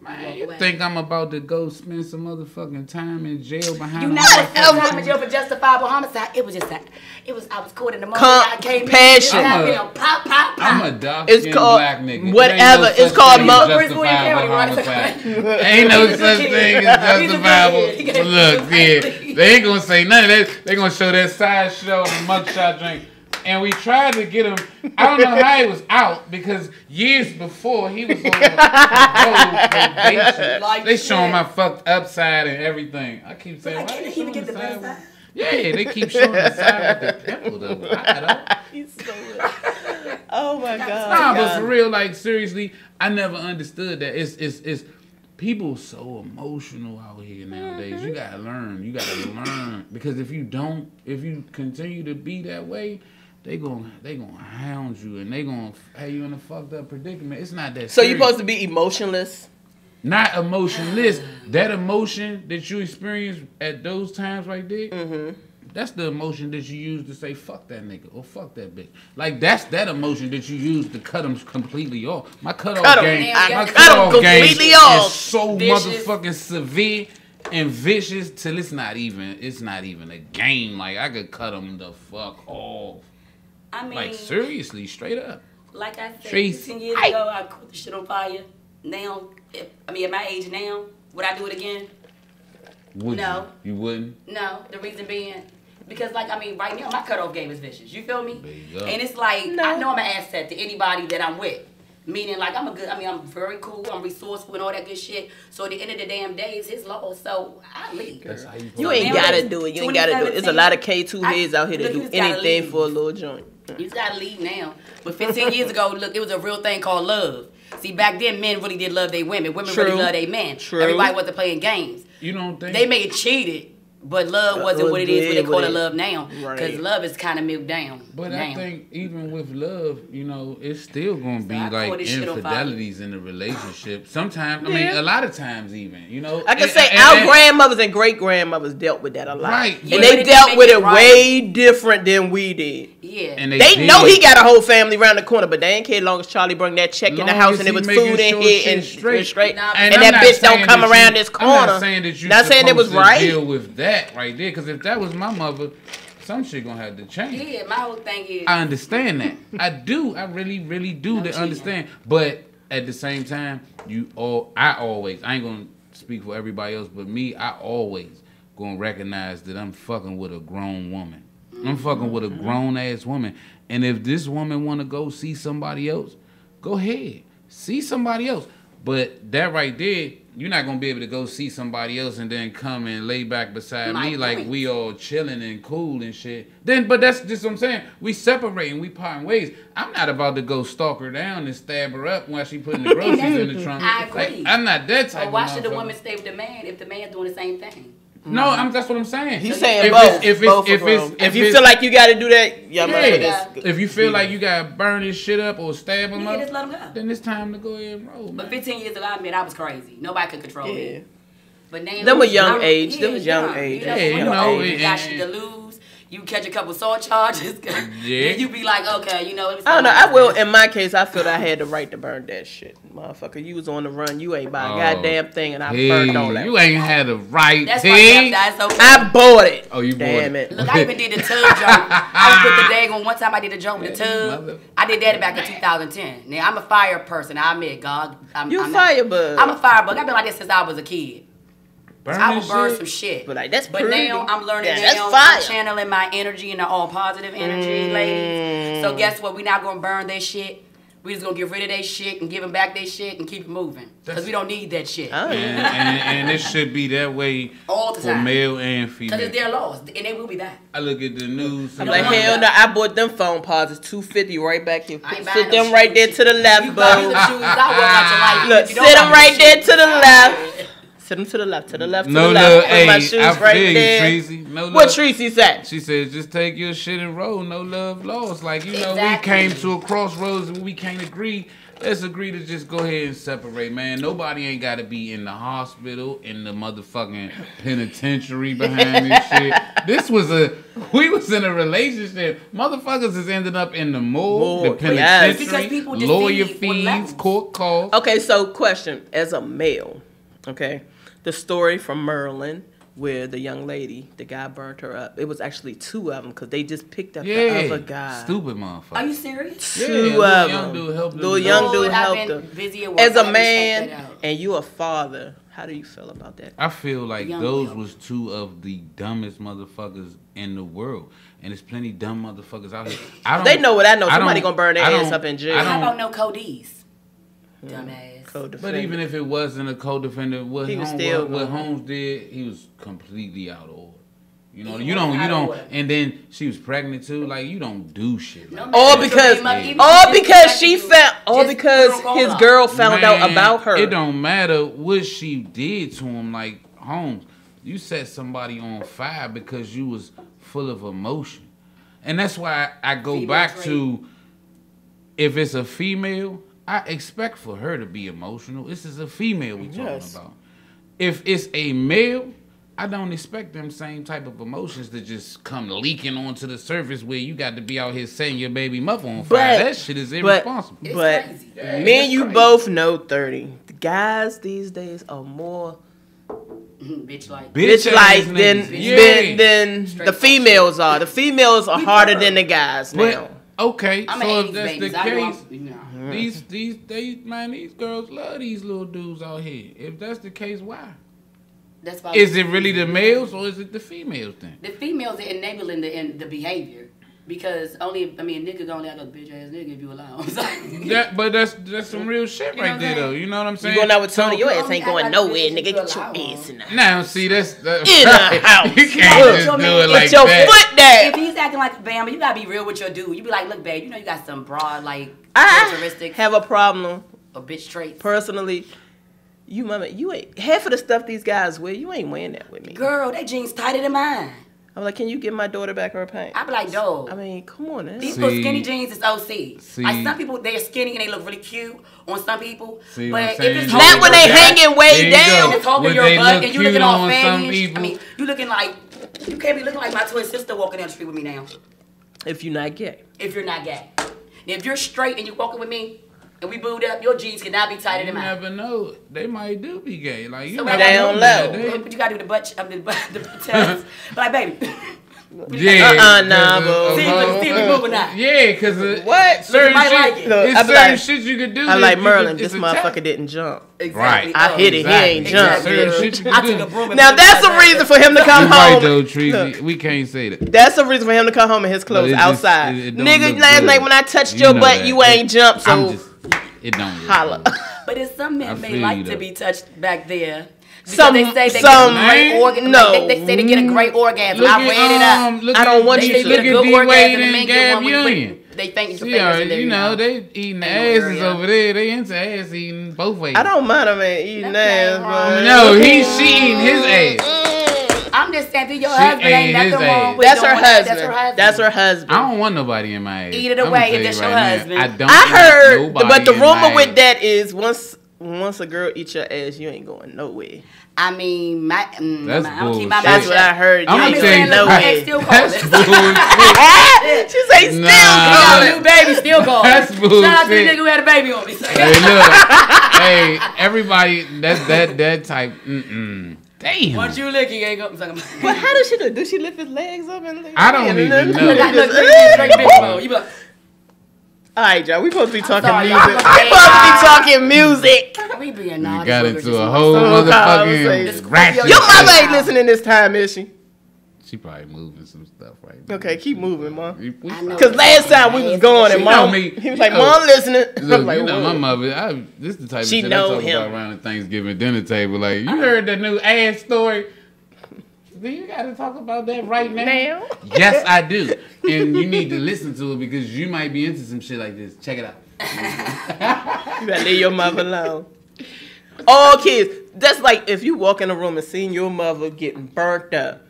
Man, you think I'm about to go spend some motherfucking time in jail behind? You never spent time in jail for justifiable homicide. It was just that. I was caught in the moment. I came passion. I'm a dark-skinned black nigga. Whatever. It's called justifiable homicide. Ain't no such thing as justifiable. But look, yeah, they ain't gonna say nothing. They gonna show that side show and mugshot drink. And we tried to get him. I don't know how he was out because years before he was on probation. Like They show him shit. my fucked upside and everything. I keep saying, why Can't they he even showing get the the best side? side? Yeah, they keep showing the side with the pimple though. I don't. He's so oh my god. Nah, but for real, like seriously, I never understood that. It's people so emotional out here nowadays. You gotta learn. You gotta learn because if you continue to be that way, they gonna hound you and they gonna have you in a fucked up predicament. It's not that. So serious. you're supposed to be emotionless? Not emotionless. That emotion that you experience at those times right there, that's the emotion that you use to say fuck that nigga or fuck that bitch. Like that's that emotion that you use to cut them completely off. My cutoff game, my cutoff game completely off. is so Vicious. motherfucking severe and vicious till it's not even a game. Like I could cut them the fuck off. I mean, Like seriously, straight up. Like I said, Trace. 10 years ago, I caught the shit on fire. Now, at my age now, would I do it again? Would No. you wouldn't? No. The reason being, because right now, my cutoff game is vicious. You feel me? There you go. And it's like, I know I'm an asset to anybody that I'm with. Meaning, like, I'm very cool, I'm resourceful and all that good shit. So at the end of the damn day, it's his law, so I leave. That's how You ain't gotta do it. You ain't gotta do it. There's a lot of K2 heads out here that do Look, you just gotta anything leave. for a little joint. You just gotta leave now. But 15 years ago, look, it was a real thing called love. See, back then, men really did love their women. Women True. really loved their men. True. Everybody wasn't playing games. You don't think They may have cheated, but love wasn't what it is when they call it love now. Right. Because love is kind of milked down. But now. I think even with love, you know, it's still gonna be I call like this shit on fire. infidelities in the relationship. Sometimes, I mean, a lot of times even, you know. I can say our grandmothers and great grandmothers dealt with that a lot. Right. And But they they dealt make with it it right. way different than we did. Yeah. And They did. know he got a whole family around the corner, but they ain't care as long as Charlie bring that check in the Long house as and there he was making food in sure here shit and straight. straight. Nah, And I'm that not bitch don't saying come that around you- this corner. I'm not saying that you Not saying it was supposed to right. deal with that right there, because if that was my mother, some shit gonna have to change. Yeah, my whole thing is. I understand that. I do. I really, really do to understand. But at the same time, I ain't gonna speak for everybody else, but me, I always gonna recognize that I'm fucking with a grown woman. I'm fucking with a grown ass woman. And if this woman wanna go see somebody else, go ahead. See somebody else. But that right there, you're not gonna be able to go see somebody else and then come and lay back beside me like we all chilling and cool and shit. But that's just what I'm saying. We separating, we parting ways. I'm not about to go stalk her down and stab her up while she putting the groceries in the trunk. I agree. Like, I'm not that type But why of should the motherfucker. woman stay with the man if the man's doing the same thing? No, that's what I'm saying. He's saying If both. it's- Both are grown. If you feel like you got to do that, yeah. If you feel like you gotta burn this shit up or stab him Yeah, up, just let him go. then it's time to go ahead and roll. But 15 years ago, I admit I was crazy. Nobody could control me. But now, Them were young age. Them was young age. You know, you got shit to lose. You catch a couple assault charges. Then you be like, okay, you know. I don't know. I will. In my case, I feel that I had the right to burn that shit, motherfucker. You was on the run. You ain't buy a goddamn thing, and I burned all that. You ain't had the right. That's thing. why that's okay. I bought it. Oh, you Damn bought it. Look, I even did the tub jump. I was with the daggone one time I did a jump with the tub. I did that back in 2010. Now I'm a fire person. I admit, God. I'm a firebug. I'm a firebug. I've been like this since I was a kid. I will burn some shit. But like that's But pretty. now I'm learning Yeah, that's now. fire. I'm channeling my energy into all positive energy, ladies. So guess what? We're not gonna burn their shit. We just gonna get rid of their shit and give them back their shit and keep it moving. Because we don't need that shit. And it should be that way All the for time. male and Because female. it's their laws, and they will be back. I look at the news. I'm like, hell no, I bought them phone pauses, $250 right back here. I ain't Sit buying them no right there to the left, You buy me bro. the shoes, I work out your life. Look, If you sit don't them buy right me there shoes, to the left. Sit them to the left, to the left, to No the love, left. Put my hey, shoes I right feel you, there. Tracy. No What love. Tracy said? She said, just take your shit and roll. No love lost. Like, you know, we Exactly. came to a crossroads and we can't agree. Let's agree to just go ahead and separate, man. Nobody ain't got to be in the hospital, in the motherfucking penitentiary behind this shit. We was in a relationship. Motherfuckers is ended up in the morgue, the yes. penitentiary, Because people lawyer deceive on fees, levels. court calls. Okay, so question. As a male, okay, the story from Maryland where the young lady, the guy burnt her up. It was actually 2 of them because they just picked up Yeah, the other guy. stupid motherfucker. Are you serious? 2 of them. Young dude helped Little them. young dude Lord, I've helped been them. busy at work. As I a haven't checked man, that out. and you a father, how do you feel about that? I feel like Young those Will. was 2 of the dumbest motherfuckers in the world, and there's plenty dumb motherfuckers out here. I don't, They know what I know. I Somebody don't- gonna burn their I ass don't- up in jail. I How don't- about no Cody's? Dumbass. But even if it wasn't a co-defendant, what He was Holmes, still what going. Holmes did, he was completely out of order. You know, He you was don't, out you of don't, order. and then she was pregnant too. Like you don't do shit. Like All that. because she found, all because his girl found out Man, about her. It don't matter what she did to him. Like Holmes, you set somebody on fire because you was full of emotion, and that's why I go Female back trait. to if it's a female, I expect for her to be emotional. This is a female we talking Yes. about. If it's a male, I don't expect them same type of emotions to just come leaking onto the surface where you got to be out here setting your baby mother on fire. That shit is irresponsible. But me and you both know 30. The guys these days are more bitch like bitch like ass than niggas. Yeah. than the females are. The females are harder than the guys now. But, okay, I'm so an if 80s that's baby, the so I know case, I'm- these girls love these little dudes out here. If that's the case, why? That's why Is it really the males or is it the females then? the females are enabling the behavior because a nigga gonna let a bitch ass nigga if you allow him. But that's some real shit You know right what I'm there saying? though. You know what I'm saying? You going out with Tony, your ass So- ain't going nowhere, nigga. Get your ass in the house. Now see that's In the house. You can't just do it like Get your that. foot there. If he's acting like Bama, you gotta be real with your dude. You be like, look, babe, you know you got some broad like I characteristics have a problem or bitch traits. personally. You mama, you ain't half of the stuff these guys wear. You ain't wearing that with me. Girl, that jeans tighter than mine. I'm like, can you give my daughter back her pants? I be like, dog. I mean, come on, man. These little skinny jeans is OC. See. Like some people, they're skinny and they look really cute on some people. See what I'm but if saying? it's Not when they hanging way down. and it's holding When your they butt look and you looking cute all on some faggish. people. I mean, you looking like you can't be looking like my twin sister walking down the street with me now. If you're not gay. If you're not gay, now, if you're straight and you walking with me and we booed up, your jeans cannot be tighter You than mine. never know. They might do be gay. Like you So never down know low. nowadays. But you gotta do the test. But like, baby. Yeah. Nah, bro. See, we moving now. Yeah, cause What? certain might shit, like it. Look, it's I be certain like- shit you could do. I that like you Merlin. could- This it's a motherfucker test. didn't jump. Exactly. I hit it. He ain't jump. Exactly. Certain shit you I could took do. a broom and Now put it that's in a my reason bag. for him to come You're right home. though, Treasy. Look. We can't say that. That's a reason for him to come home in his clothes But it just- outside. it don't Nigga, look last good. night when I touched You your know butt, that. you ain't jumped, I'm so just, it don't look holla. good. But it's some I men may feel like you, to though. be touched back there. Because Some- they say they some- get a great orgasm. no. They say they get a great orgasm. Look I read it up. look I don't want They you say to you look get at a good D orgasm Wade and and men get Gab one with Union. They think it's See, fingers in there. you know, they eating asses over there. They into ass eating both ways. I don't mind a man eating ass, bro. No, she eating his ass. I'm just saying, to your She husband ain't ate his nothing wrong ass. with That's her doing that. husband. That's her husband. That's her husband. I don't want nobody in my ass. Eat it I'ma away tell if you that's your right now. husband. I don't. I want heard, nobody but the in rumor my with ass. that is once a girl eats your ass, you ain't going nowhere. I mean, That's I don't keep my bullshit. That's what I heard. I'm You gonna ain't tell you, going my ex nowhere. still that's calling. bullshit. She say still Nah. calling. New baby still calling. That's Shout out to the bullshit. nigga who had a baby on me. Hey, look. Hey, everybody, that type. Damn. Once you lick, he ain't go. But how does she do? Do she lift his legs up and lick? I don't even know. Look, straight bitch mode. You be like, All right, y'all. We supposed to be talking sorry, music. y'all. We supposed to be talking music. we being You naughty. got We're just into a like, whole Some motherfucking conversation. ratchet. Your mother shit. ain't listening this time, is she? She probably moving some stuff right now. Okay, keep moving, mom. We Because last time we was going and She know mom, me. he was like, You know- "Mom, listening." Look, I'm like, you know my "Whoa." mother. This is the type of She shit know I talk him. about around the Thanksgiving dinner table. Like, you heard the new ass story? Do you got to talk about that right now? Yes, I do. And you need to listen to it because you might be into some shit like this. Check it out. You gotta leave your mother alone. All kids. That's like if you walk in a room and seen your mother getting burnt up.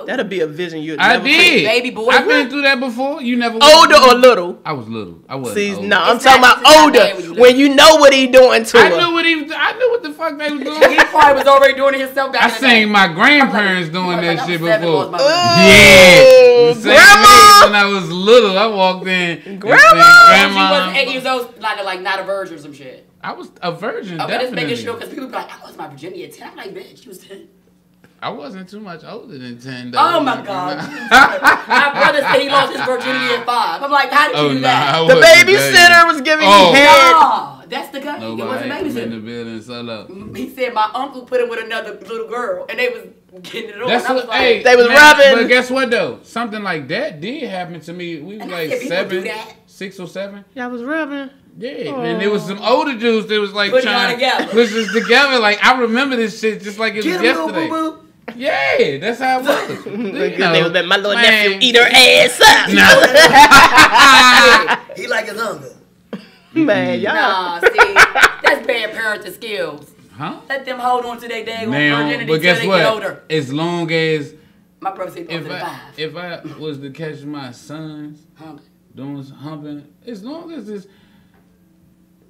That'll be a vision you'd I never did. see. Baby boy. I've been through that before. You never. Older or little? I was little. I wasn't. See, old. no, I'm It's talking not- about it's not older. bad when you When you know what he doing to I her. knew what he was. I knew what the fuck they was doing. He probably was already doing it himself back I in the day. seen my grandparents doing like, that I'm shit 7 before. was my birthday. Yeah, the same Grandma! day when I was little, I walked in. and Grandma! seen She grandma. wasn't 8 years old, like not a virgin or some shit. I was a virgin. I'm just Definitely. making sure because people be like, I lost my virginity at 10. I'm like, bitch, you was 10. I wasn't too much older than 10. Though. Oh my God! My brother said he lost his virginity at 5. I'm like, how did you do that? The babysitter was giving me head. No, that's the guy. It wasn't Nobody in babysitter. the building solo. He said my uncle put him with another little girl, and they was getting it on. That's I was what, like, hey, They was man, rubbing. But guess what though? Something like that did happen to me. We was And I like said, people do that. 6 or 7. Y'all was rubbing. Yeah, and there was some older dudes that was like Putting trying y'all to together. push us together. Like I remember this shit just like it was Get him, little yesterday. boo-boo. Yeah, that's how it was. They was let my little nephew eat her ass up. He like his hunger. Man, y'all. Nah, see, that's bad parenting skills. Huh? Let them hold on to their daggone Now, virginity but till guess they what? get older. As long as My brother said if to the 5. if I was to catch my sons doing humping, as long as it's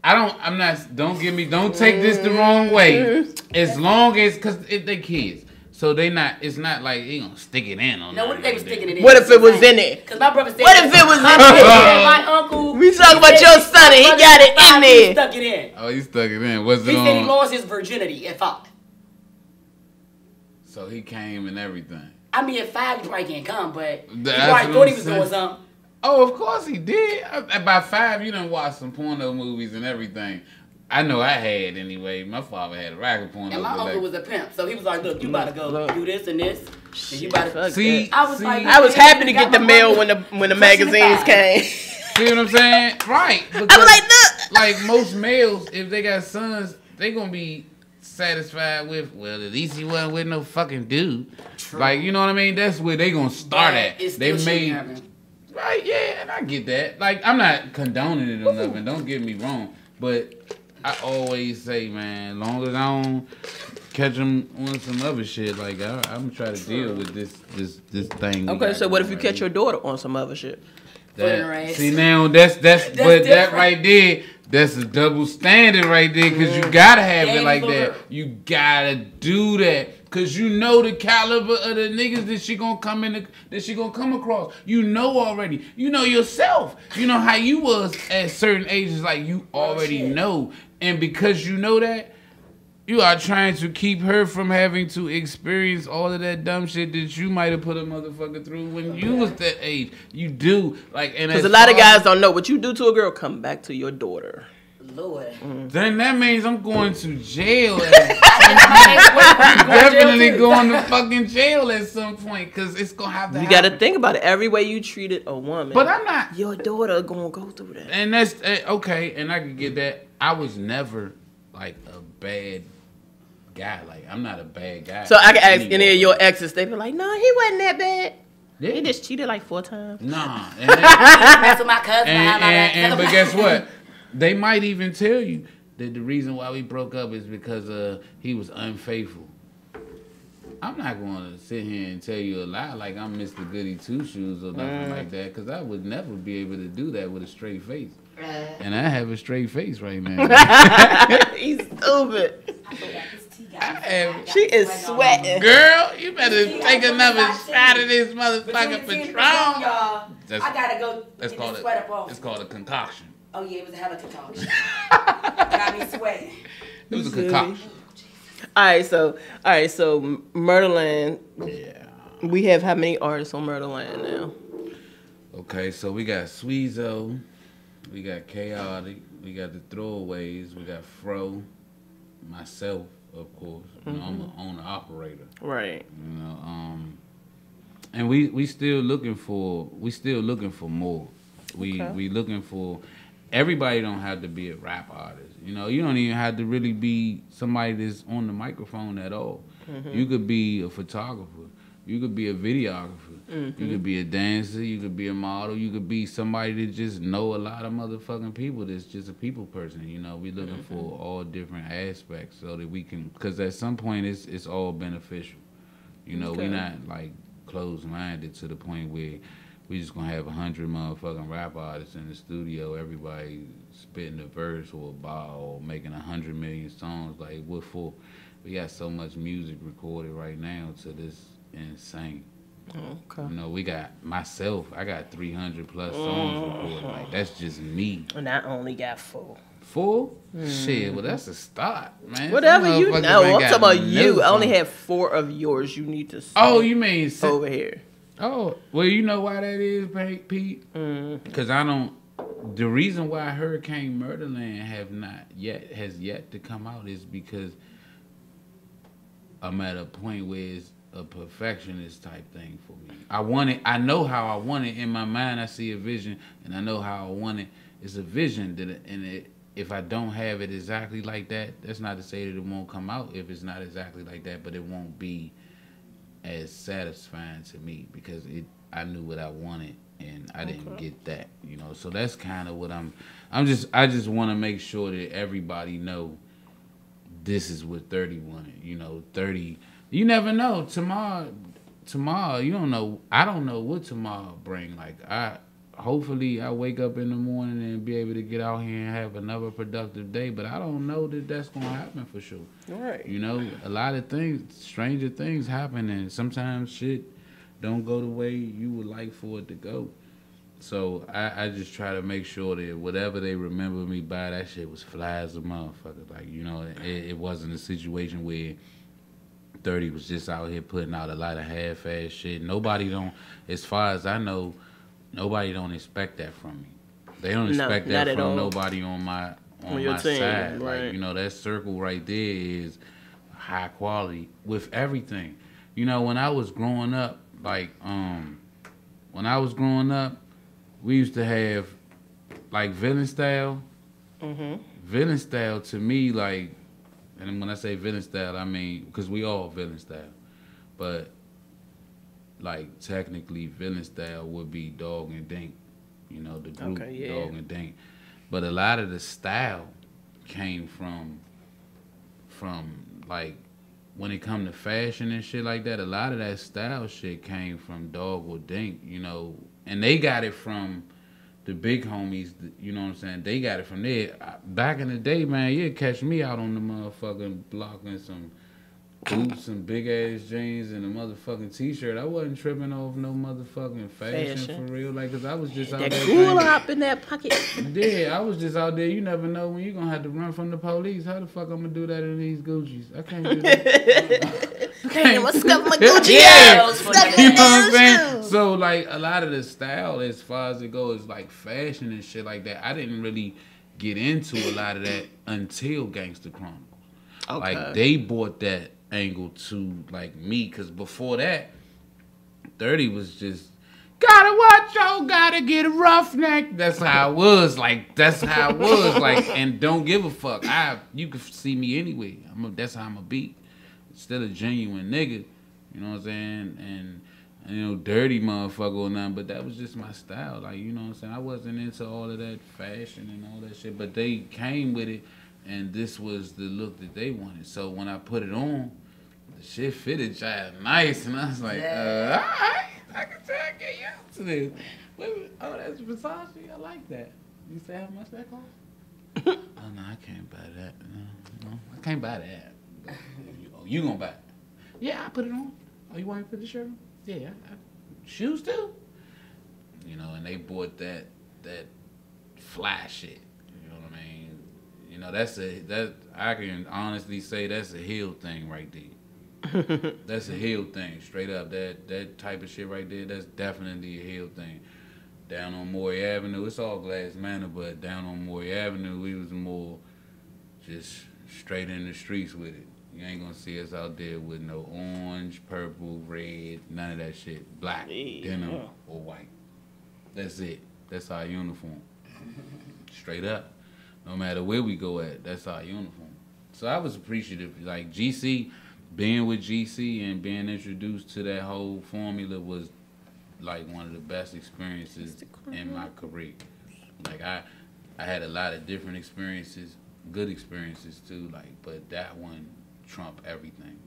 don't take this the wrong way. As long as, cause they kids. So it's not like they gonna stick it in on No, what if they was sticking it in? What if it was in it? Cause my brother said. What if it was in there? My uncle. We talking about your son and he got it in He there. stuck it in. Oh, you stuck it in. Was it He said he on? lost his virginity at 5. So he came and everything. I mean, at 5 he probably can't come, but he That's probably what thought he I'm was saying. doing something. Oh, of course he did. By 5, you done watched some porno movies and everything. I know I had anyway. My father had a rack of porno. And my uncle was a pimp, so he was like, "Look, you about to go do this and this, and you about to See, I was like, I was happy to get the mail when the magazines came. See what I'm saying? Right. I was like, look. Like most males, if they got sons, they gonna be satisfied with, well, at least he wasn't with no fucking dude. True. Like, you know what I mean? That's where they gonna start at. It's They still made. shouldn't happen. Right, yeah, and I get that. Like, I'm not condoning it or nothing. Don't get me wrong. But I always say, man, long as I don't catch them on some other shit, like, I'm trying to deal with this thing. Okay, so what if you catch your daughter on some other shit? See, now, that's but different. that right there, that's a double standard right there, because you gotta have it like that. You gotta do that. Cause you know the caliber of the niggas that she gonna come across. You know already. You know yourself. You know how you was at certain ages. Like you already know, and because you know that, you are trying to keep her from having to experience all of that dumb shit that you might have put a motherfucker through when you was that age. You do like, and because a lot of guys don't know what you do to a girl. Come back to your daughter. Lord. Then that means I'm going to jail. Definitely going to fucking jail at some point because it's gonna have to. You happen. got to think about it. Every way you treated a woman, But I'm not. Your daughter gonna go through that. And that's okay, and I can get that. I was never like a bad guy. Like I'm not a bad guy. So I can ask any of your exes. They be like, "No, he wasn't that bad. Yeah. He just cheated like 4 times." Nah. That's what my cousin. But guess what? They might even tell you that the reason why we broke up is because he was unfaithful. I'm not going to sit here and tell you a lie like I'm Mr. Goody Two Shoes or nothing like that, because I would never be able to do that with a straight face. And I have a straight face right now. He's stupid. She is sweating. Girl, you better take another shot of this motherfucking Patron. I gotta go. That's called sweat up off. It's called a concoction. Oh yeah, it was a hell of a concoction. Got me sweating. It was a concoction. All right, so Murderland. Yeah. We have how many artists on Murderland now? Okay, so we got Sweezo, we got Chaotic, we got the Throwaways, we got Fro, myself, of course. You know, I'm an owner operator. Right. You know, and we still looking for more. We looking for. Everybody don't have to be a rap artist. You know, you don't even have to really be somebody that's on the microphone at all. You could be a photographer. You could be a videographer. You could be a dancer. You could be a model. You could be somebody that just know a lot of motherfucking people. That's just a people person. You know, we looking for all different aspects so that we can. Because at some point, it's all beneficial. You know, we're not like closed-minded to the point where we just gonna have 100 motherfucking rap artists in the studio, everybody spitting a verse or a bar or making 100 million songs. Like, what for? We got so much music recorded right now to this insane. Okay. You know, we got myself. I got 300 plus songs recorded. Like, that's just me. And I only got 4. 4? Shit, well that's a start, man. Whatever you know. I'm talking about you. I only have. have 4 of yours. You need to. Oh, you mean over here? Oh, well, you know why that is, Pete? Because I don't. The reason why Hurricane Murderland has yet to come out is because I'm at a point where it's a perfectionist type thing for me. I want it. I know how I want it in my mind. I see a vision, and I know how I want it. It's a vision if I don't have it exactly like that, that's not to say that it won't come out if it's not exactly like that, but it won't be as satisfying to me because I knew what I wanted and I didn't get that, you know. So that's kind of what I just want to make sure that everybody know this is what 30 wanted, you know. 30, you never know. Tomorrow you don't know. I don't know what tomorrow bring. Like hopefully I wake up in the morning and be able to get out here and have another productive day, but I don't know that that's going to happen for sure. Right. You know, a lot of things, stranger things happen, and sometimes shit don't go the way you would like for it to go. So I just try to make sure that whatever they remember me by, that shit was fly as a motherfucker. Like, you know, it wasn't a situation where 30 was just out here putting out a lot of half-ass shit. Nobody don't, as far as I know, nobody don't expect that from me. They don't expect that from nobody on my team, side. Right. Like, you know, that circle right there is high quality with everything. You know, when I was growing up, we used to have like villain style. Villain style to me, like, and when I say villain style, I mean because we all villain style, but like technically villain style would be Dog and Dink, you know, the group Dog and Dink. But a lot of the style came from like when it come to fashion and shit like that, a lot of that style shit came from Dog or Dink, you know, and they got it from the big homies, you know what I'm saying? They got it from there. Back in the day, man, you'd catch me out on the motherfucking block in some boots, some big ass jeans, and a motherfucking t-shirt. I wasn't tripping off no motherfucking fashion for real, like, cause I was just out there. That cool up in that pocket. Yeah, I was just out there. You never know when you gonna have to run from the police. How the fuck I'm gonna do that in these Gucci's? I can't do that. Damn, I stuff my Gucci out. You know what I'm saying? So like a lot of the style, as far as it goes, like fashion and shit like that, I didn't really get into a lot of that until Gangsta Chronicles. Like they bought that angle to like me, cause before that 30 was just gotta watch out, gotta get a roughneck. That's how it was. Like that's how it was. Like, and don't give a fuck. You can see me anyway. That's how I'm a beat. Still a genuine nigga. You know what I'm saying? And you know, dirty motherfucker or nothing. But that was just my style. Like, you know what I'm saying? I wasn't into all of that fashion and all that shit. But they came with it, and this was the look that they wanted. So when I put it on, the shit fitted child nice, and I was like, all right, I can tell I get used to this. Wait, oh, that's Versace. I like that. You say how much that cost? Oh no, I can't buy that. No, I can't buy that. Oh, you gonna buy it? Yeah, I put it on. Oh, you want me to put the shirt on? Yeah, shoes too. You know, and they bought that fly shit. You know what I mean? You know, that I can honestly say that's a heel thing right there. That's a heel thing, straight up. That type of shit right there, that's definitely a heel thing. Down on Maury Avenue, it's all Glass Manor, but down on Maury Avenue, we was more just straight in the streets with it. You ain't gonna see us out there with no orange, purple, red, none of that shit. Black, denim, or white. That's it. That's our uniform. Straight up. No matter where we go at, that's our uniform. So I was appreciative. Like GC, being with GC and being introduced to that whole formula was like one of the best experiences in my career. Like I had a lot of different experiences, good experiences too, like, but that one trumped everything.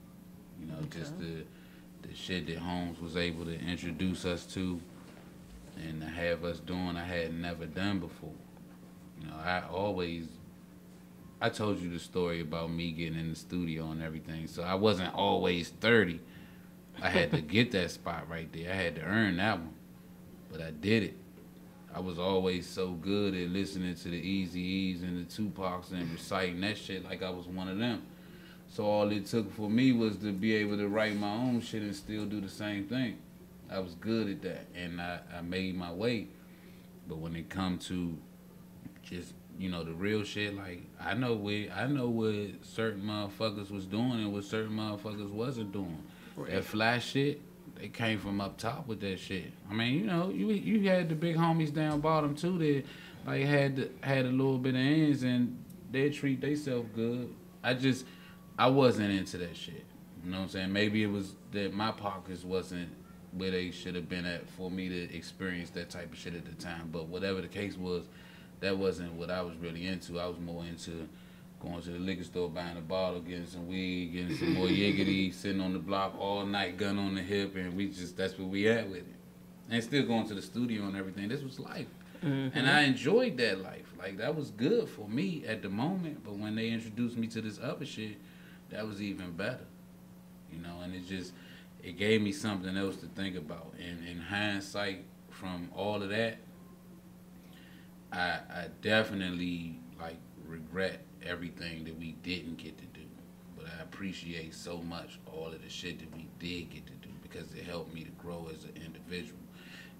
You know, just the shit that Holmes was able to introduce us to and to have us doing I had never done before. You know, I told you the story about me getting in the studio and everything, so I wasn't always 30. I had to get that spot right there. I had to earn that one, but I did it. I was always so good at listening to the Eazy-E's and the Tupacs and reciting that shit like I was one of them. So all it took for me was to be able to write my own shit and still do the same thing. I was good at that, and I made my way. But when it come to just, you know, the real shit, like I know what certain motherfuckers was doing and what certain motherfuckers wasn't doing. Right. That flash shit, they came from up top with that shit. I mean, you know, you had the big homies down bottom too that like had a little bit of ends and they treat themselves good. I wasn't into that shit. You know what I'm saying? Maybe it was that my pockets wasn't where they should have been at for me to experience that type of shit at the time. But whatever the case was, that wasn't what I was really into. I was more into going to the liquor store, buying a bottle, getting some weed, getting some more yiggity, sitting on the block all night, gun on the hip, and that's where we at with it. And still going to the studio and everything. This was life. Mm-hmm. And I enjoyed that life. Like, that was good for me at the moment. But when they introduced me to this other shit, that was even better. You know, and it gave me something else to think about. And in hindsight, from all of that, I definitely, like, regret everything that we didn't get to do. But I appreciate so much all of the shit that we did get to do because it helped me to grow as an individual.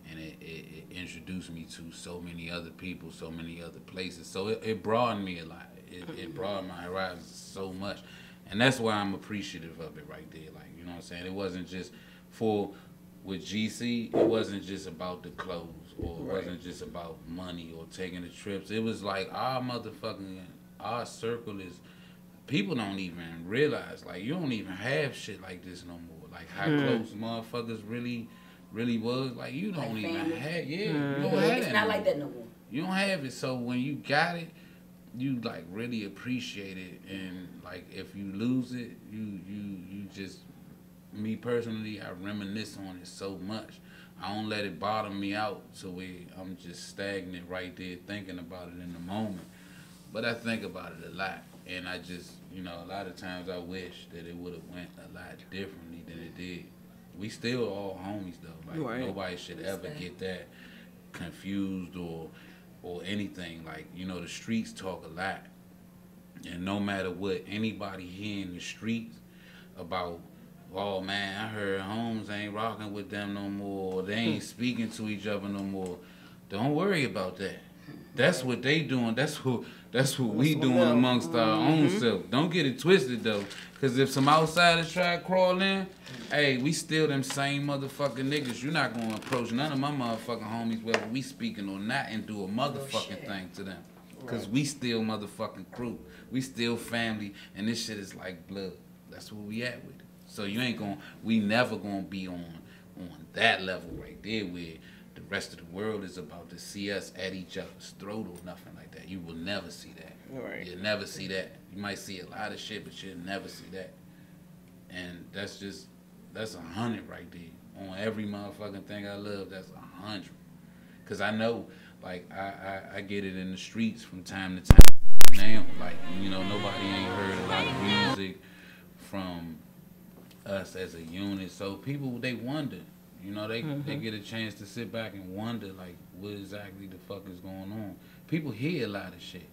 And it introduced me to so many other people, so many other places. So it broadened me a lot. It broadened my horizons so much. And that's why I'm appreciative of it right there. Like, you know what I'm saying? It wasn't just with GC, it wasn't just about the clothes or it wasn't just about money or taking the trips. It was like our circle is, people don't even realize, like, you don't even have shit like this no more. Like, how close motherfuckers really was. Like, you don't like even have, you don't have it. It's not like that no more. You don't have it. So when you got it, you like really appreciate it, and like if you lose it, you just, me personally, I reminisce on it so much. I don't let it bottom me out so I'm just stagnant right there thinking about it in the moment. But I think about it a lot, and I just, you know, a lot of times I wish that it would have went a lot differently than it did. We still all homies though. Like nobody should ever get that confused or anything. Like, you know, the streets talk a lot, and no matter what anybody hear in the streets about, oh man, I heard Holmes ain't rocking with them no more, or they ain't speaking to each other no more. Don't worry about that. That's what they doing. That's what we doing amongst our own self. Don't get it twisted though, because if some outsiders try to crawl in, hey, we still them same motherfucking niggas. You're not gonna approach none of my motherfucking homies whether we speaking or not and do a motherfucking thing to them, because we still motherfucking crew. We still family, and this shit is like blood. That's where we at with it. So we never gonna be on that level right there where the rest of the world is about to see us at each other's throat or nothing like that. You will never see that. Right. You'll never see that. You might see a lot of shit, but you'll never see that. And that's 100 right there. On every motherfucking thing I love, that's 100. Cause I know, like, I get it in the streets from time to time. Now, like, you know, nobody ain't heard a lot of music from us as a unit. So people, they wonder. You know, they get a chance to sit back and wonder, like, what exactly the fuck is going on. People hear a lot of shit,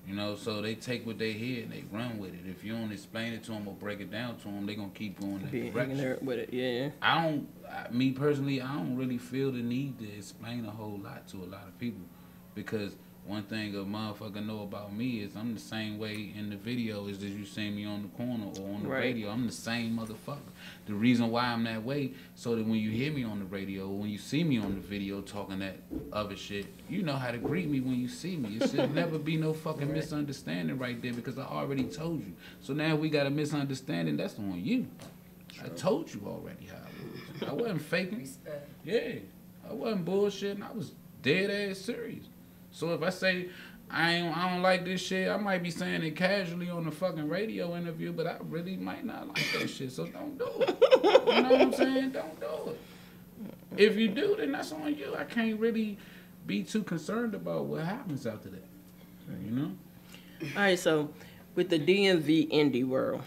you know, so they take what they hear and they run with it. If you don't explain it to them or break it down to them, they gonna keep going that direction. With it, yeah. Me personally, I don't really feel the need to explain a whole lot to a lot of people, because one thing a motherfucker know about me is I'm the same way in the video as you see me on the corner or on the radio. I'm the same motherfucker. The reason why I'm that way, so that when you hear me on the radio, when you see me on the video talking that other shit, you know how to greet me when you see me. It should never be no fucking misunderstanding right there, because I already told you. So now we got a misunderstanding, that's on you. I told you already how it was. I wasn't faking. Yeah, I wasn't bullshitting. I was dead ass serious. So if I say I don't like this shit, I might be saying it casually on the fucking radio interview, but I really might not like that shit, so don't do it. You know what I'm saying? Don't do it. If you do, then that's on you. I can't really be too concerned about what happens after that. You know? All right, so with the DMV indie world,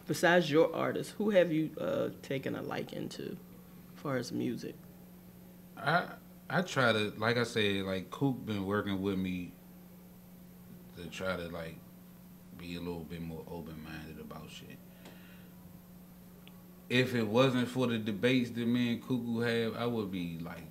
besides your artists, who have you taken a liking to as far as music? I try to, like I said, like Coop been working with me to try to like be a little bit more open-minded about shit. If it wasn't for the debates that me and Cuckoo have, I would be like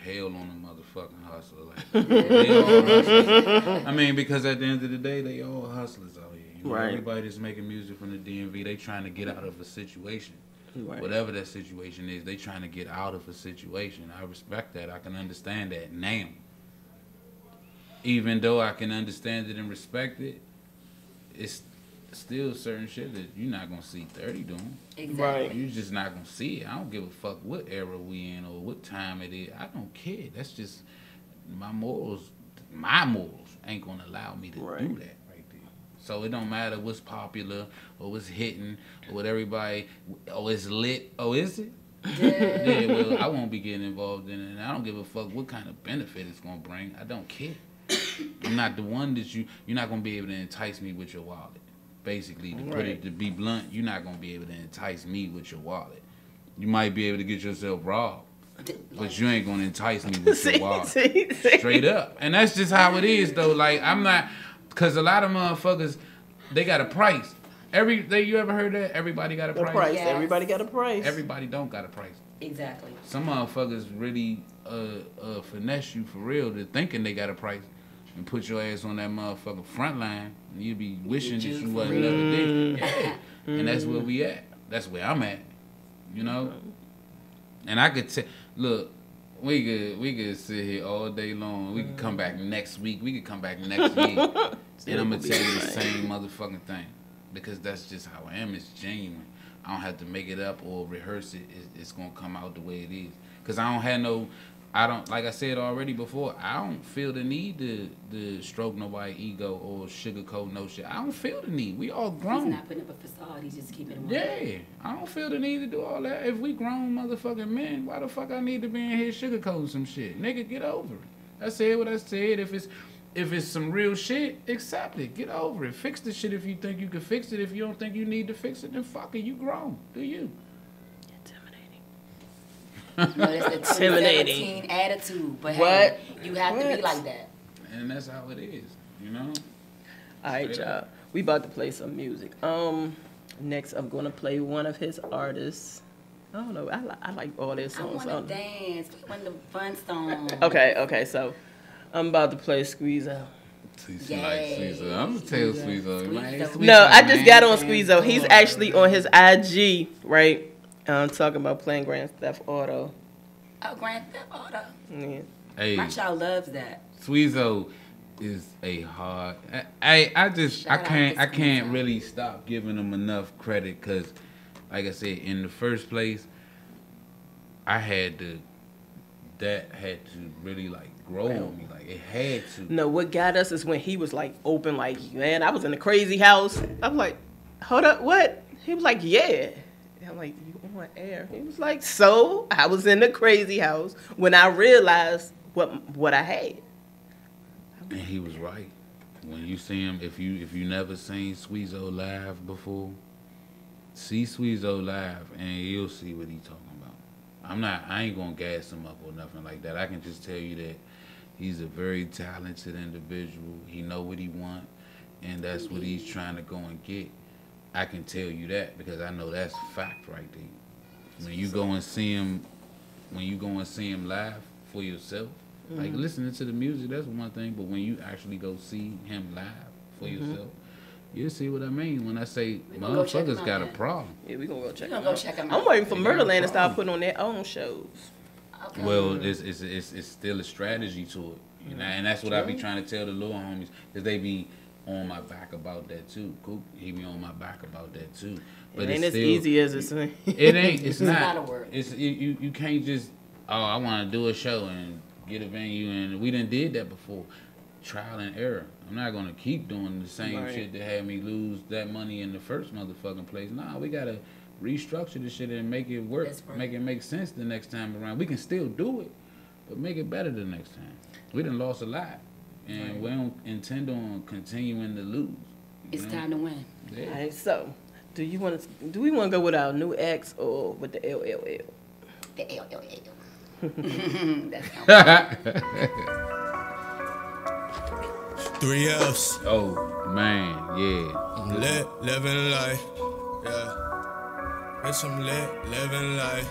hell on a motherfucking hustler. Like they all hustlers. I mean, because at the end of the day, they all hustlers out here. You know, Right. Everybody that's making music from the DMV, they trying to get out of a situation. Right. Whatever that situation is, they trying to get out of a situation. I respect that. I can understand that now. Even though I can understand it and respect it, it's still certain shit that you're not gonna see 30 doing. Exactly. Right. You're just not gonna see it. I don't give a fuck what era we in or what time it is. I don't care. That's just my morals. My morals ain't gonna allow me to do that right there. So it don't matter what's popular or what's hitting or what everybody. Oh, it's lit. Oh, is it? Yeah. Well, I won't be getting involved in it. And I don't give a fuck what kind of benefit it's gonna bring. I don't care. I'm not the one that you're not gonna be able to entice me with your wallet. Basically, to be blunt, you're not gonna be able to entice me with your wallet. You might be able to get yourself robbed, but you ain't gonna entice me with your wallet. Straight up. And that's just how it is, though. Like, I'm not, because a lot of motherfuckers, they got a price. You ever heard that? Everybody got a price. Yes. Everybody got a price. Everybody don't got a price. Exactly. Some motherfuckers really finesse you for real to thinking they got a price and put your ass on that motherfucking front line and you be wishing that you wasn't never did. Yeah. And that's where we at. That's where I'm at. You know? And I could look, we could sit here all day long. We could come back next week. We could come back next week. And I'm gonna tell you the same motherfucking thing. Because that's just how I am. It's genuine. I don't have to make it up or rehearse it. It's gonna come out the way it is. Cause like I said already before, I don't feel the need to stroke nobody's ego or sugarcoat no shit. I don't feel the need. We all grown. He's not putting up a facade. He's just keeping it one. Yeah, I don't feel the need to do all that. If we grown motherfucking men, why the fuck I need to be in here sugarcoating some shit? Nigga, get over it. I said what I said. If it's some real shit, accept it. Get over it. Fix the shit if you think you can fix it. If you don't think you need to fix it, then fuck it. You grown. Do you? No, that's the intimidating attitude. But hey, you have to be like that. And that's how it is, you know? All right, y'all. We about to play some music. Next, I'm gonna play one of his artists. I don't know. I like all their songs. I want to dance. We want the fun songs. Okay. So I'm about to play Squeeze Out. She likes Squeeze Out. I'm gonna tell Squeeze Out. No, I just got on Squeeze Out. He's actually on his IG, right? Talking about playing Grand Theft Auto. Oh, Grand Theft Auto. Yeah. Hey, my child loves that. Squeezo is a hard. I can't really stop giving him enough credit because, like I said, in the first place, that had to really like grow on me. Like it had to. No, what got us is when he was like open, like, man, I was in the crazy house. I'm like, hold up, what? He was like, yeah. I'm like, you on air? He was like, so I was in the crazy house when I realized what I had. And he was right. When you see him, if you never seen Squeezo live before, see Squeezo live and you'll see what he's talking about. I ain't gonna gas him up or nothing like that. I can just tell you that he's a very talented individual. He know what he want, and that's what he's trying to go and get. I can tell you that because I know that's fact right there. When you go and see him live for yourself, like listening to the music, that's one thing. But when you actually go see him live for yourself, you'll see what I mean when I say motherfuckers got a problem. Yeah, we gonna go check him out. I'm waiting for Murderland to start putting on their own shows. Okay. Well, it's still a strategy to it, you know, and that's what I be trying to tell the little homies because they be on my back about that too. Coop, he be on my back about that too. But it ain't as easy as it seems. It ain't. It's not. It's work. It's you can't just I want to do a show and get a venue and we done did that before. Trial and error. I'm not gonna keep doing the same shit that had me lose that money in the first motherfucking place. Nah, we gotta restructure the shit and make it work, make it make sense the next time around. We can still do it, but make it better the next time. We done lost a lot. And we don't intend on continuing to lose. It's time to win. Yeah. All right, so do we want to go with our new ex or with the LLL? The LLL. Three F's. Oh man, yeah. I'm lit, living life. Yeah. Bitch, I'm lit, living life.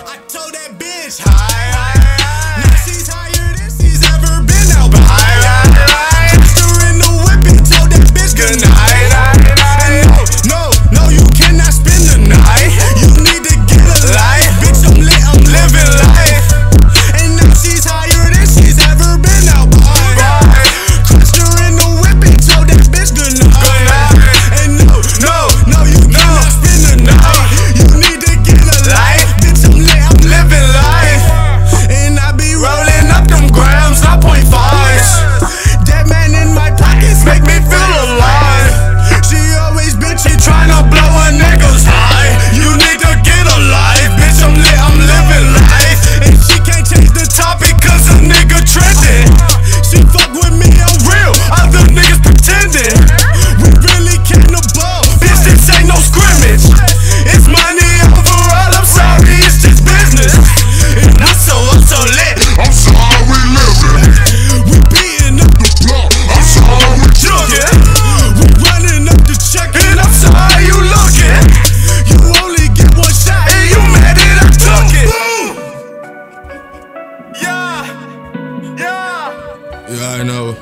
I told that bitch high. Now she's higher than she's ever been out by. Kissed her in the whip and told that bitch good night. And no, you cannot spend the night. You need to get a life. Bitch, I'm lit, I'm living life. And now she's higher than she's ever been out by. Kissed her in the whip and told that bitch good night. And no, you cannot spend the night. You need to get a life. Bitch, I'm lit, I'm living life. And I be rolling up them grams, not .5s. That man in my pockets make me feel alive. She always bitchy tryna blow a nigga's high. You need to get a life. Bitch, I'm lit, I'm living life. And she can't change the topic cause a nigga trending. She fuck with me, I'm real, other niggas pretending. We really came to ball, bitch, this ain't no scrimmage. It's money overall, I'm sorry, it's just business. And I'm so lit, I'm sorry we living. We beating up the block, I'm sorry we jugging. We running up the check and I'm sorry you looking. You only get one shot and you mad that I took it. Yeah, I know.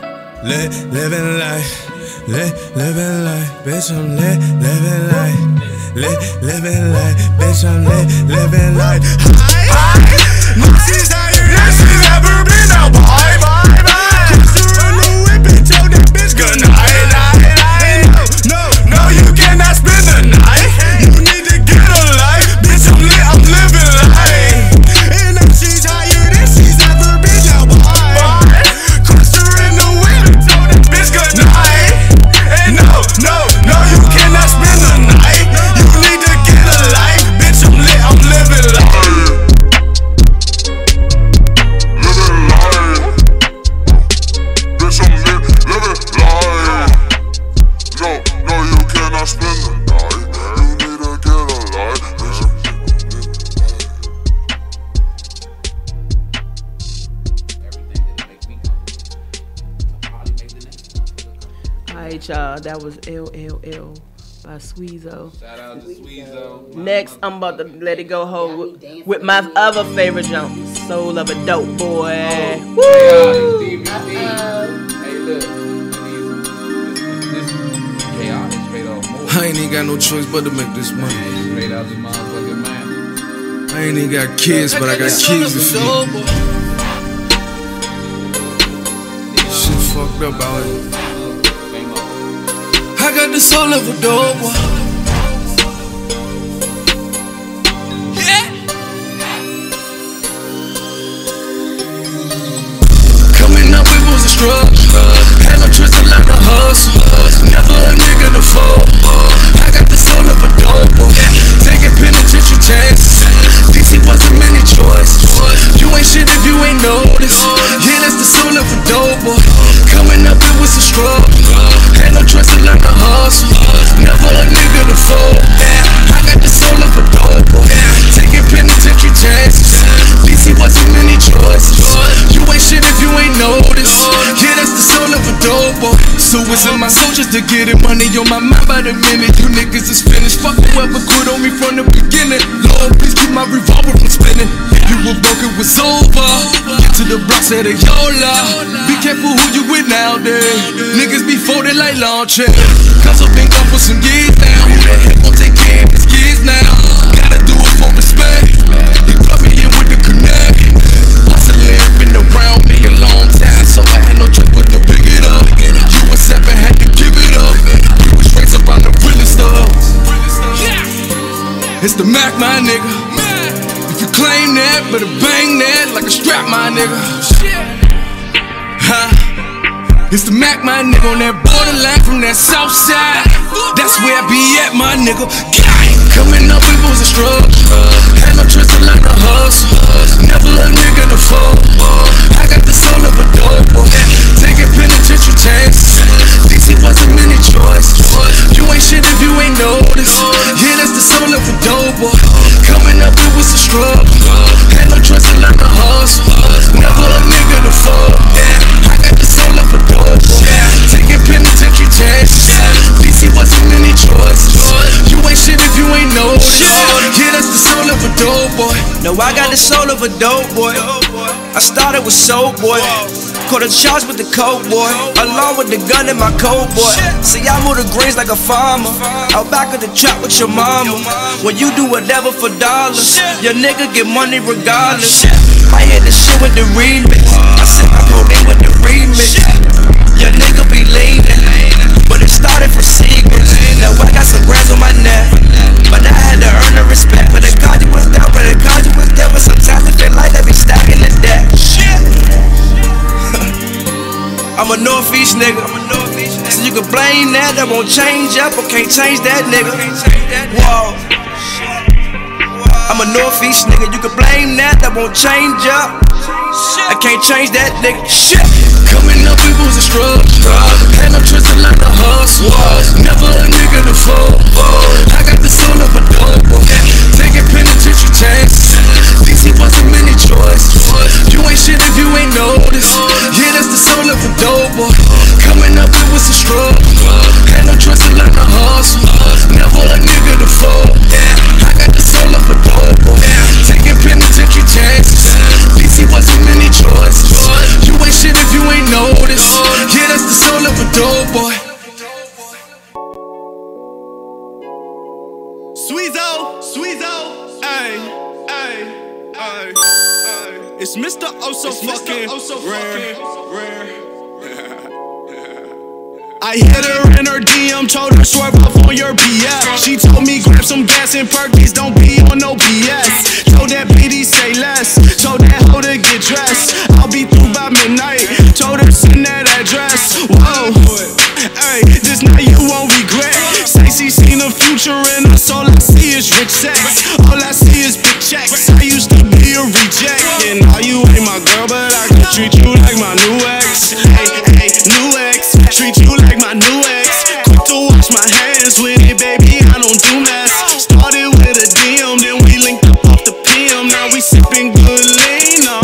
Living life, living life, bitch, I'm living life, living life, bitch, I'm living life. Now she's higher than she's ever been out, bye. Kissed her in the whip and told that bitch good night. No, you cannot spend the night. You need to get a life, bitch, I'm lit, I'm living life. And now she's higher than she's ever been out, bye. Kissed her in the whip and told that bitch good night. And no, you cannot spend the night. You need to get a life, bitch, I'm lit, I'm living life. Alright, y'all, that was LLL by Sweezo. Shout out to Sweezo. Next, I'm about to let it go hold with my other favorite jump, Soul of a Dope Boy. Woo! DMP. Hey, look. This chaotic straight off more. I ain't even got no choice but to make this money. Straight out the motherfucking man. I ain't even got kids, but I got kids to feed. Shit fucked up out here. I got the soul of a dope boy. Yeah. Coming up, it was a struggle. Had no choice to learn to hustle. Never a nigga to fall. I got the soul of a dope boy. Taking penitentiary chances. DC wasn't many choices. You ain't shit if you ain't noticed. Yeah, that's the soul of a dope boy. Coming up, it was a struggle. Had no choice to learn to hustle. Never a nigga to fall. I got the soul of a dope boy. Taking penitentiary chances. DC wasn't many choices. You ain't shit if you ain't noticed. Yeah, that's the soul of a dope boy. So it's in my soul just to get it. Money on my mind by the minute. You niggas is finished. Fuck whoever quit on me from the beginning. Lord, please keep my revolver from spinning. You were broke, it was over. Get to the block, say the YOLA. Be careful who you with nowadays. Niggas be folded like lawn chairs. Cause I've been gone for some years now. Who the heck gon' take care of his kids now? Gotta do it for respect. He brought me in with the connect. Hustling been around me a long time, so I had no choice but to pick it up. You was 7, had to give it up. You was raised around the realest stuff. It's the Mac, my nigga. If you claim that, better bang that like a strap, my nigga. It's the Mac, my nigga, on that borderline from that south side. That's where I be at, my nigga. Coming up, it was a struggle. Had no choice to learn to hustle. Never a nigga to fall. I got the soul of a dope boy. Taking penitentiary chances. DC wasn't many choices. You ain't shit if you ain't noticed. Yeah, that's the soul of a dope boy. Coming up, it was a struggle. Had no choice to learn to hustle. Never a nigga to fall. I got the soul of a dope boy. Taking penitentiary chances. DC wasn't any choices. You ain't shit if you ain't know this. Yeah, that's the soul of a dope boy. No, I got the soul of a dope boy. I started with soap boy. Caught a charge with the coke boy, along with the gun in my coat boy. See, I move the greens like a farmer, out back of the trap with your mama. When you do whatever for dollars, your nigga get money regardless. I hit the shit with the remix, I sent my codeine with the remix. Your nigga be leaning, but it started from secrets. Now I got some brands on my neck, but I had to earn the respect. But the card you was down, but the card you was there. But sometimes it feel like they be stacking the deck. I'm a Northeast nigga, so you can blame that. That won't change up, or can't change that nigga. Whoa. I'm a Northeast nigga, you can blame that. That won't change up, I can't change that nigga. Shit. Coming up, it was a struggle. Had no choice to learn to hustle. Never a nigga to fall. I got the soul of a dope boy. Taking penitentiary chances. DC wasn't many choices. You ain't shit if you ain't noticed. Yeah, that's the soul of a dope boy. Coming up, it was a struggle. Had no choice to learn to hustle. Never a nigga to fall. I got the soul of a dope boy. Taking penitentiary chances. DC wasn't many choices. You ain't shit if you ain't noticed. Yeah, that's the soul of a dope boy. Sweezo, ay, ay, ay, ay. It's Mr. Oh So Fucking Rare. I hit her in her DM, told her swerve off on your BF. She told me grab some gas and Perkies, don't be on no BS. Told that BD say less, told that hoe to get dressed. I'll be through by midnight, told her send that address. Whoa, hey, this night you won't regret. Say she seen the future in us, all I see is rich sex. All I see is big checks. I used to be a reject, and now you ain't my girl, but I can treat you like my new ex. Hey, hey, new ex, treat you like my new ex. Quick to wash my hands with it, baby, I don't do mess. Started with a DM, then we linked up off the PM. Now we sipping good lean, no,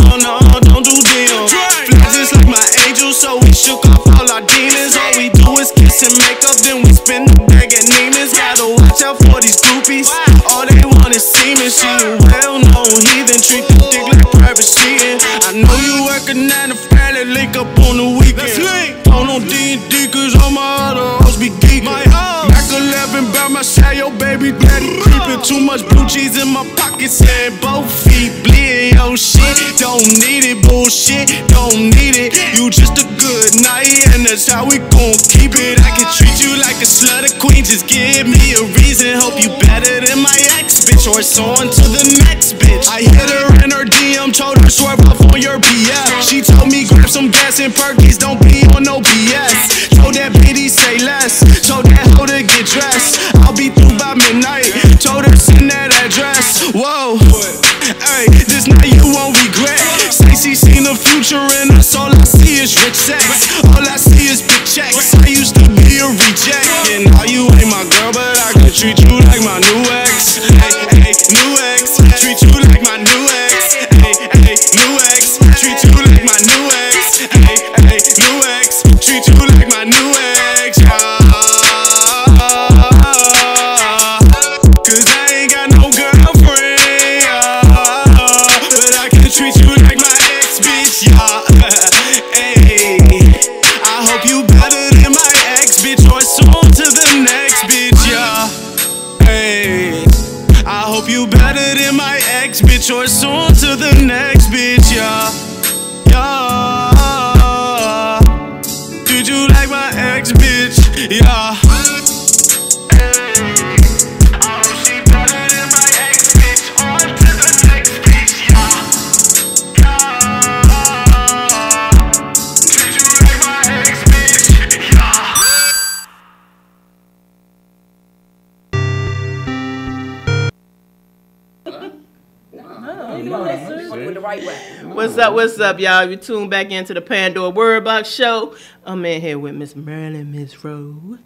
don't do DM. Fly just like my angel, so we shook off all our demons. All we do is kiss and make up, then we spin the bag at Neiman's. Gotta watch out for these groupies, all they want is semen. She a well-known heathen, treat the dick like private cheating. I know you working 9 to 5, that link up on the weekend. Phone on D&D, cause all my other hoes be geeking. Mac 11 by my side, yo baby daddy creeping. Too much blue cheese in my pockets and both feet bleeding. Yo shit, don't need it, bullshit, don't need it. You just a good night, and that's how we gon' keep it. I can treat you like a slut, a queen, just give me a reason. Hope you better than my ex, bitch, or it's on to the next bitch. I hit her in her DM, told her swerve off on your BF. She told me grab some gas and Perkies, don't be on no BS. Told that BD say less, told that hoe to get dressed. I'll be through by midnight, told her send that address. Whoa, hey, this night you won't regret. Say she seen the future in us, all I see is rich sex. All I see is big checks. I used to be a reject, and now you ain't my girl, but I can treat you like my new ex. Hey, hey, new ex, treat you like my new ex. Hey, hey, new ex, treat you like my new ex. Hey, hey, new ex, treat you like my new ex. Cause I ain't got no girlfriend, but I can treat you like my ex, bitch, yeah. Hey, I hope you better than my ex, bitch, or it's on to the next bitch, yeah. Hey, I hope you better than my ex, bitch, or it's on to the next bitch, yeah. Yeah, treat you like my ex, bitch, yeah. What's up, y'all? You tuned back into the Pandora Wordbox show. I'm in here with Miss Marilyn Monroe.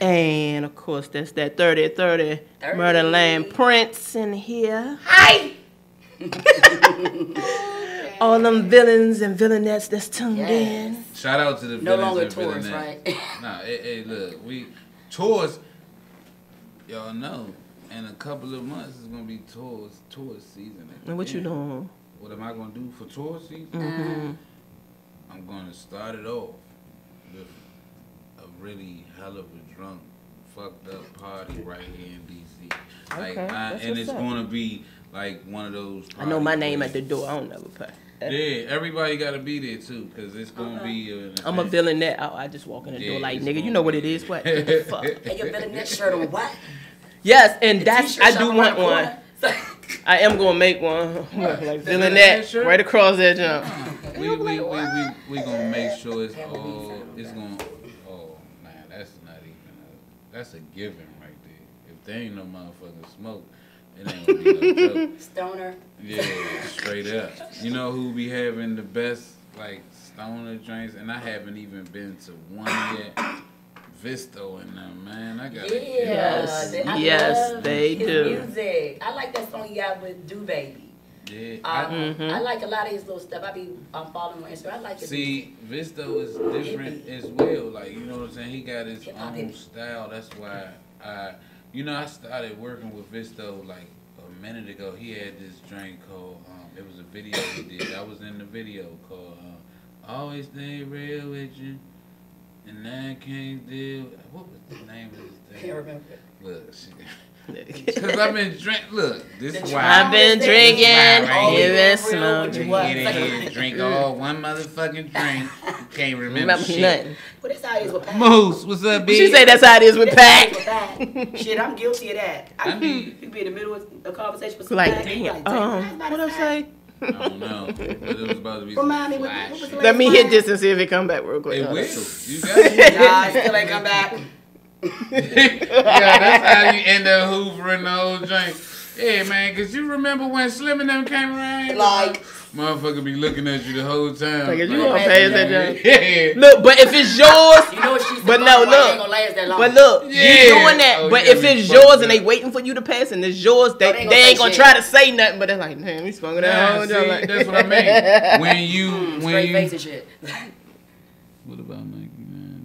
And of course, that's that 30 Murderland Prince in here. Hi. All them villains and villainettes that's tuned in. Shout out to the No villains longer and tours, villainettes. right? Nah, hey, look, tours. Y'all know, in a couple of months it's gonna be tour season. And what you doing? What am I gonna do for tour season? Mm-hmm. I'm gonna start it off with a really hell of a drunk, fucked up party right here in DC. Like, Okay, and it's gonna be like one of those. I know my name at the door. I don't never pay. Yeah, everybody gotta be there too, cause it's gonna be. I'm a villainette. I just walk in the door like, nigga, you know what it is? What the fuck? And your villainette shirt on what? Yes, and The that's t-shirt I do shop want on one. I am gonna make one like villainette right across that jump. We gonna make sure it's all. It's gonna. Oh man, that's not even. That's a given right there. If there ain't no motherfucking smoke, it ain't gonna be no joke. Stoner. Yeah, straight up. You know who be having the best like stoner drinks, and I haven't even been to one yet. Visto and them, man. I got Yes, I yes, love they his do. Music. I like that song he got with Do Baby. Yeah, I like a lot of his little stuff. I be following on Instagram. I like his See, Visto is different as well. Like, you know what I'm saying? He got his own style. That's why I started working with Visto like a minute ago. He had this drink called, it was a video he did. I was in the video called Always Stay Real With You. And I can't deal. What was the name of this thing? Can't remember. Look, because I've been drinking. Look, this is why I've been drinking. You've been smoking. Get in here, drink all one motherfucking drink. You can't remember shit. Nothing. Well, that's how it is with Pat. Moose, what's up, bitch? She say that's how it is with Pat. Shit, I'm guilty of that. I be in the middle of a conversation with Like, somebody. damn. What I say? I don't know, but it was about to be Remind me, some what flash. was the Let me hit this and see if it come back real quick. It will. You got it. Nah, it still ain't come back. Yeah, that's how you end up hoovering the whole joint. Yeah, man, because you remember when Slim and them came around? Like, motherfucker be looking at you the whole time. Like, you gonna pay attention? Yeah. Look, but if it's yours, you know what she's but no, look. But look, you doing that. Oh, but yeah, if we it's fucked yours up. and they waiting for you to pass and it's yours, they they ain't gonna say try shit. to say nothing. But they're like, man, we smoking that Nah, whole see, joint. Like, that's what I mean. When you straight face and shit. What about Nike, man?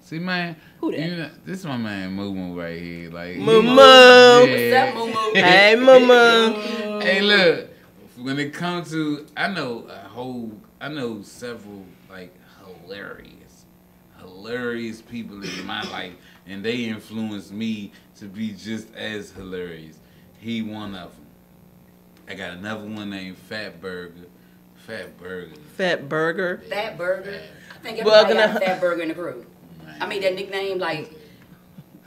See, man, who that? you know, this is my man Moo right here. Like, Moo Moo. What's up, Moo Moo? Hey, Moo Moo. Hey, look. When it comes to, I know several like hilarious people in my life, and they influenced me to be just as hilarious. He one of them. I got another one named Fat Burger. Fat Burger. Fat Burger. I think Well, everybody got a Fat Burger in the crew. I mean, that nickname, like,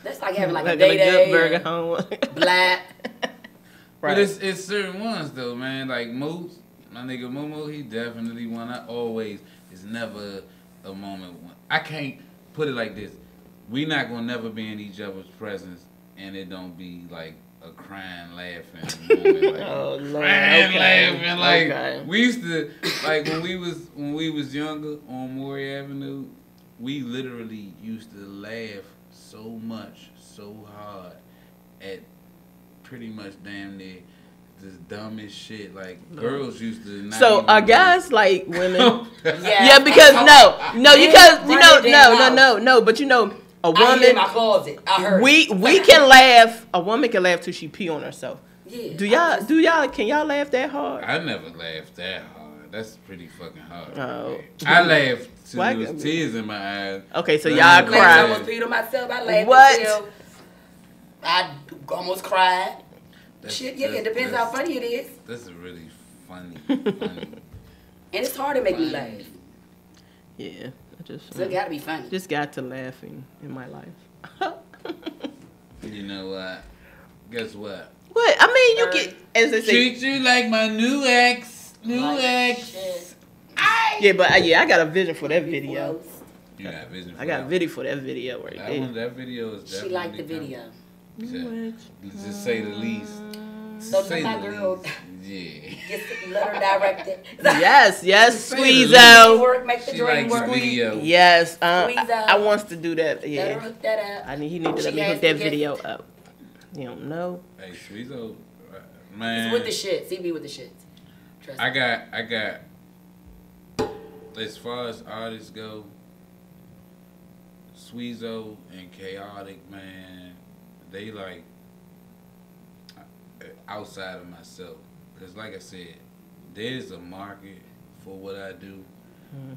that's like having like a Like a Day-Day, good burger home. Black. But it's certain ones though, man. Like Moose, my nigga Momo, he definitely won. It's never a moment when I can't put it like this. We not gonna never be in each other's presence, and it don't be like a crying, laughing moment. Like, Oh, Lord. crying, Okay. laughing. Like Okay. we used to, like when we was younger on Maury Avenue, we literally used to laugh so much, so hard at pretty much damn near this dumbest shit. Like girls used to. Not So even are guys like women? Yeah, because no, because you know, Run it down. no. But you know, a I hear in my woman. closet. I heard. We can laugh. A woman can laugh till she pee on herself. Yeah. Can y'all laugh that hard? I never laughed that hard. That's pretty fucking hard. Oh. I laughed till Why- there was tears in my eyes. Okay, so But y'all I I cry. almost peed on myself. I laughed What? until I almost cried. That's- Shit, yeah, it that's- depends how funny it is. That's really funny. And it's hard to make me laugh. Yeah, I just So it gotta be funny. just got to laughing in my life. You know what? Guess what? What? I mean, you get as they say. Treat you like my new ex. Shit. Yeah, but I got a vision for that video. You got vision for I got a that. video for that video right there. That video is She definitely liked the video. Just say the least. So my girl. Yeah. Let her direct it. Yes, squeeze Work, make the She dream likes work. video. Yes, Squeeze I wants to do that. Yeah, Let her hook that up. he need to let me hook that video up. You don't know. Hey, Sweezo, man. He's with the shit. CB with the shit. I got. As far as artists go, Sweezo and Chaotic, man, they like outside of myself. Cause like I said, there's a market for what I do.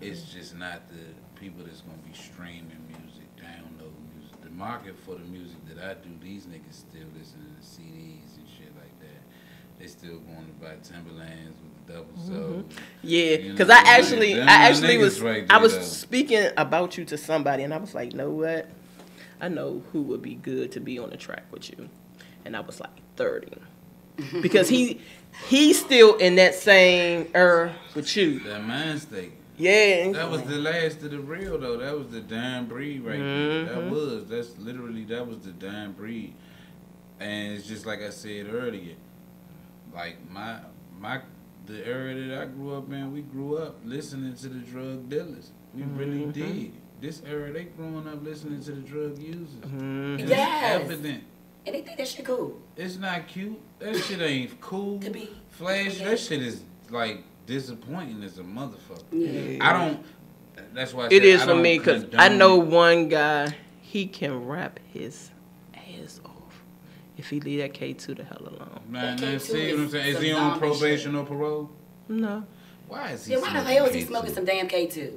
It's just not the people that's gonna be streaming music, download music. The market for the music that I do, these niggas still listening to CDs and shit like that. They still going to buy Timberlands with the double soul. Yeah, You because know, I actually was right I was there, though. speaking about you to somebody, and I was like, know what? I know who would be good to be on the track with you, and I was like 30, because he's still in that same era with you. That mind state. Yeah. That was the last of the real though. That was the dying breed right there. That was the dying breed. And it's just like I said earlier. Like the era that I grew up in, we grew up listening to the drug dealers. We really did. This era, they growing up listening to the drug users. And it's evident. And they think that shit cool. It's not cute. That shit ain't cool. To be Flash, that shit is like disappointing as a motherfucker. Yeah. I don't. That's why I It said is I for don't me, because condone I know one guy, he can rap his ass off if he leave that K2 the hell alone. Man, see what I'm saying? Is he on probation or parole? No. Why is he? Yeah, why the hell is he smoking some damn K2?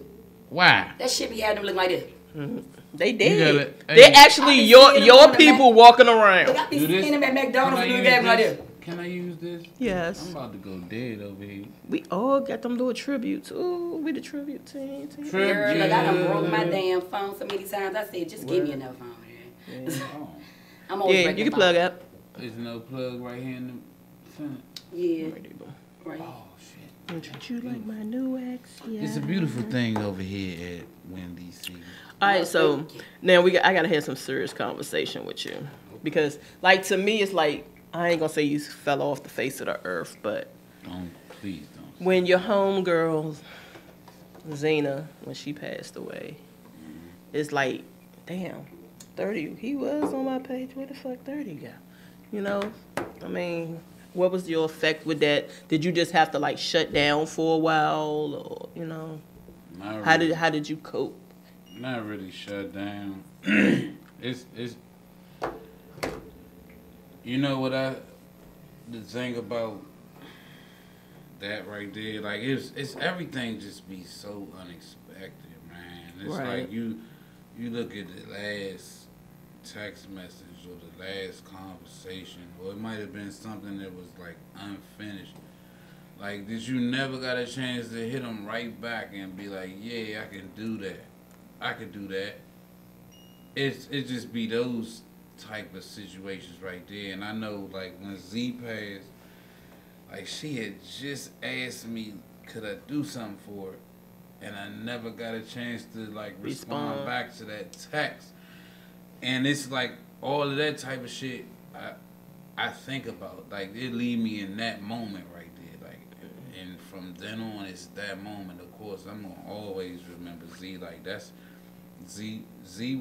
Why? That shit be having them look like this. They did. Hey, They actually your people walking around. Look, I be seeing them at McDonald's and doing that like this. Can I use this? Yes. I'm about to go dead over here. We all got them doing tributes. Ooh, we the tribute team. Girl, look, I done broke my damn phone so many times. I said, just give me another phone. Yeah, I'm always breaking you can the plug phone. up. There's no plug right here in the front. Yeah. Right. Oh shit. Don't you like my new ex? Yeah. It's a beautiful thing over here at Wendy's. All right, so now I gotta have some serious conversation with you, because like to me it's like, I ain't gonna say you fell off the face of the earth, but Please don't. when your homegirl Zena, when she passed away, it's like, damn, 30. He was on my page. Where the fuck 30 go? You know, I mean, what was your effect with that? Did you just have to like shut down for a while, or you know, how did you cope? Not really shut down. It's you know what the thing about that right there, like it's everything just be so unexpected, man. It's Right. like you look at the last text message or the last conversation, or it might have been something that was like unfinished. Like, did you never got a chance to hit them right back and be like, yeah, I can do that. I could do that. It just be those type of situations right there. And I know, like, when Z passed, like, she had just asked me, could I do something for her? And I never got a chance to, like, respond back to that text. And it's like, all of that type of shit I think about. Like, it leave me in that moment right there. Like, and from then on, it's that moment. Of course, I'm going to always remember Z. Like, that's... Z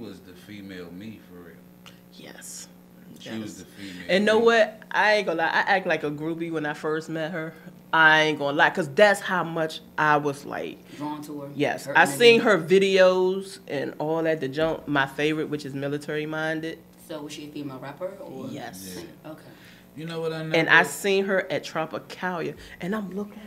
was the female me, for real. Yes. She was the female. And know what? I ain't gonna lie. I act like a groupie when I first met her. I ain't gonna lie, because that's how much I was like... Drawn to her? Yes. I seen her videos and all that. The jump, my favorite, which is Military Minded. So was she a female rapper? Or? Yes. Yeah. Okay. You know what I know? And I seen her at Tropicalia, and I'm looking...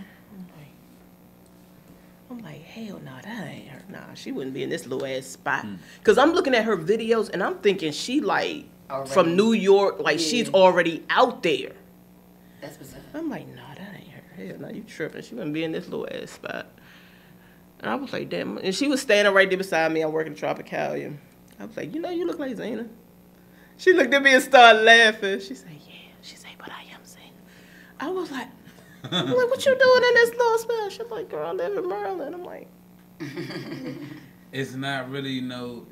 I'm like, hell no, that ain't her. Nah, she wouldn't be in this little ass spot. Because I'm looking at her videos and I'm thinking she like from New York, like she's already out there. That's what's up. I'm like, nah, that ain't her. Hell no, you tripping. She wouldn't be in this little ass spot. And I was like, damn. And she was standing right there beside me. I'm working at Tropicalia. I was like, you know, you look like Zena. She looked at me and started laughing. She said, yeah. She said, but I am Zena. I was like, I'm like, what you doing in this little spot? She's like, girl, I live in Maryland. I'm like, it's not really no.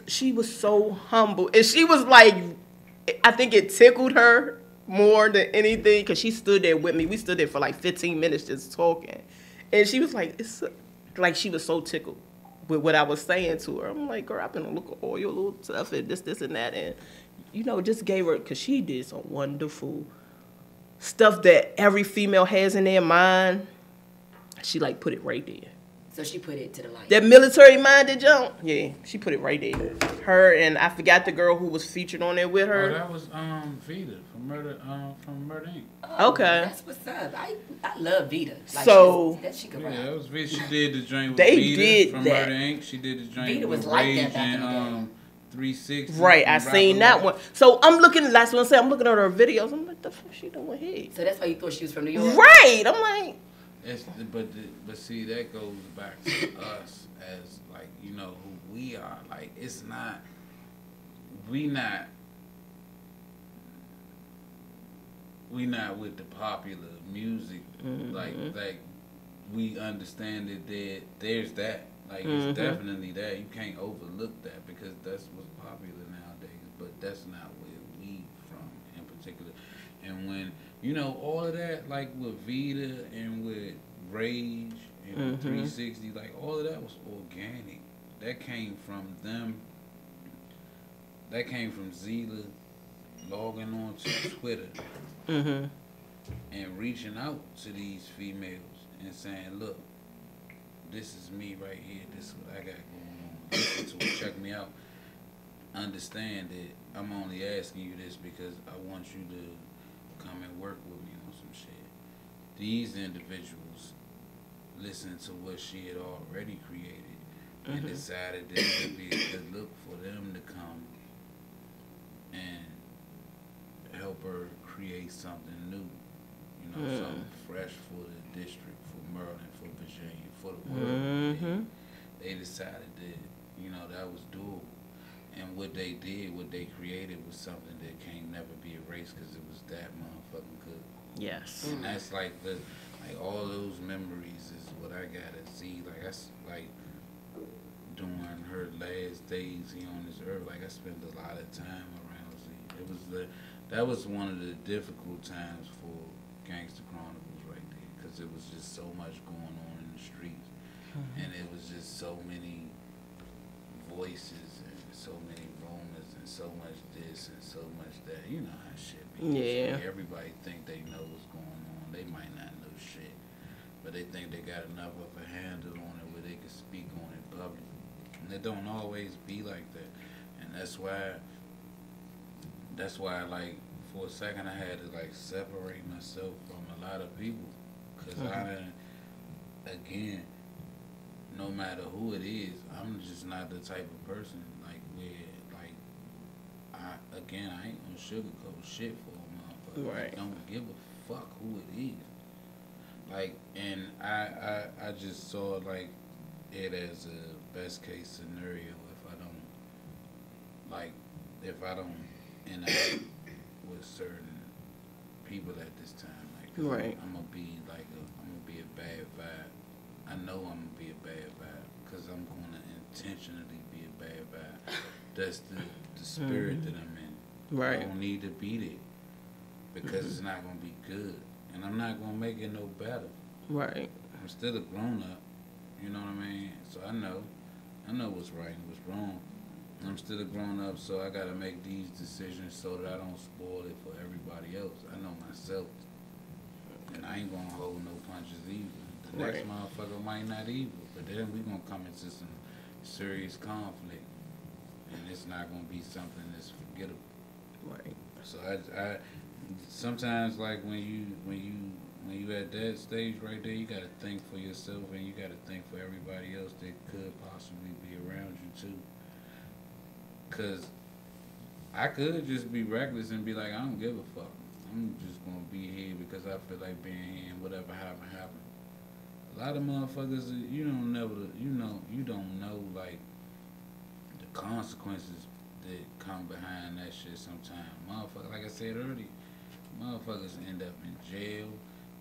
she was so humble. And she was like, I think it tickled her more than anything because she stood there with me. We stood there for like 15 minutes just talking. And she was like, like she was so tickled with what I was saying to her. I'm like, girl, I've been looking at all your little stuff and this and that. And, just gave her, because she did some wonderful stuff that every female has in their mind. She like put it right there. So she put it to the light. That military-minded jump, yeah, she put it right there. Her and I forgot the girl who was featured on there with her. Oh, that was Vita from Murder Inc. Oh, Okay. That's what's up. I love Vita. Like, So she could rap. Yeah, that was Vita. She did the joint with They Vita did from that. Murder Inc. She did the joint Vita was with like Rage that back in the and 360. Right, I seen that one. So I'm looking, that's what I'm saying, I'm looking at her videos. I'm like, the fuck she doing here? So that's why you thought she was from New York? Right. I'm like, But see, that goes back to us as like who we are. Like it's not, we not with the popular music. Like we understand that there's that. Like it's definitely that. You can't overlook that because that's what's popular nowadays. But that's not where we from in particular. And when all of that, like with Vita and with Rage and 360, like all of that was organic. That came from them. That came from Zila logging on to Twitter and reaching out to these females and saying, look, this is me right here. This is what I got going on. Listen to it. Check me out. Understand that I'm only asking you this because I want you to come and work with me on some shit. These individuals listened to what she had already created and decided that it would be a good look for them to come and help her create something new. Something fresh for the district, for Maryland, for Virginia, for the world. They decided that, that was doable. And what they did, what they created was something that can't never be erased because it was that motherfucking good. Yes. And that's like all those memories is what I gotta see. Like that's like during her last days here on this earth. Like I spent a lot of time around Z. That was one of the difficult times for Gangsta Chronicles right there because it was just so much going on in the streets, and it was just so many voices and so many rumors and so much this and so much that. You know how shit be. Yeah. Everybody think they know what's going on. They might not know shit, but they think they got enough of a handle on it where they can speak on it public. And it don't always be like that, and that's why like for a second I had to like separate myself from a lot of people because I again, no matter who it is, I'm just not the type of person like where like I ain't gonna sugarcoat shit for a motherfucker. Right. I don't give a fuck who it is. Like, and I just saw like it as a best case scenario if I don't interact with certain people at this time. Like, right. I'm gonna be a bad vibe. I know I'm gonna be a bad vibe because I'm gonna intentionally be a bad vibe. That's the spirit that I'm in. Right. I don't need to be there because it's not gonna be good, and I'm not gonna make it no better. Right. I'm still a grown up. You know what I mean? So I know what's right and what's wrong. I'm still a grown up, so I gotta make these decisions so that I don't spoil it for everybody else. I know myself, and I ain't gonna hold no punches either. The next motherfucker might not either, but then we gonna come into some serious conflict, and it's not gonna be something that's forgettable. Right. So I sometimes like when you at that stage right there, you gotta think for yourself and you gotta think for everybody else that could possibly be around you too. Cause I could just be reckless and be like, I don't give a fuck. I'm just gonna be here because I feel like being here and whatever happen. A lot of motherfuckers, you don't know like the consequences that come behind that shit sometimes. Motherfuckers, like I said earlier, motherfuckers end up in jail.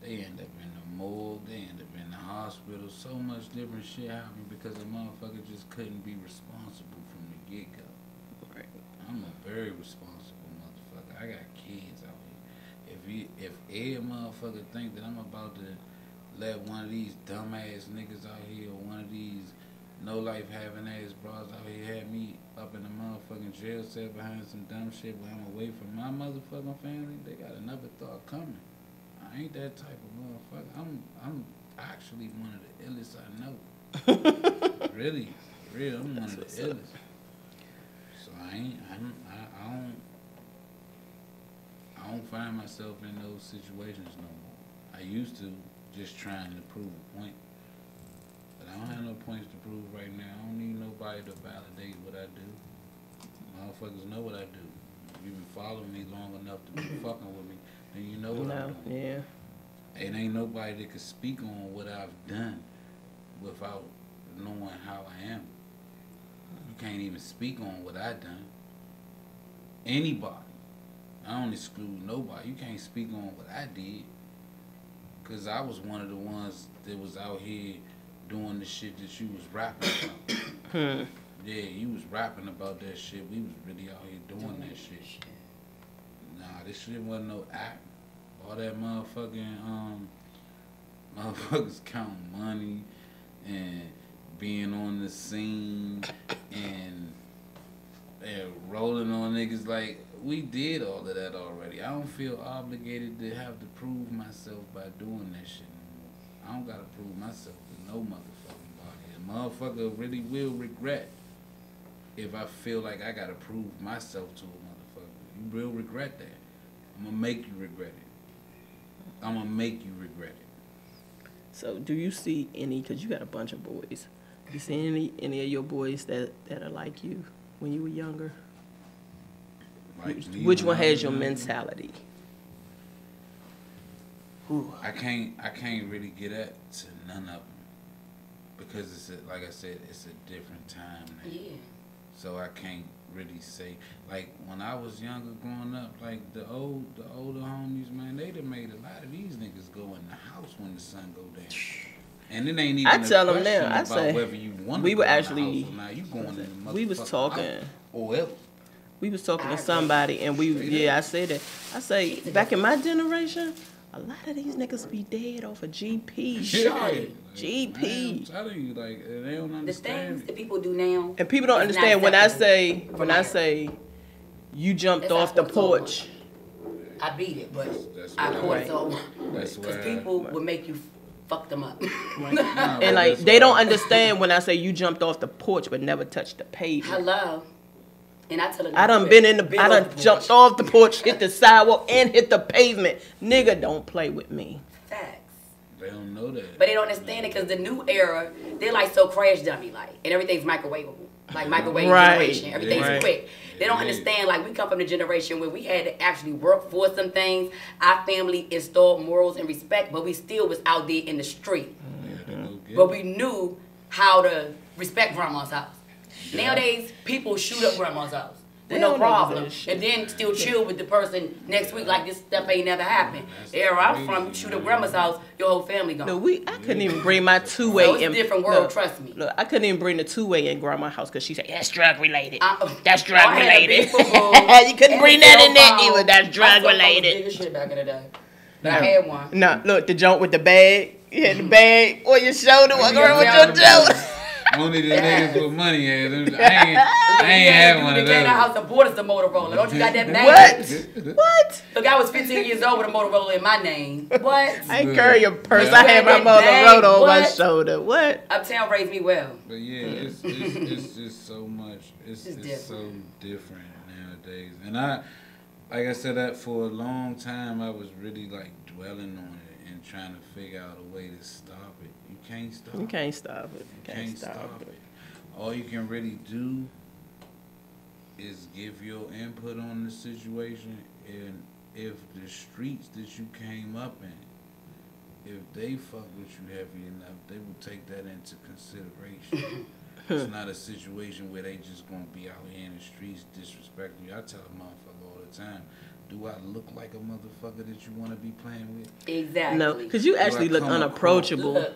They end up in the morgue. They end up in the hospital. So much different shit happened because the motherfucker just couldn't be responsible from the get-go. Right. I'm a very responsible motherfucker. I got kids out here. if every motherfucker think that I'm about to let one of these dumbass niggas out here or one of these no life having ass bras out here have me up in the motherfucking jail cell behind some dumb shit where I'm away from my motherfucking family, they got another thought coming. I ain't that type of motherfucker. I'm actually one of the illest I know. Really, real. I'm one of the illest. So I don't find myself in those situations no more. I used to, just trying to prove a point. But I don't have no points to prove right now. I don't need nobody to validate what I do. Motherfuckers know what I do. If you've been following me long enough to be fucking with me, then you know what I'm doing. Yeah. It ain't nobody that can speak on what I've done without knowing how I am. You can't even speak on what I done. Anybody. I don't exclude nobody. You can't speak on what I did. Because I was one of the ones that was out here doing the shit that you was rapping about. Yeah, you was rapping about that shit. We was really out here doing that shit. Nah, this shit wasn't no act. All that motherfuckers counting money and being on the scene and rolling on niggas, like, we did all of that already. I don't feel obligated to have to prove myself by doing that shit no more. I don't gotta prove myself to no motherfucking body. A motherfucker really will regret if I feel like I gotta prove myself to a motherfucker. You will regret that. I'm gonna make you regret it. I'm gonna make you regret it. So do you see any, because you got a bunch of boys, you see any of your boys that are like you when you were younger? Like Which one has your mentality? I can't really get at to none of them because it's like I said, it's a different time now. Yeah. So I can't really say, like, when I was younger growing up, like the older homies, man, they done made a lot of these niggas go in the house when the sun go down. And it ain't even I tell them now, about I say, whether you want to we go were in the actually, house or not. You going in the we was motherfucking talking, house or else. we was talking to somebody and I said that. I say, back in my generation, a lot of these niggas be dead off of GP. Shorty. GP. I'm telling you, like, they don't understand. The things that people do now. And people don't understand when I say you jumped off the porch. I beat it, but I caught it over. That's Because people would make you fuck them up. And like, they don't understand when I say you jumped off the porch but never touched the pavement. Hello. And I tell them, I done jumped off the porch, hit the sidewalk, and hit the pavement. Nigga, don't play with me. Facts. They don't know that. But they don't understand it because the new era, they're like so crash dummy like, and everything's microwavable. Like microwave generation, everything's quick. They don't understand, like, we come from the generation where we had to actually work for some things. Our family installed morals and respect, but we still was out there in the street. But we knew how to respect grandma's house. Nowadays, people shoot up grandma's house with no problem, and then still chill with the person next week like this stuff ain't never happened. The era I'm from, you shoot up grandma's house, your whole family gone. No, I couldn't even bring my two-way. So it's a different world, trust me. Look, I couldn't even bring the two-way in grandma's house because she said, that's drug-related. That's drug-related. You couldn't bring that in there either. That's drug-related. Shit back in the day. But I had one. Nah, look, the joint with the bag. You had the bag on your shoulder, walking around with your joint. Only the niggas with money had them. I ain't had one of those. In our house, the bought us a Motorola. Don't you got that bag? What? Look, I was 15 years old with a Motorola in my name. What? I ain't carry a purse. I had my Motorola on my shoulder. What? Uptown raised me well. But yeah, it's just so much. It's so different nowadays. And like I said, that for a long time, I was really like dwelling on it and trying to figure out a way to stop it. You can't stop it. You can't stop it. You can't stop it. All you can really do is give your input on the situation, and if the streets that you came up in, if they fuck with you heavy enough, they will take that into consideration. It's not a situation where they just gonna be out here in the streets disrespecting you. I tell a motherfucker all the time, do I look like a motherfucker that you want to be playing with? Exactly. No, because you actually look unapproachable.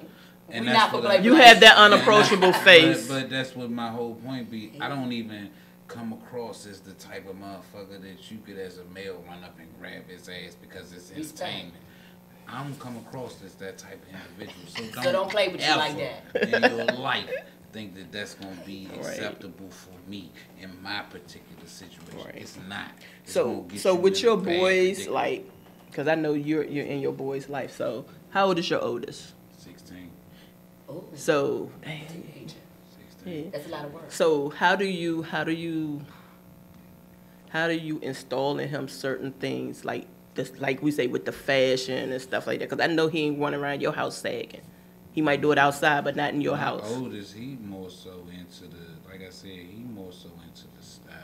And that's what you have that unapproachable face. But that's what my whole point be. I don't even come across as the type of motherfucker that you could, as a male, run up and grab his ass because it's entertainment. I don't come across as that type of individual. So don't play with you like that. In your life, think that that's going to be acceptable for me in my particular situation. It's not. It's So with your boys, like, because I know you're in your boy's life. So how old is your oldest? 16. Oh. So. 16. That's a lot of work. So how do you install in him certain things like this, like we say with the fashion and stuff like that? Because I know he ain't running around your house sagging. He might do it outside, but not in your house. My oldest, he more so into like I said, he more so into the style.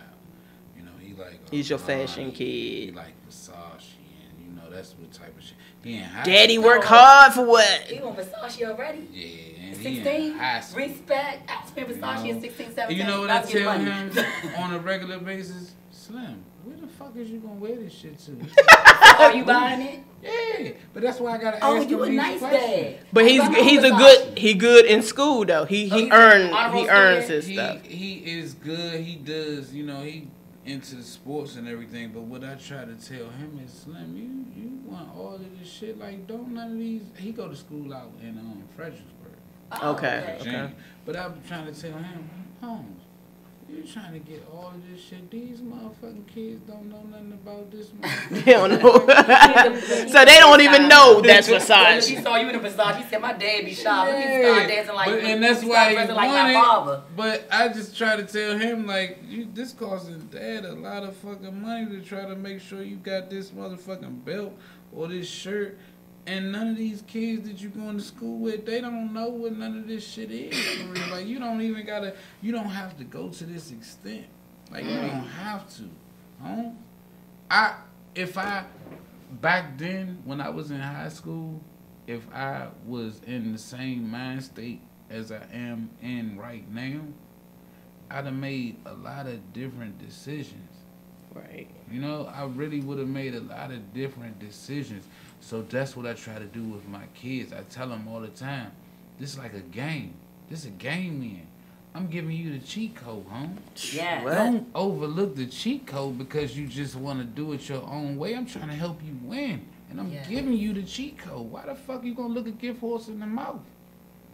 You know, he like. He's your fashion kid. He like Versace, and you know that's what type of shit. He in high Daddy school. work hard for what? He on Versace already? Yeah, and 16? he in high school. Respect. I spent Versace at 16, 17. You know what I tell him on a regular basis? Slim, where the fuck is you gonna wear this shit to? Are you buying it? Yeah, but that's why I gotta ask him these nice questions. dad. But he good in school though. He earns his stuff. He is good. He does, you know, he into the sports and everything. But what I try to tell him is, Slim, you want all of this shit? Like, don't none of these. He go to school out in Fredericksburg. Okay. But I'm trying to tell him, Holmes, you trying to get all of this shit. These motherfucking kids don't know nothing about this. They don't know. So they don't even know that's Versace. He saw you in a Versace. He said, my dad be shopping. He started dancing like and that's why he like my father. But I just try to tell him, like, this costing dad a lot of fucking money to try to make sure you got this motherfucking belt or this shirt. And none of these kids that you going to school with, they don't know what none of this shit is. For real. Like, you don't have to go to this extent. Like, you don't have to. Back then, when I was in high school, if I was in the same mind state as I am in right now, I'd have made a lot of different decisions. Right. You know, I really would have made a lot of different decisions. So that's what I try to do with my kids. I tell them all the time, this is like a game. This is a game, man. I'm giving you the cheat code, home. Yeah. Don't overlook the cheat code because you just want to do it your own way. I'm trying to help you win. And I'm giving you the cheat code. Why the fuck you going to look a gift horse in the mouth?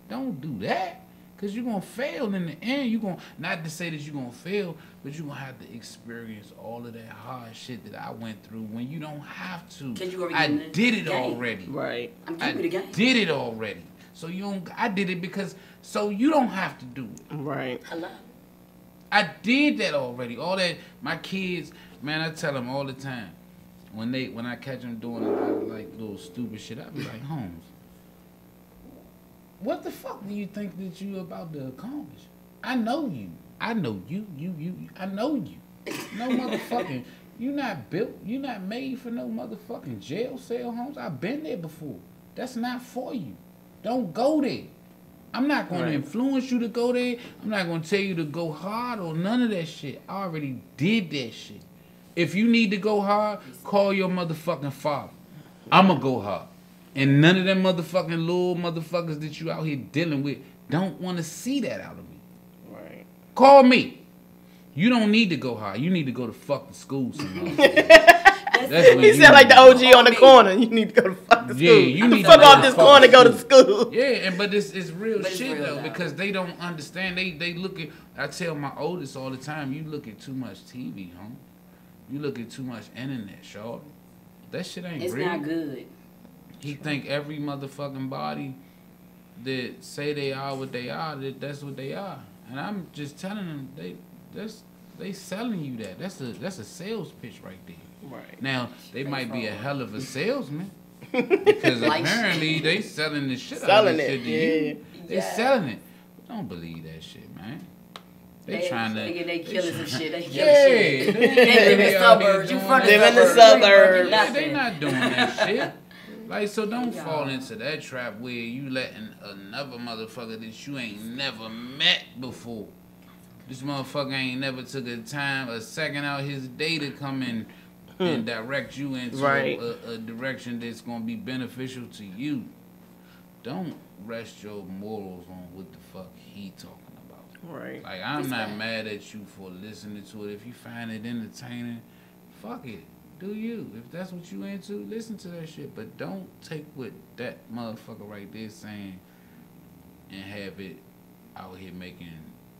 Don't do that. Because you're going to fail in the end. Not to say that you're going to fail, but you're going to have to experience all of that hard shit that I went through when you don't have to. I did it already. Right. I did it already. So I did it because, so you don't have to do it. Right. Hello. I did that already. All that, my kids, man, I tell them all the time. When I catch them doing a lot of like little stupid shit, I be like, Holmes, what the fuck do you think that you about to accomplish? I know you. I know you. I know you. No motherfucking, you not built, you not made for no motherfucking jail cell, Holmes. I've been there before. That's not for you. Don't go there. I'm not going to influence you to go there. I'm not going to tell you to go hard or none of that shit. I already did that shit. If you need to go hard, call your motherfucking father. I'm going to go hard. And none of them motherfucking little motherfuckers that you out here dealing with don't want to see that out of me. Right. Call me. You don't need to go hard. You need to go to fucking school somewhere. He said like the OG on the corner. You need to go to fucking school. Yeah, you need to fuck off this corner, go to school. Yeah, but it's real shit though, because they don't understand. They look at. I tell my oldest all the time, you look at too much TV, huh? You look at too much internet, short. That shit ain't real. It's not good. He think every motherfucking body that say they are what they are, that's what they are. And I'm just telling them they selling you that. That's a sales pitch right there. Right. Now they might be a hell of a salesman because apparently they selling the shit out of this shit to you. They selling it. But don't believe that shit, man. They trying to. They killing some shit. They killing shit. They live in the suburbs. You from the suburbs. They not doing that shit. Like, so don't fall into that trap where you letting another motherfucker that you ain't never met before. This motherfucker ain't never took a second out his day to come in and direct you into a direction that's gonna be beneficial to you. Don't rest your morals on what the fuck he talking about. Right. Like, I'm not mad at you for listening to it. If you find it entertaining, fuck it. Do you. If that's what you into, listen to that shit. But don't take what that motherfucker right there saying and have it out here making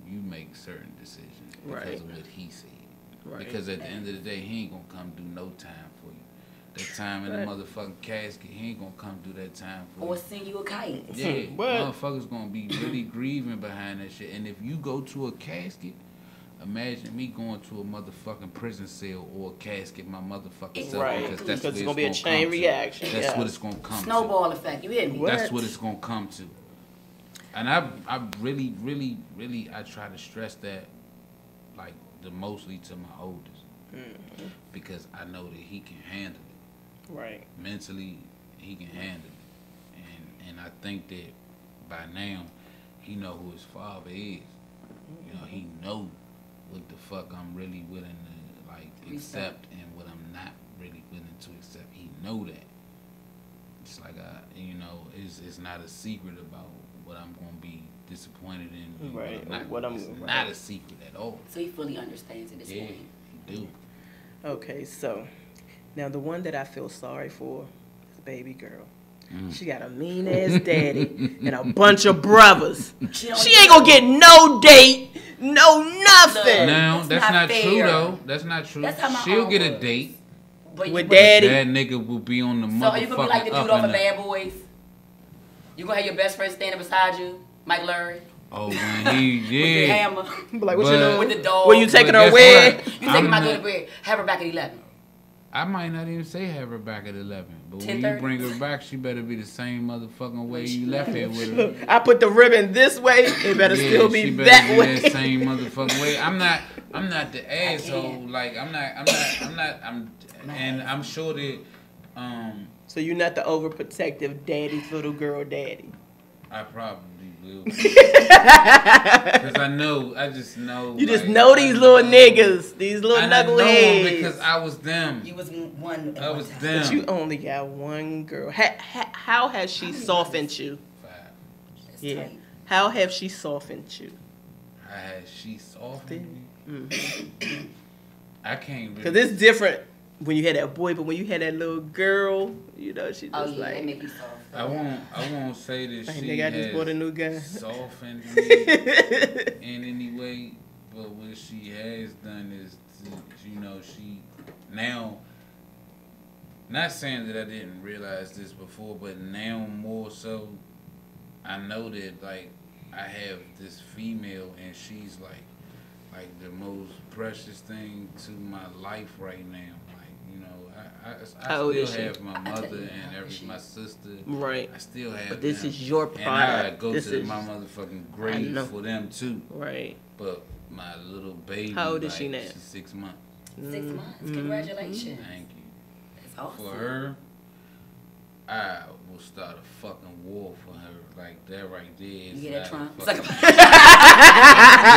you make certain decisions because of what he said. Right. Because at the end of the day, he ain't gonna come do no time for you. That time in the motherfucking casket, he ain't gonna come do that time for you. Or sing you a kite. Yeah, motherfuckers gonna be really grieving behind that shit. And if you go to a casket, imagine me going to a motherfucking prison cell or a casket my motherfucking self. Right, because it's gonna be a chain reaction. That's what it's gonna come to. Snowball effect, you hear me? That's what it's gonna come to. And I really I try to stress that, like, mostly to my oldest, because I know that he can handle it. Right. Mentally, he can handle it, and I think that by now, he know who his father is. You know, he know what the fuck I'm really willing to like accept and what I'm not really willing to accept. He know that. It's like it's not a secret about what I'm gonna be disappointed in. Right. It's not a secret at all. So he fully understands at this point. He do. Okay, so now the one that I feel sorry for is baby girl. She got a mean ass daddy and a bunch of brothers. She ain't gonna get no date, no nothing. No, that's not true though. That's not true. She'll get a date. With daddy. That nigga will be on the motherfucking. So are you gonna be like the dude off of Bad Boys? You gonna have your best friend standing beside you, Mike Lurie? Oh, when he With your hammer. Like what you doing? With the dog. Were you taking her where? You taking my daughter to bed. Have her back at 11. I might not even say have her back at 11, but when you bring her back, she better be the same motherfucking way you left here with her. I put the ribbon this way. It better still be that way. That same motherfucking way. I'm not the asshole. Like I'm sure that. So you're not the overprotective daddy's little girl daddy. I probably will. Because I just know. You just know these little niggas, these little knuckleheads. Because I was them. You was one. I was them. But you only got one girl. How has she softened you? 5. Yeah. How have she softened you? How has she softened me? I can't really. Because it's different when you had that boy, but when you had that little girl, you know, she just like. That make you soft. I won't say that she I just bought a new guy. softened me in any way, but what she has done is, she now. Not saying that I didn't realize this before, but now more so, I know that like I have this female and she's like the most precious thing to my life right now. I still have my mother and my sister. Right. I still have. But this them. is your product. And I go to my motherfucking grave for them too. Right. But my little baby. How old is she now? She's 6 months. 6 months. Congratulations. Thank you. That's awesome. For her, I will start a fucking war for her. Like that right there. You hear that, Trump?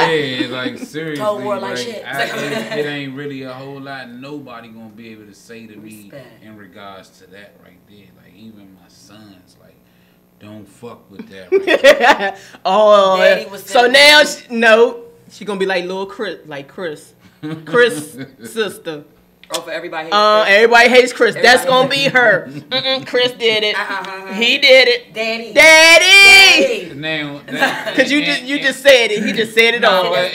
Yeah, like seriously. Cold war like shit. It ain't really a whole lot. Nobody gonna be able to say to me in regards to that right there. Like even my sons, like, don't fuck with that. Right there. So now she gonna be like little Chris, Chris sister. Oh, for everybody hates Chris. Everybody hates Chris. That's gonna be her. Chris did it. He did it. Daddy. Now, because you just said it. He just said it all. But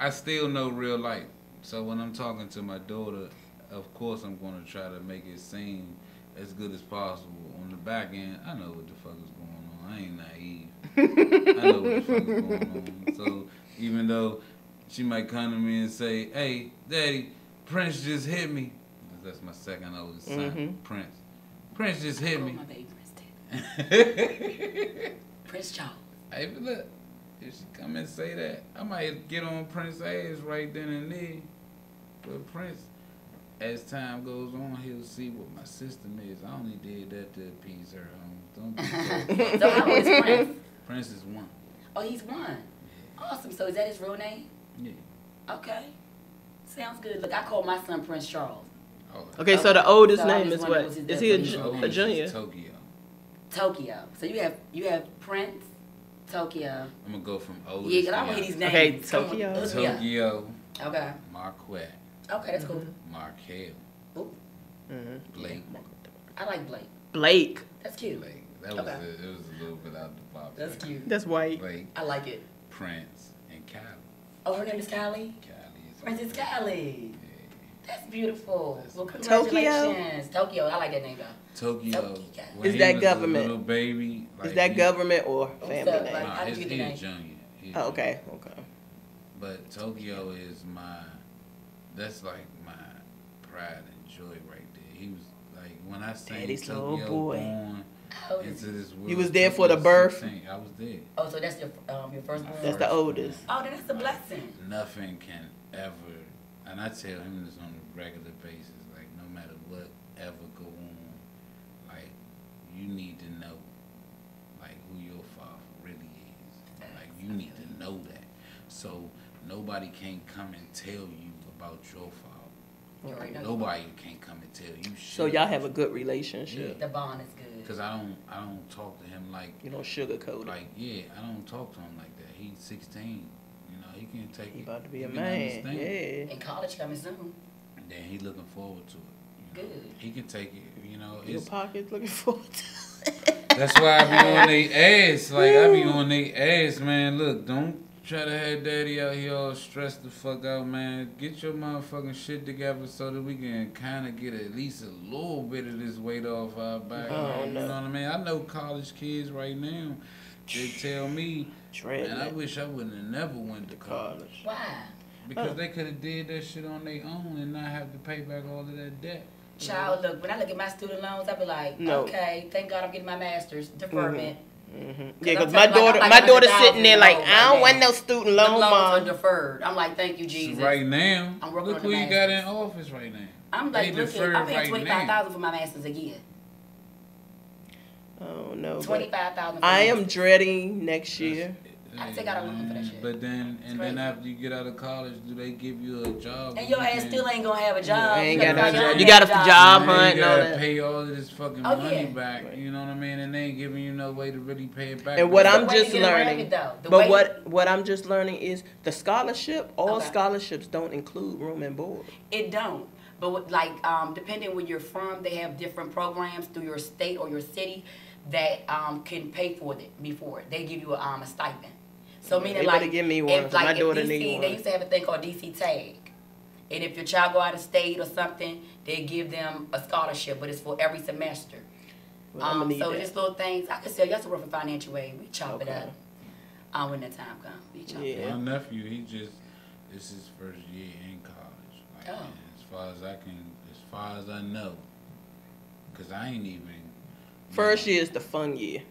I still know real life. So when I'm talking to my daughter, of course I'm gonna try to make it seem as good as possible. On the back end, I know what the fuck is going on. I ain't naive. I know what the fuck is going on. So even though she might come to me and say, "Hey, Daddy, Prince just hit me." That's my second oldest son, Prince. Prince just hit me. My baby Prince Charles. Hey, but look, if she come and say that, I might get on Prince's ass right then and there. But Prince, as time goes on, he'll see what my system is. I only did that to appease her. Don't be So how old is Prince? Prince is 1. Oh, he's 1. Yeah. Awesome. So is that his real name? Yeah. Okay. Sounds good. Look, I call my son Prince Charles. Okay, so the oldest name is what? Is he a junior? Tokyo. Tokyo. So you have Prince, Tokyo. I'm gonna go from oldest. Yeah, 'cause I want to hear these names. Okay, Tokyo. Tokyo. Okay. Marquette. Okay, that's cool. Markel. Ooh. Blake. I like Blake. Blake. That's cute. Blake. That was it was a little bit out the box. That's cute. That's white. Blake. I like it. Prince and Kylie. Oh, her name is Kylie? Princess Kylie. That's beautiful. Well, Tokyo? congratulations. Tokyo. I like that name, though. Tokyo. Is that government? Little baby. Is that government or family up? name? Like, how did He's you get the name? junior. He's Oh, okay. Okay. But Tokyo is that's like my pride and joy right there. He was like, when I sang Daddy's Tokyo little boy. born into this world. You was there for the birth? 16, I was there. Oh, so that's your first one? That's the oldest. Oh, then that's a blessing. Nothing can ever, and I tell him this on a regular basis, like no matter what ever go on, like you need to know like who your father really is. Like you need to know that. So nobody can come and tell you about your father. Nobody can come and tell you shit. So y'all have a good relationship. The bond is good. Cause I don't talk to him like you don't sugarcoat it. Like I don't talk to him like that. He's 16. You know he can take He it. about to be He a can man. understand. Yeah. And college coming soon. And then he looking forward to it. Good. He can take it. You know. Your pocket's looking forward to That's why I be on they ass. Like I be on they ass, man. Look, don't try to have daddy out here all stressed the fuck out, man. Get your motherfucking shit together so that we can kind of get at least a little bit of this weight off our back. Oh, You know what I mean? I know college kids right now. They tell me, man, I wish I wouldn't have never went to college. Why? Because they could have did that shit on their own and not have to pay back all of that debt. Child, look, when I look at my student loans, I be like, No. okay, thank God I'm getting my master's deferment. Yeah, I'm because telling you, like, I'm my like daughter's 100,000 sitting there like, loans I don't right want now. no student Them loan, loans are mom. deferred. I'm like, thank you, Jesus. So right now, I'm working look on who the you got in masters. office right now. I'm like, They look, deferred I'm paying right now. $25,000 for my master's a year. Oh no. $25,000. I am dreading next year. I take out a loan for that shit. But then, then after you get out of college, do they give you a job? And your ass still ain't gonna have a job. ain't You got no gotta job. find You your got own a job hunt You and all gotta that. pay all of this fucking Oh, money yeah. back. You know what I mean? And they ain't giving you no way to really pay it back. And what The I'm way to just get around learning, it, though. The but way- what I'm just learning is the scholarship. All Okay. scholarships don't include room and board. It don't. But depending where you're from, they have different programs through your state or your city that can pay for it before. They give you a stipend. So meaning They like better give me one, if 'cause my if daughter DC, need one. they used to have a thing called DC Tag. And if your child go out of state or something, they give them a scholarship, but it's for every semester. Well, I'ma need So that. just little things. I could sell y'all some work for financial aid. We chop it up. When the time comes, we chop it My up. nephew, this is his first year in college. Like, Oh. as far as I know, because I ain't even. First year is the fun year.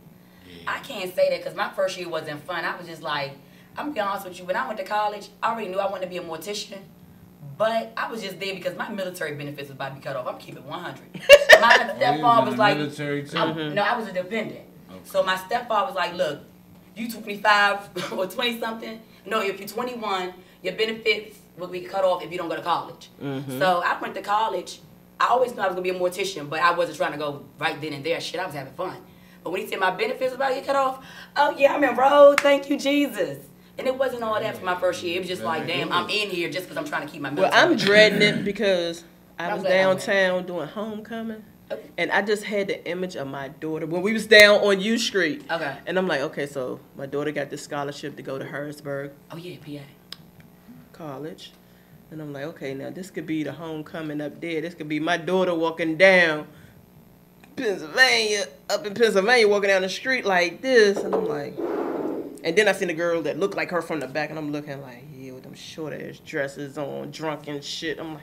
I can't say that because my first year wasn't fun. I was just like, I'm gonna be honest with you. When I went to college, I already knew I wanted to be a mortician, but I was just there because my military benefits was about to be cut off. I'm keeping 100. My stepfather was like, military too? no, I was a dependent. So my stepfather was like, look, you 25 or 20 something. No, if you're 21, your benefits will be cut off if you don't go to college. Mhm. So I went to college. I always knew I was gonna be a mortician, but I wasn't trying to go right then and there. Shit, I was having fun. But when he said my benefits about to get cut off, oh yeah, I'm enrolled. Thank you, Jesus. And it wasn't all that for my first year. It was just like, damn, I'm in here just because I'm trying to keep my Well, military. I'm dreading it because I was glad I went. downtown doing homecoming, and I just had the image of my daughter when we was down on U Street. Okay. And I'm like, okay, so my daughter got this scholarship to go to Harrisburg Oh yeah, PA. College. And I'm like, okay, now this could be the homecoming up there. This could be my daughter walking down Pennsylvania, up in Pennsylvania, walking down the street like this. And I'm like, and then I seen a girl that looked like her from the back, and I'm looking like, yeah, with them short ass dresses on, drunk and shit. I'm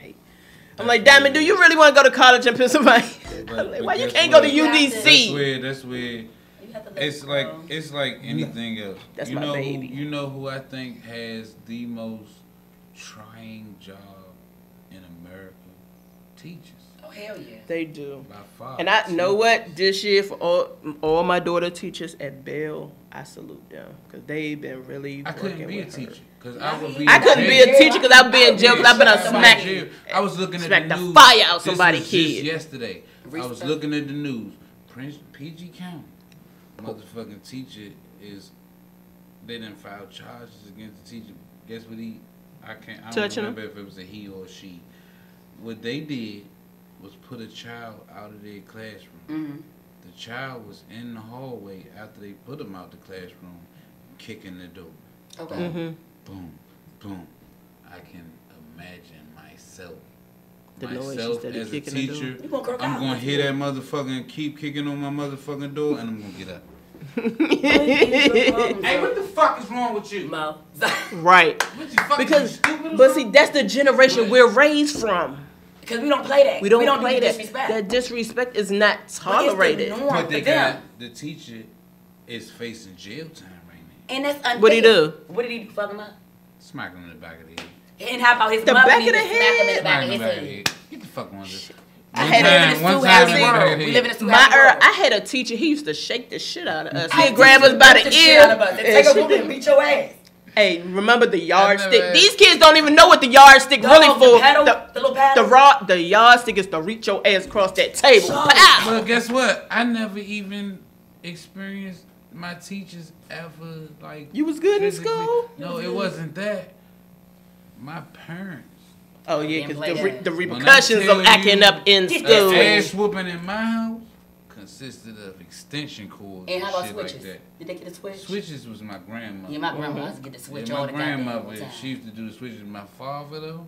like, Diamond, do you really want to go to college in Pennsylvania? I'm like, why you can't go to UDC? That's where. It's like anything else. That's you my know baby. you know who I think has the most trying job in America? Teachers. Oh hell yeah. They do. By far. And I know what, this year for all my daughter teachers at Bell, I salute them because they've been really. I couldn't working be a with teacher her. because I would be. I couldn't be a teacher because I've been in jail because I've been a smack. I was looking at smack the the news. fire out This somebody's was just kid. yesterday. I was looking at the news. PG County, motherfucking teacher is they didn't file charges against the teacher. Guess what I don't Touching remember if it was a he or a she. What they did was put a child out of their classroom. Mm-hmm. The child was in the hallway after they put him out the classroom, kicking the door. Okay. Boom, Mm-hmm. boom, boom. I can imagine myself. The noise Myself instead of as a kicking the door. teacher, You gonna I'm gonna hear that motherfucker and keep kicking on my motherfucking door, and I'm gonna get up. Hey, what the fuck is wrong with you? Mo. Right. What you fucking Because, stupid or but see, something? that's the generation we're raised from. Because we don't play that. We don't do play that. disrespect. That disrespect is not But it's the tolerated. norm But they for them. got the teacher is facing jail time right now. And that's unfair. What'd he do? What did he fuck him up? Smack him in the back of the head. And how about his The mother back need of to the smack him in the head? back Smack of him in his the back of the head? head. Get the fuck on this. I had We live in a two-happy world. I had a teacher. He used to shake the shit out of us. I He'd grab us by the shit out of us. ear. Take a boot and beat your ass. Hey, remember the yardstick? never- These kids don't even know what the yardstick really The for. pedal, the little paddle. The yardstick is to reach your ass across that table. Pow! Well, guess what? I never even experienced my teachers ever like. You was good in physically- school? No, it wasn't that. My parents. Oh yeah, because the When I repercussions tell of acting you, up in the school. ass whooping in my house consisted of extension cords And how about shit switches? like that. Did they get a switch? Switches was my grandmother. Yeah, my grandma used to get the switch Yeah, all my the goddamn grandmother, time. she used to do the switches. My father though,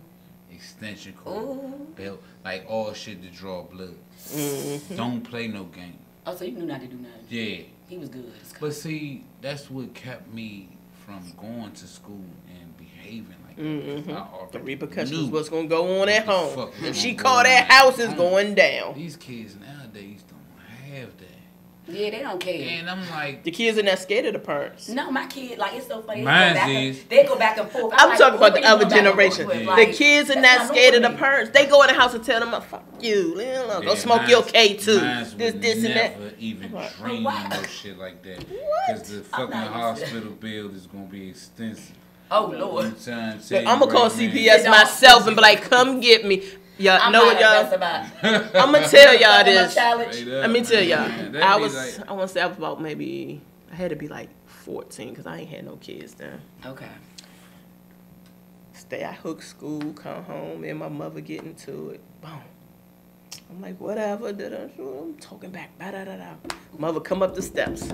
extension cord, Ooh. belt, like all shit to draw blood. Mm-hmm. Don't play no game. Oh, so you knew not to do nothing. Yeah. He was good. But see, that's what kept me from going to school and behaving like that. Mm-hmm. I already The repercussions knew was gonna go on at what the home. fuck was If she gonna called go that on house, at it's home. going down. These kids nowadays don't have that. Yeah, they don't care. And I'm like, The kids are not scared of the parents. No, my kid, like, it's so funny. Mine They go back and forth. I'm like, talking about who the you other go back and generation. forth with? The Like, kids are that's not scared of the normal to me. parents. They go in the house and tell them, "Fuck you, go yeah, smoke your K too." Mines This, would this, and that. never even What? dream of no shit like that. Because the fucking not used to hospital bill is gonna be extensive. Oh, Lord. I'm gonna call CPS myself and be like, "Come get me." Y'all I'm know not what y'all? that's about. I'm gonna tell y'all this. Challenge. Let me tell y'all. Man, that'd I be was, like- I want to say I was about maybe, I had to be like 14 because I ain't had no kids then. Okay. Stay at Hook School, come home, and my mother get into it. Boom. I'm like, whatever. I'm talking back. Ba-da-da-da. Mother come up the steps.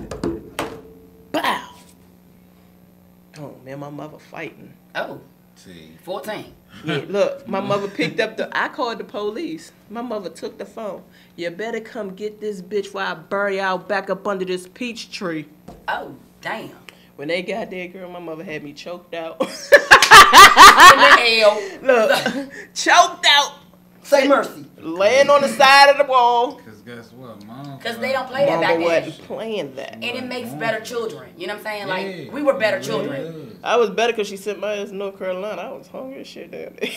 Bow. Oh, man, my mother fighting. Oh. See. 14. Yeah, look, my mother picked up I called the police. My mother took the phone. You better come get this bitch while I bury out back up under this peach tree. Oh, damn. When they got there, girl, my mother had me choked out. Look, choked out. Say mercy. Laying on the side of the wall. Because guess what, Mom? Because they don't play that Mama back then. wasn't playing that. And it makes better children. You know what I'm saying? Yeah. Like, we were better children. I was better because she sent my ass to North Carolina. I was hungry as shit down there.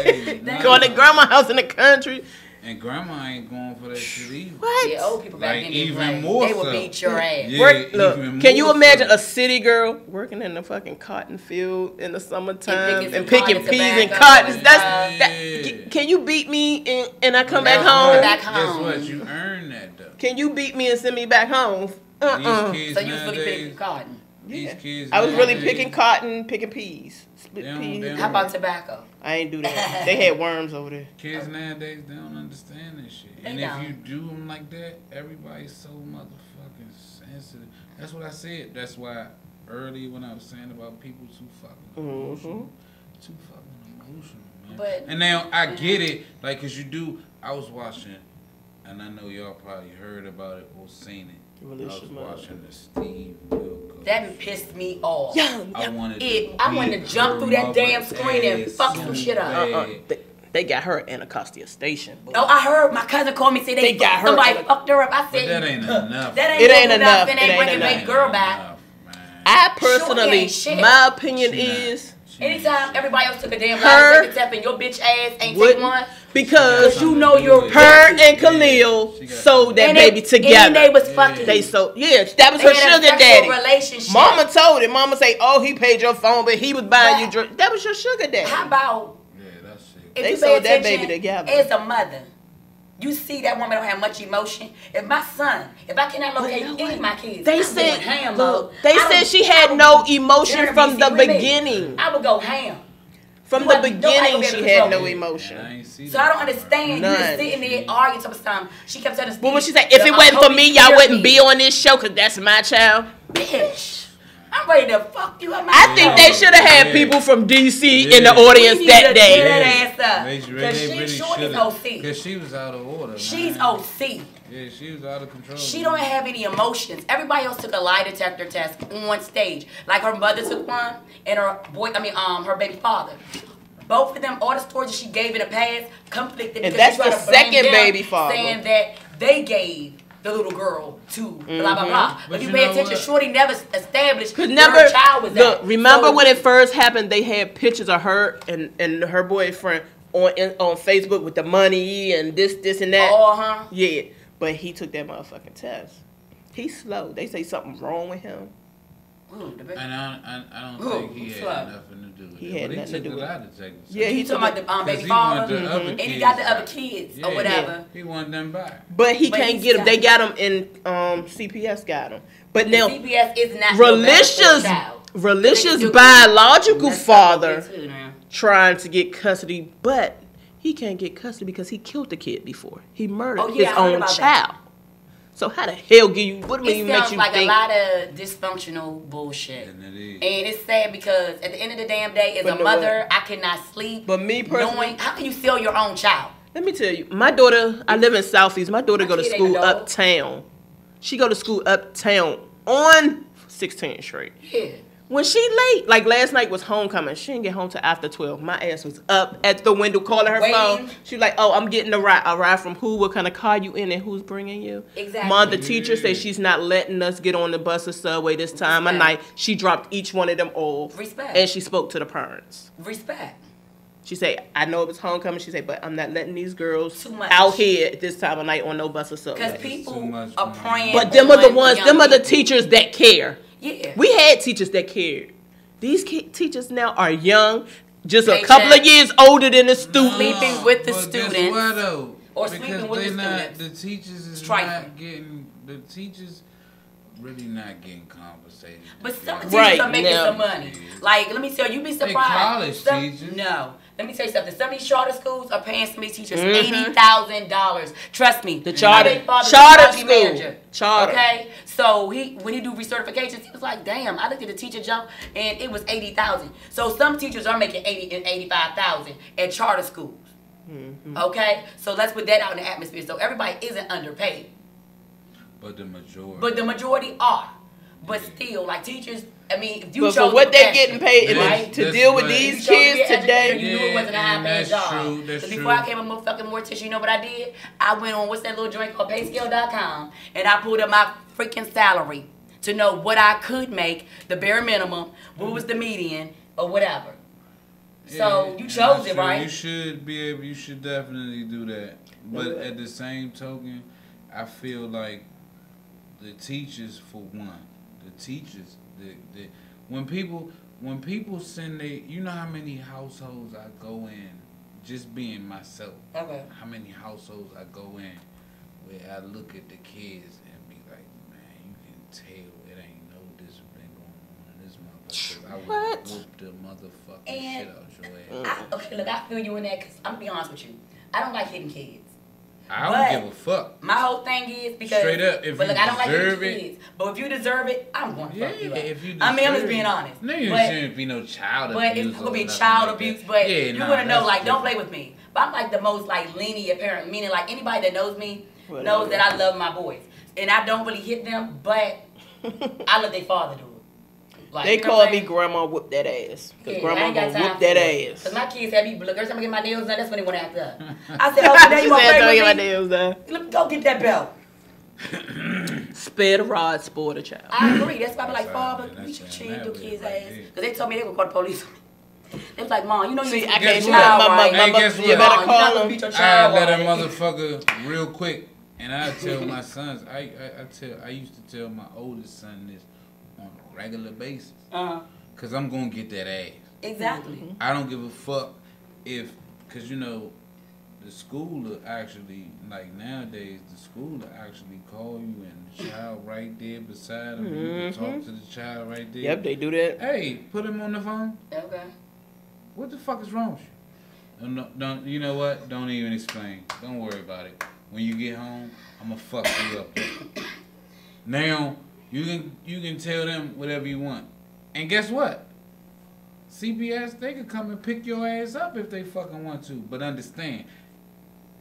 Hey, Going to grandma's house in the country. And grandma ain't going for that shit either. What? Yeah, old people back Like, then didn't even play. more They would so. beat your ass. Yeah, Look, even can you more imagine so. a city girl working in the fucking cotton field in the summertime And and picking picking some peas and tobacco cotton? and That's stuff. can you beat me and I come back Guess home? back Guess home. what? You earned that though. Can you beat me and send me back home? These kids So you was really nowadays, picking cotton. these kids I was really nowadays, picking cotton, picking peas, split They don't- peas. they don't- How about tobacco? I ain't do that. They had worms over there. Kids nowadays, they don't understand this shit. They And don't. if you do them like that, everybody's so motherfucking sensitive. That's what I said. That's why earlier when I was saying about people too fucking emotional. Too fucking emotional, man. But- and now I get it, like, cause you do. I was watching, and I know y'all probably heard about it or seen it. I was watching the Steve Wilkos. That pissed me off. I wanted I wanted to jump through that damn screen and fuck some shit up. They got her at Anacostia Station. Boy. Oh, I heard my cousin called me say they got her somebody at a- fucked her up. I But said that ain't enough. That ain't It ain't enough. And It they ain't bringing enough. baby girl back. I personally, ain't shit. my opinion is Anytime everybody else took a damn Her- lie, take a step and your bitch ass ain't Wouldn't- take one. because you know you're her and Khalil sold that And they- baby together. and they was fucking. They sold, yeah, that was They her had a sugar sexual daddy. relationship. Mama told it. Mama say, "Oh, he paid your phone, but he was buying you drink." That was your sugar daddy. How about Yeah, that's shit. if They you pay sold that attention baby together. as a mother? You see that woman don't have much emotion. If my son, if I cannot locate any of my kids, They I'm said, going ham, look, love. they I said would- she I had would no be- emotion Jeremy, from see the with me. beginning. I would go ham. From You the want- nobody beginning, gonna be she able to had control no me. emotion. So I don't understand. You None. just sitting there arguing sometimes. She kept telling us. But when she said, if it wasn't for me, y'all wouldn't be on this show because that's my child. Bitch, I'm ready to fuck you up. I think they should have had people from DC in the audience We that need to day. tear that ass up. They Because really Shorty's should've. OC. Because she was out of order. She's man. OC. Yeah, she was out of control. She don't have any emotions. Everybody else took a lie detector test on stage. Like her mother took one, and her baby father. Both of them, all the stories that she gave in the past, conflicted. And because that's she tried the to blame second them, baby father. saying that they gave the little girl to blah blah blah. But But if you you pay know attention, what? Shorty never established where Remember, her child was look, at. remember So- when it first happened, they had pictures of her and her boyfriend on Facebook with the money and this and that. Uh-huh. Yeah, but he took that motherfucking test. He's slow. They say something's wrong with him. And I don't Who? think he Slow. had nothing to do with He it. had But nothing to took do a with lie it. detector Yeah, he talking about the Because baby he father, wanted the other and he kids got the other back. kids Yeah, or whatever. He wanted them back. But he But can't he's get them. They not- got them in CPS got them. But now CPS is not no better for a Relicious child. Relicious biological That's father fucking too, man. trying to get custody, but he can't get custody because he killed the kid before. He murdered Oh, yeah, his I heard own about child. that. So how the hell give you? What do It you make sounds you like think? a lot of dysfunctional bullshit. And it's sad because at the end of the damn day, as But a no, mother, I cannot sleep. But me personally, knowing how can you steal your own child? let me tell you, my daughter. I live in Southeast. My daughter go to kid ain't school a dog. uptown. She go to school uptown on 16th Street. Yeah. When she late, like last night was homecoming. She didn't get home till after 12. My ass was up at the window calling her Waiting. phone. She like, oh, I'm getting a ride from who? What kind of car you in and who's bringing you? Exactly. Mom, the teacher said she's not letting us get on the bus or subway this time of night. She dropped each one of them off. Respect. And she spoke to the parents. Respect. She said, I know it was homecoming. She said, but I'm not letting these girls Too much. out here at this time of night on no bus or subway. Because people are praying. But them are the on ones, young them are the people. teachers that care. Yeah. We had teachers that cared. These teachers now are young, just a Paycheck. couple of years older than the students. Sleeping with the But students. guess what, though? Or Because sleeping with they the not, students. the teachers is Striking. not getting, the teachers really not getting compensated. But some of the Right, teachers are making now. some money. Like, let me tell you, you'd be surprised. college Some- teachers. No. Let me tell you something. Some of these charter schools are paying some of these teachers Mhm. $80,000. Trust me. The charter- My big father was a charter property school. manager. Charter. Okay? So when he do recertifications, he was like, damn, I looked at the teacher jump and it was $80,000. So some teachers are making $80,000 and $85,000 at charter schools. Okay? So let's put that out in the atmosphere. So everybody isn't underpaid. But the majority. But the majority are. But still, like teachers, I mean, if you But chose for what the they're profession, getting paid right? to deal with but- these You chose to kids get educated, today. you knew it wasn't a high-paying that's job. true, that's 'Cause true. before I became a motherfucking mortician, you know what I did? I went on what's that little joint called payscale.com, and I pulled up my freaking salary to know what I could make, the bare minimum, what was the median, or whatever. So you and chose that's it, true. right? You should be able. You should definitely do that. But at the same token, I feel like the teachers, for one, the teachers, the when people send they, you know how many households I go in, just being myself. Okay. How many households I go in where I look at the kids and be like, man, you can tell it ain't no discipline going on in this motherfucker. I would whoop the motherfucking shit out your ass. Okay, look, I feel you in that because I'm going to be honest with you. I don't like hitting kids. I don't give a fuck. My whole thing is because Straight up, if but you look, I don't like deserve hitting it. kids. But if you deserve it, I'm going to fuck you up. If you I mean, I'm just deserve being it. honest. No, you But- shouldn't be no child But abuse. it's gonna or be nothing child like abuse, that. but Yeah, you're nah, gonna know, that's like, don't different. play with me. But I'm like the most like lenient parent, meaning like anybody that knows me Whatever. knows that I love my boys, and I don't really hit them, but I let their father do it. Like, They you know call what I'm me saying? grandma whoop that ass. Cause Yeah, I grandma ain't got gonna time whoop for that it. ass. Cause my kids have me look every time I get my nails done. That's when they want to act up. I said, "Oh, today you want to She said, "Don't play get my with me? nails done." Look, go get that belt." Spare the rod, spoil the child. I agree. That's why I'm like, That's Father, right, we should that's change right. your kids' ass. Because they told me they would call the police. They was like, Mom, you know you See, need I to can't beat do your that. child My right. mother- Guess you what? better Mom, call you're not him. gonna beat your I child let a right. motherfucker real quick, and I tell my sons. I used to tell my oldest son this on a regular basis. Cause I'm gonna get that ass. Exactly. I don't give a fuck if, cause you know, the school will actually, like nowadays, the school will actually call you and the child right there beside them. You can talk to the child right there. Yep, they do that. Hey, put him on the phone. Okay. What the fuck is wrong with you? Don't you know what? Don't even explain. Don't worry about it. When you get home, I'ma fuck you up. Now you can tell them whatever you want, and guess what? CPS, they can come and pick your ass up if they fucking want to. But understand,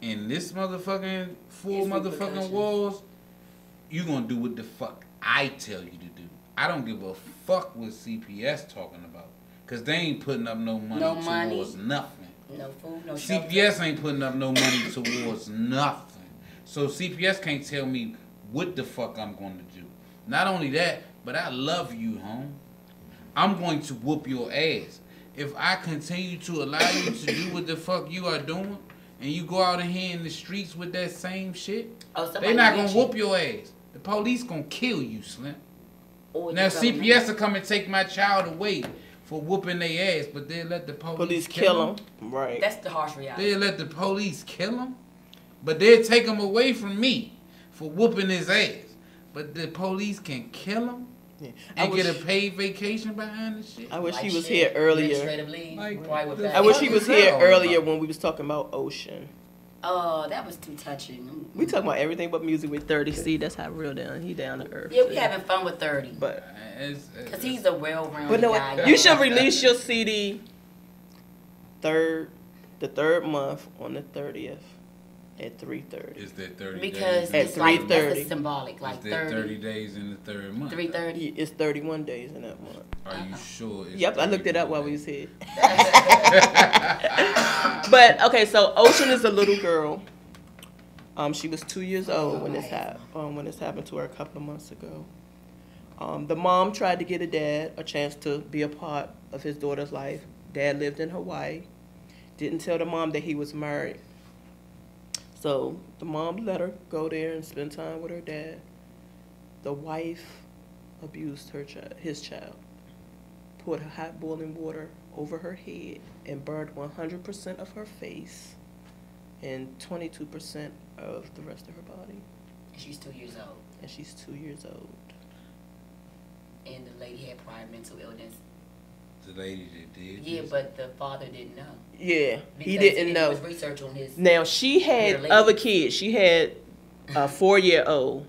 in this motherfucking motherfucking walls, you gonna do what the fuck I tell you to do. I don't give a fuck what CPS talking about, cause they ain't putting up no money towards nothing. No food, no CPS shelter. ain't putting up no money towards nothing. So CPS can't tell me what the fuck I'm going to do. Not only that, but I love you, home. I'm going to whoop your ass. If I continue to allow you to do what the fuck you are doing, and you go out in here in the streets with that same shit, they not going to whoop your ass. The police going to kill you, Slim. Now CPS will come and take my child away for whooping their ass, but they'll let the police kill them. Right. That's the harsh reality. They'll let the police kill him, but they'll take him away from me for whooping his ass. But the police can kill him and get a paid vacation behind the shit. I wish he was here earlier. Like, I wish he was here earlier when we was talking about Ocean. Oh, that was too touching. We talking about everything but music with 30. See, that's how real down. He down to earth. Yeah, we having fun with 30. But because he's a well-rounded but no, guy. you should release your CD the third month on the 30th at 3:30. Is that 30 because days? It's like, that's symbolic, like Is that 30 days in the third month? 3:30. It's 31 days in that month. Are you sure? It's Yep, I looked it up while we was here. But okay, so Ocean is a little girl. She was 2 years old when this happened to her a couple of months ago. The mom tried to get a chance to be a part of his daughter's life. Dad lived in Hawaii. Didn't tell the mom that he was married. So the mom let her go there and spend time with her dad. The wife abused his child, poured hot boiling water over her head and burned 100% of her face and 22% of the rest of her body. And she's 2 years old. And she's 2 years old. And the lady had prior mental illness. The lady that did? Yeah, but the father didn't know. Yeah, he Because didn't know. He was research on his. Now, she had other kids. She had a 4-year-old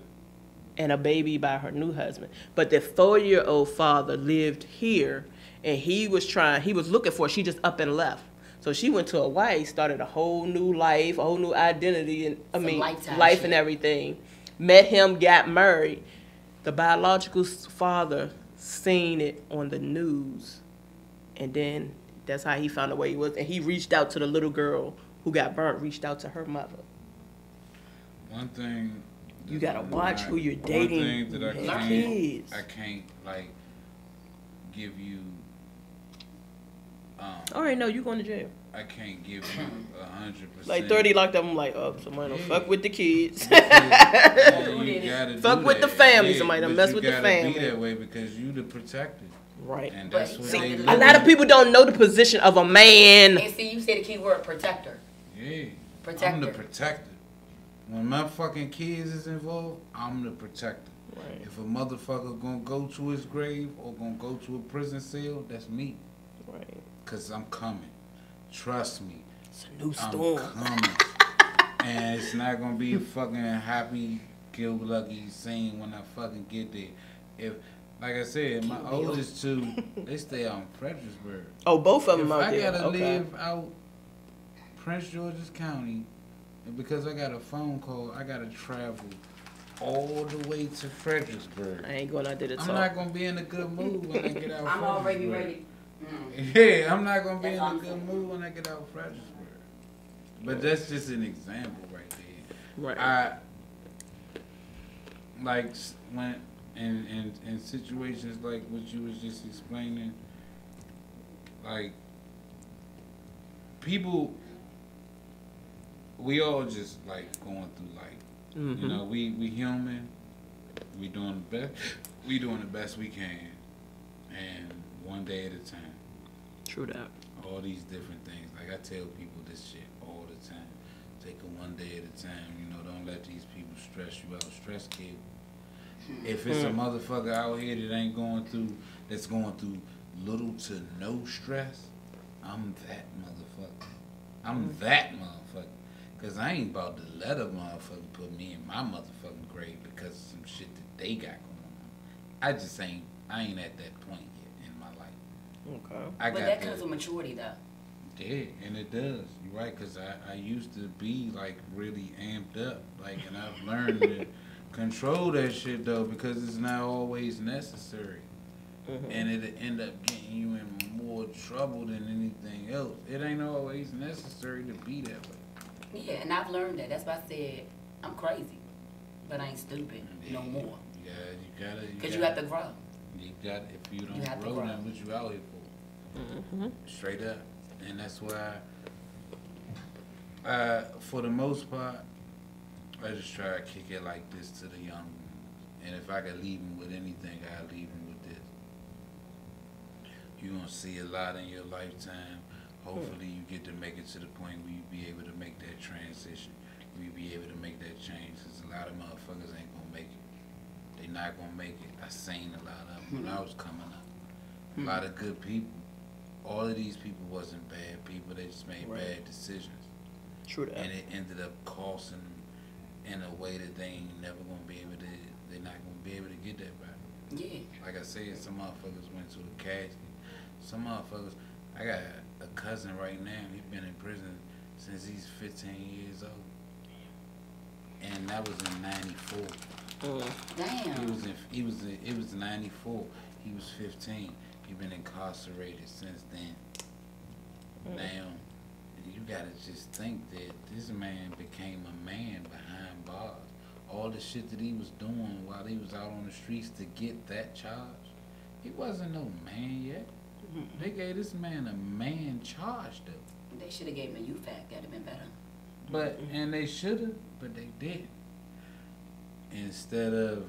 and a baby by her new husband. But the 4-year-old father lived here, and he was looking for her. She just up and left. So she went to Hawaii, started a whole new life, a whole new identity, and life and everything. Met him, got married. The biological father seen it on the news, and then that's how he found out where he was. And he reached out to the little girl who got burnt, reached out to her mother. One thing. You gotta watch who you're dating. One thing that I can't like give you. All right, no, you going to jail. I can't give you 100%. Like 30 locked up. I'm like, oh, somebody don't fuck with the kids. Fuck with the family. Somebody don't mess with the family. Be that way because you the protector. Right. And that's what they a lot of people don't know the position of a man. And see, you said the key word, protector. Yeah. Protector. I'm the protector. When my fucking kids is involved, I'm the protector. Right. If a motherfucker gonna go to his grave or gonna go to a prison cell, that's me. Right. Cause I'm coming. Trust me. It's a new storm. I'm coming. And it's not gonna be a fucking happy-go-lucky scene when I fucking get there. If, like I said, my oldest two, they stay out in Fredericksburg. Oh, both of them out there. If I gotta live out Prince George's County, and because I got a phone call, I gotta travel all the way to Fredericksburg. I ain't going out there to talk. I'm not gonna be in a good mood when I get out. I'm already ready. Yeah, I'm not gonna be in a good mood when I get out of Fredericksburg. But that's just an example right there. Right. I like when in situations like what you was just explaining, like people, we all just like going through life. Mm-hmm. You know, we human. We doing the best. We doing the best we can, and one day at a time. True that. All these different things. Like I tell people this shit all the time. Take it one day at a time. You know, don't let these people stress you out. Stress kill. If it's a motherfucker out here that ain't going through, that's going through little to no stress, I'm that motherfucker. I'm that motherfucker. Because I ain't about to let a motherfucker put me in my motherfucking grave because of some shit that they got going on. I ain't at that point yet in my life. Okay. But that comes with maturity, though. Yeah, and it does. You're right, because I used to be, like, really amped up. Like, and I've learned to control that shit, though, because it's not always necessary. And it'll end up getting you in more trouble than anything else. It ain't always necessary to be that way. Yeah, and I've learned that. That's why I said I'm crazy, but I ain't stupid no more. Yeah, you gotta. Because you have to grow. You got. If you don't grow, then what you out here for? Straight up. And that's why, for the most part, I just try to kick it like this to the young ones. And if I could leave them with anything, I'd leave them with this. You're going to see a lot in your lifetime. Hopefully you get to make it to the point where you be able to make that transition. Where you be able to make that change. Because a lot of motherfuckers ain't going to make it. They not going to make it. I seen a lot of them when I was coming up. A lot of good people. All of these people wasn't bad people. They just made bad decisions. True that. And it ended up costing them in a way that they ain't never gonna be able to. They're not gonna be able to get that back. Yeah. Like I said, some motherfuckers went to a casket. Some motherfuckers. I got a cousin right now. He been in prison since he's 15 years old. And that was in '94. Damn. It was '94. He was 15. He been incarcerated since then. Now, you gotta just think that this man became a man behind bars. All the shit that he was doing while he was out on the streets to get that charge, he wasn't no man yet. They gave this man a man charge though. They should have gave him a UFAC. That'd have been better. But and they should have, but they didn't. Instead of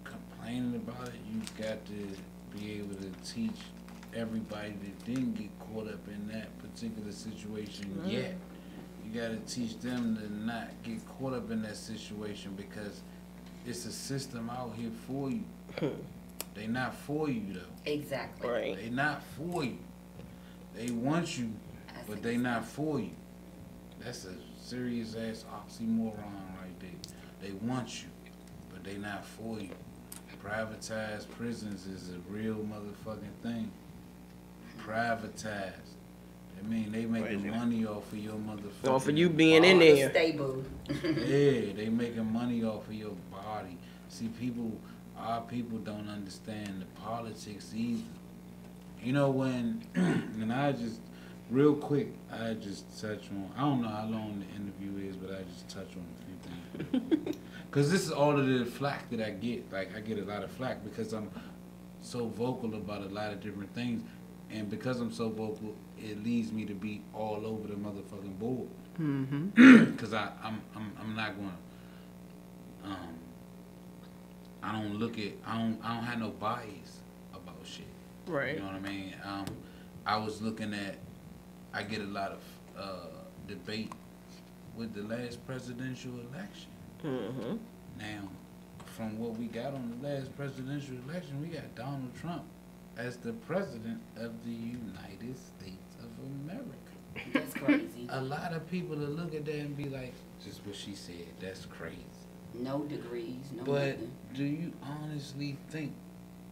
complaining about it, you got to be able to teach everybody that didn't get caught up in that particular situation yet. You got to teach them to not get caught up in that situation because it's a system out here for you. They not for you though. Exactly. Right. They not for you. They want you, but they not for you. That's a serious ass oxymoron right there. They want you, but they not for you. Privatized prisons is a real motherfucking thing. Privatized. I mean, they making money off of your motherfucking Off of you being in there. Stable. Yeah, they making money off of your body. See, our people don't understand the politics either. You know when, and I just, real quick, I just touch on, I don't know how long the interview is, but I just touch on a few things. Because this is all of the flack that I get. Like, I get a lot of flack because I'm so vocal about a lot of different things. And because I'm so vocal, it leads me to be all over the motherfucking board. Because I'm not going to, I don't have no bias about shit. Right. You know what I mean? I was looking at, I get a lot of debate with the last presidential election. Now, from what we got on the last presidential election, we got Donald Trump as the president of the United States of America. That's crazy. A lot of people will look at that and be like, just what she said, that's crazy. No degrees, no But nothing. do you honestly think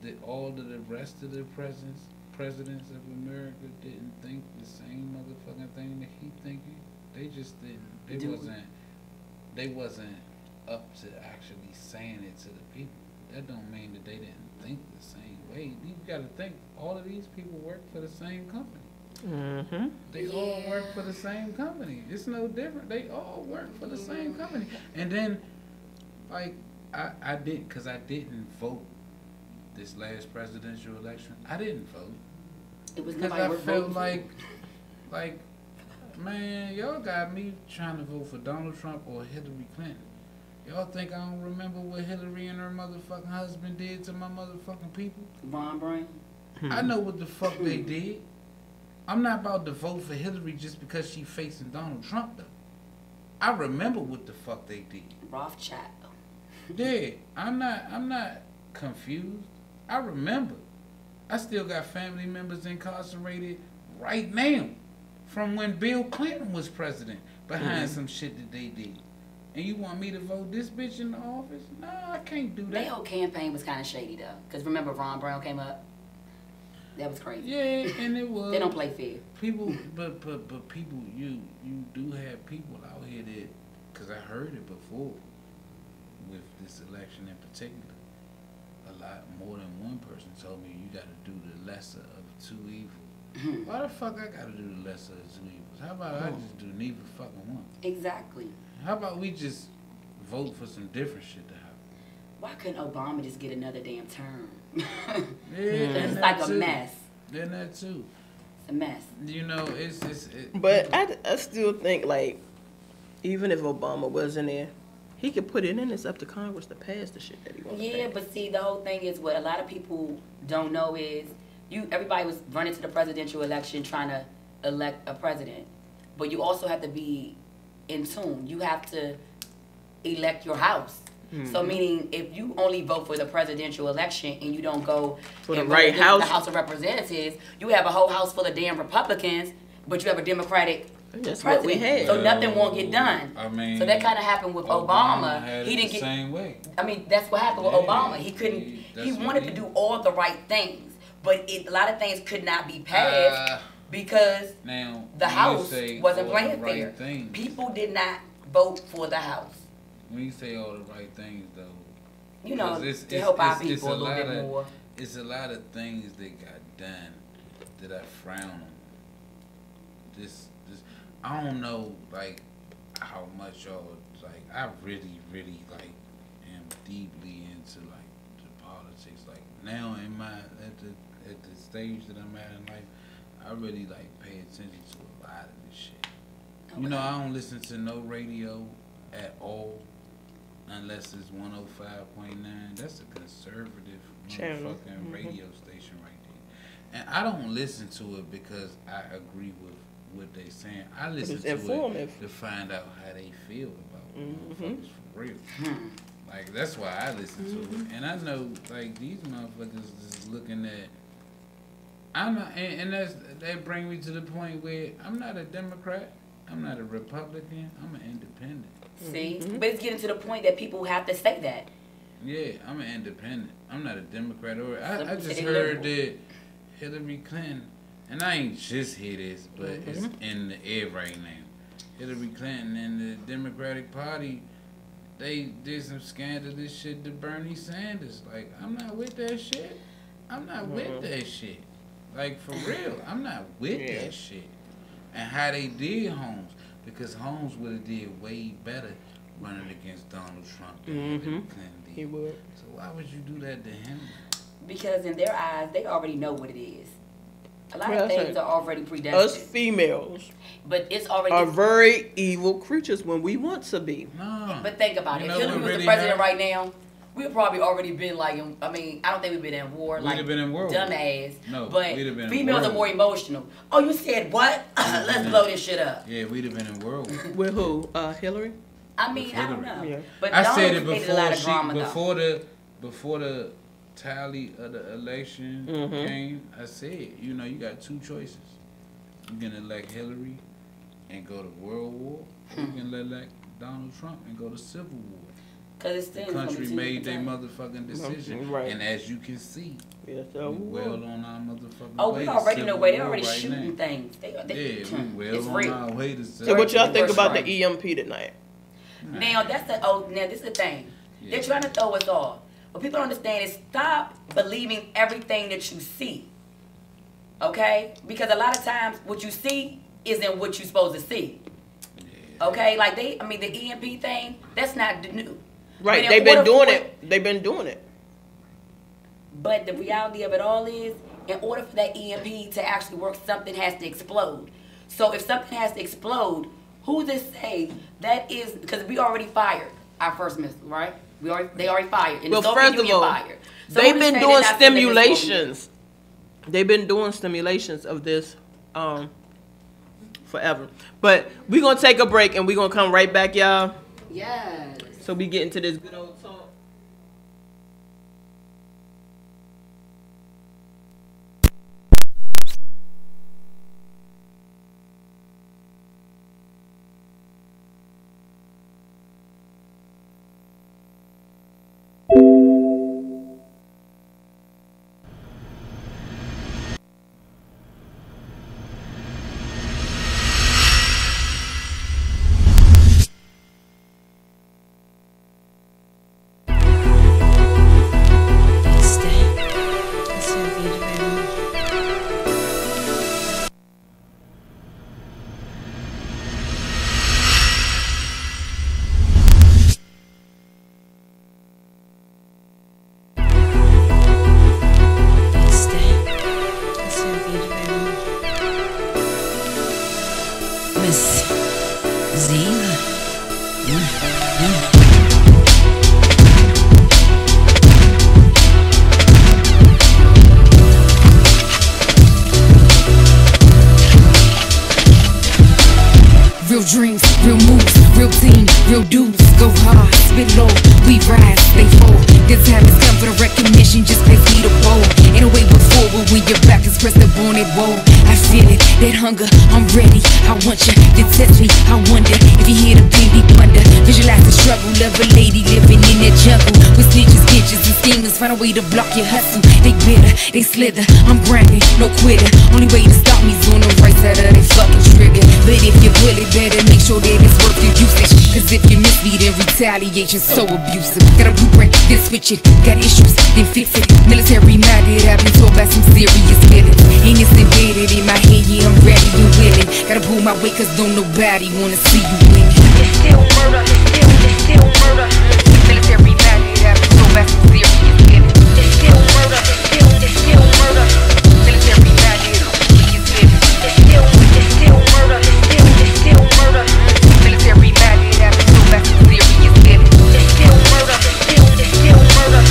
that all of the rest of the presidents of America didn't think the same motherfucking thing that he thinking? They just didn't. They wasn't up to actually saying it to the people. That don't mean that they didn't think the same way. You gotta think, all of these people work for the same company. They all work for the same company. It's no different. They all work for the same company. And then, like, I didn't vote this last presidential election. I didn't vote. It was because nobody I felt voting. like, man, y'all got me trying to vote for Donald Trump or Hillary Clinton. Y'all think I don't remember what Hillary and her motherfucking husband did to my motherfucking people? Ron Brain? I know what the fuck they did. I'm not about to vote for Hillary just because she facing Donald Trump, though. I remember what the fuck they did. Rothschild. Yeah, I'm not confused. I remember. I still got family members incarcerated right now from when Bill Clinton was president behind some shit that they did. And you want me to vote this bitch in the office? Nah, I can't do that. Their whole campaign was kind of shady though, because remember Ron Brown came up. That was crazy. Yeah, and it was. They don't play fair. People, but people, you do have people out here that, because I heard it before, with this election in particular, a lot more than one person told me you got to do the lesser of two evils. Why the fuck I got to do the lesser of two evils? How about I just do neither fucking one? Exactly. How about we just vote for some different shit to happen? Why couldn't Obama just get another damn term? Yeah, it's like a mess. Then that too. It's a mess. You know, But I still think, like, even if Obama wasn't there, he could put it in. It's up to Congress to pass the shit that he wants. Yeah, but see, the whole thing is what a lot of people don't know is everybody was running to the presidential election trying to elect a president, but you also have to be in tune. You have to elect your house. So meaning, if you only vote for the presidential election and you don't go for the right house, the House of Representatives, you have a whole house full of damn Republicans, but you have a Democratic That's president. what we had. So nothing won't get done. I mean, so that kind of happened with Obama. Had He it didn't the get same way. I mean, that's what happened with Obama. He couldn't. He wanted to do all the right things, but a lot of things could not be passed because the House wasn't playing fair. People did not vote for the House. When you say all the right things, though, you know, to help our people a little bit more. It's a lot of things that got done that I frown on. I don't know, like, how much y'all, like, I really, really, like, am deeply into, like, the politics. Like, now in at the stage that I'm at in life, I really, like, pay attention to a lot of this shit. Okay. You know, I don't listen to no radio at all. Unless it's 105.9, that's a conservative motherfucking radio station right there. And I don't listen to it because I agree with what they saying. I listen to it to find out how they feel about motherfuckers for real. Like, that's why I listen to it. And I know, like, these motherfuckers is looking at, I'm not, and that bring me to the point where I'm not a Democrat, I'm not a Republican, I'm an independent. See? But it's getting to the point that people have to say that. Yeah, I'm an independent. I'm not a Democrat. Or I just heard that Hillary Clinton, and I ain't just hear this, but it's in the air right now. Hillary Clinton and the Democratic Party, they did some scandalous shit to Bernie Sanders. Like, I'm not with that shit. I'm not with that shit. Like, for real, I'm not with that shit. And how they did Holmes. Because Holmes would have did way better running against Donald Trump than Hillary Clinton did. He would. So why would you do that to him? Because in their eyes, they already know what it is. A lot of things are already predestined. Us females, but it's already are very evil creatures when we want to be. No. But think about it. If Hillary was the president right now, we'd probably already been like, I mean, I don't think we've been in war. We'd have been in war. Dumbass. No, but we'd have been females are more emotional. Oh, you said what? Let's blow this shit up. Yeah, we'd have been in World War. With who? Hillary? I mean, I don't know. Yeah. But I said it before the tally of the election came. I said, you know, you got two choices. You can elect Hillary and go to World War, or you can elect Donald Trump and go to Civil War. Because the country made their motherfucking decision, and as you can see, we well on our motherfucking way. We already know where they already right shooting now. things. We well on our way to. So what y'all think about the EMP tonight? Now now this is the thing. They're trying to throw us off. What people don't understand is stop believing everything that you see. Okay? Because a lot of times what you see isn't what you're supposed to see. Okay? Like the EMP thing, that's not new. Right, they've been doing it. They've been doing it. But the reality of it all is, in order for that EMP to actually work, something has to explode. So if something has to explode, who's to say that is, because we already fired our first missile, right? They already fired. And well, first of all, so they've been doing stimulations. They've been doing stimulations of this forever. But we gonna take a break and we gonna come right back, y'all. Yes. So we get into this good old talk. Real dreams, real moves, real team, real dudes. Go hard, spit low, we rise, stay full. Good time has come for the recognition, just pass me the bowl. Ain't a way before, but when your back is pressed up on it, whoa. I feel it, that hunger, I'm ready. I want you to test me, I wonder if you hear the pain deep under. Visualize the struggle of a lady living in that jungle. With snitches, bitches, and schemers, find a way to block your hustle. They bitter, they slither, I'm grinding, no quitter. Only way to stop me's on the right side of that fucking trigger. But if you pull it, better make sure that it's worth your usage. Cause if you miss me, then retaliation's so abusive. Got a blueprint, then switch it. Got issues, then fix it. Military minded, I've been told by some serious feelings. Ain't this embedded in my head, yeah, I'm ready and willing. Gotta pull my weight cause don't nobody wanna see you win. It's still murder, it's still murder. Military minded, I've been told by some serious feelings. It's still murder, it's still murder. Military minded, serious feelings. It's still murder, it's still murder. Military minded, I've been told by some serious feelings. It's still murder, it's still murder.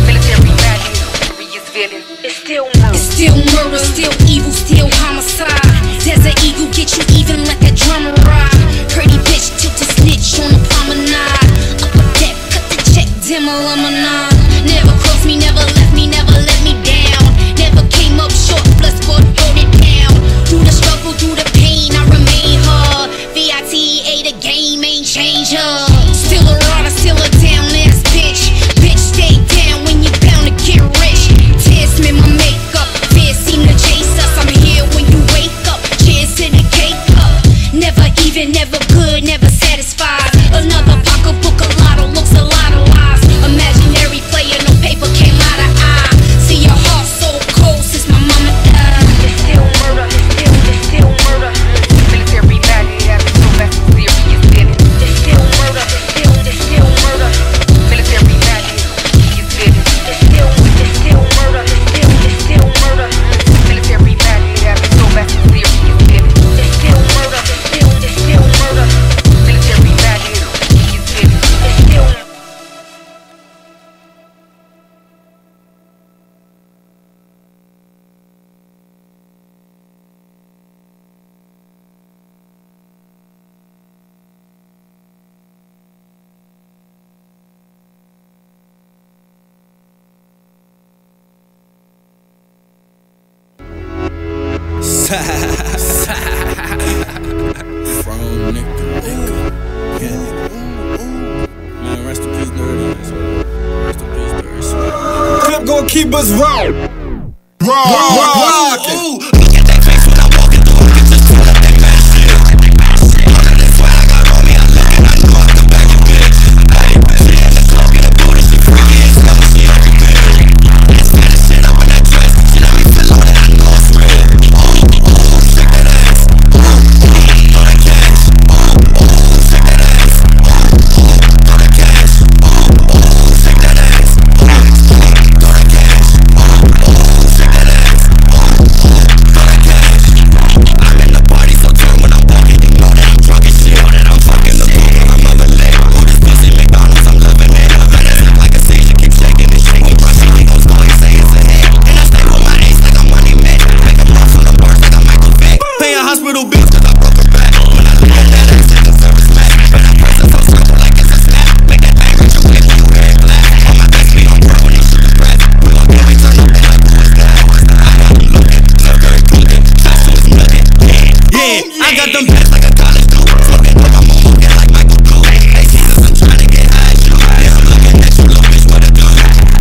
Military minded, serious feelings. It's still murder. It's still murder, still evil, still homicide. Does an eagle get you even like a drummer ride? Pretty bitch tilt a snitch on the promenade. Upper deck, cut the check, dim alumni. Never crossed me, never left me, never let me down. Never came up short, blood sport, hold it down. Through the struggle, through the pain, I remain her. VITA, the game ain't changed her. Still a rider, still a down ass bitch. Bitch, stay down when you bound to get rich. Tears in my makeup, fears seem to chase us. I'm here when you wake up, cheers to the cake up. Never even, never good, never satisfied. Another pocketbook, a lot of looks, a lot of lies. Imaginary player, no paper came out of eye. See your heart so cold since my mama died. It's still murder, it's still murder. Military minded, I've been so back to serious feelings. It's still murder, it's still murder. Military minded, serious feelings. It's still murder, it's still murder. Military minded, I've been so back to serious feelings. It's still murder, it's still murder. Military minded, serious feelings. It's still. From nigga. Man, rest in peace, Dirty. Rest in peace, Dirty. Clip gon' keep us raw. Rockin'. Look at that face when I walk in the hook. Get just pull up that mad shit. All of that swag I got on me, I look and I know I can back it, bitch. Hey, she had the club in the booty, she freaky as hell, she every bitch. That's fat as shit up in that dress. She let me feel on it, I know it's real. Shake that ass. Throw that cash. Shake that ass. Throw that cash. Shake that ass. Throw that cash. Shake that ass. got them pants like a college coupe. Fucking up, I'm on get like Michael Coop. Hey, Jesus, I'm trying to get high as you. Yeah, I'm looking at you, little bitch, what it do?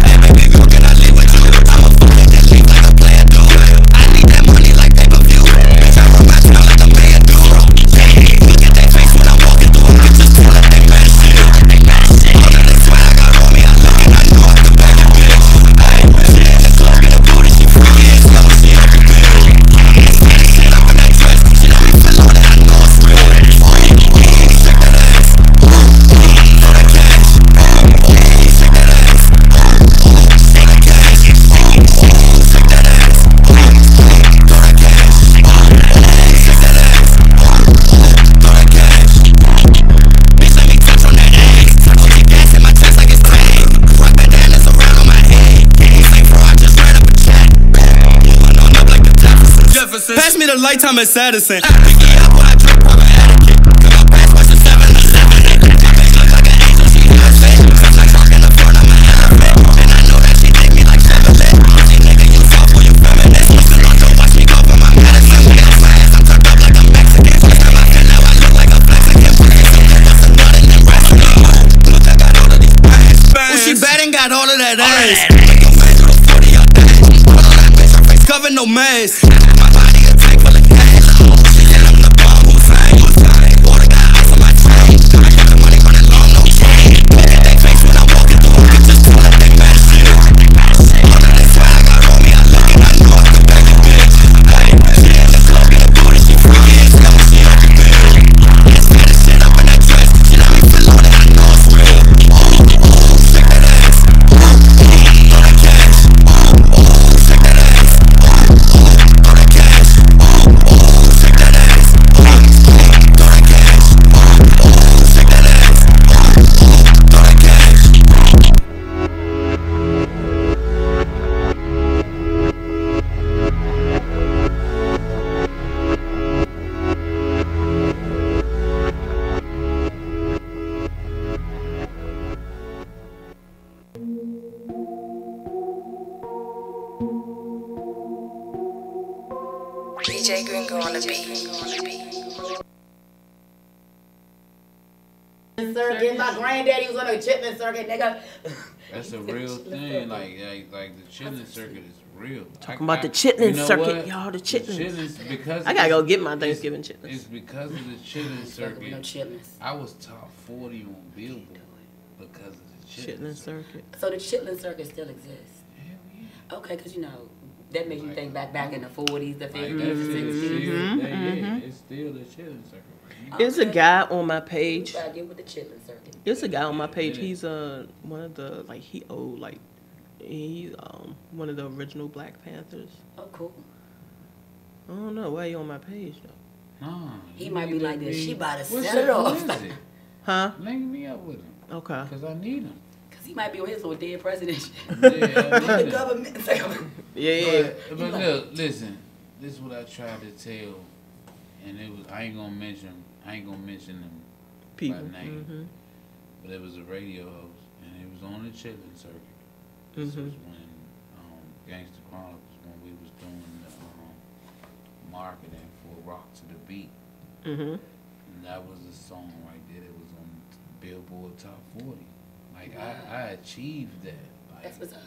Hey, baby girl, can I live with you? I'ma fucking just leave like a player do. I need that money like pay-per-view. Bitch, I run my town like a mayor do. Look at that face when I'm walking through. I can just tell that they mad shit. All of this sweat I got on me, I look and I know I can back it, bitch. Hey, she in the club, get a booty, she freaky as hell, she every bitch. Steady shit up in that dress, she let me feel on it, I know it's real. Shake that ass, throw that cash. Shake that ass, shake that cash. Shake that ass, throw that cash. Shake that ass, throw that cash. Bitch, let me touch on that ass. OG gas in my chest like it's tag. Rock bandanas around on my head. Same for I just ran up a check. Moving on up like the Jefferson. Pass me the Lifetime at Sadison. Pick me up when I drink proper etiquette. Cause my pants was a 7-11. My bitch look like an angel, she does it. Cause I talk in the front, I'm an elephant. And I know that she dig me like Chevrolet. She nigga, you soft for your feminist. Listen, don't watch me go for my medicine. We got flags, I'm turned up like a Mexican. First time I feel now I look like a Mexican. Bust a nut and then rest of me. Look, I got all of these bands. Oh, she bad and got all of that ass. Make your man do the 40 or dash. Put on that bitch, her face Cover no mask. my body a tank full of cash. She said I'm the bomb, Hussein. Water got ice on my chain. I got the money running long, no chain. Look at that face when I'm walking through. I can just tell that they mad shit. All of this sweat I got on me, I look and I know I can back it, bitch. Hey, she in the club, get a booty, she freaky as hell, she every bitch. Steady shit up in that dress, she let me feel on it, I know it's real. Shake that ass, throw that cash. Shake that ass, throw that cash. Shake that ass, throw that cash. Shake that ass, throw that cash. DJ Gringo on the beat. Circuit, my granddaddy was on a chitlin circuit, nigga. That's a real thing. Like the chitlin circuit is real. Talking about the chitlin you know circuit, what? y'all. The chitlins. Because I gotta go get my Thanksgiving chitlins. It's because of the chitlin circuit. No chitlins. I was top 40 on Billboard because of the chitlin circuit. So the chitlin circuit still exists. Okay, because you know that makes you think back in the 40s, the 50s, the 60s. Yeah, it's still the chitlin circuit. There's a guy on my page. Try to get with the chitlin circuit. There's a guy on my page. He's one of the he's one of the original Black Panthers. Oh, cool. I don't know why he on my page though. Nah, He might be like this. She about to What's set it off. What is it? Huh? Link me up with him. Okay. Because I need him. Because he might be on his little dead president. Yeah, The government. Yeah. But look, listen. This is what I tried to tell, and it was I ain't gonna mention them People. by name, but it was a radio host, and it was on the chitlin circuit. This was when Gangsta Chronicles, when we was doing the marketing for Rock to the Beat, and that was a song right there that was on Billboard Top 40. Like I achieved that. Like, That's what's up.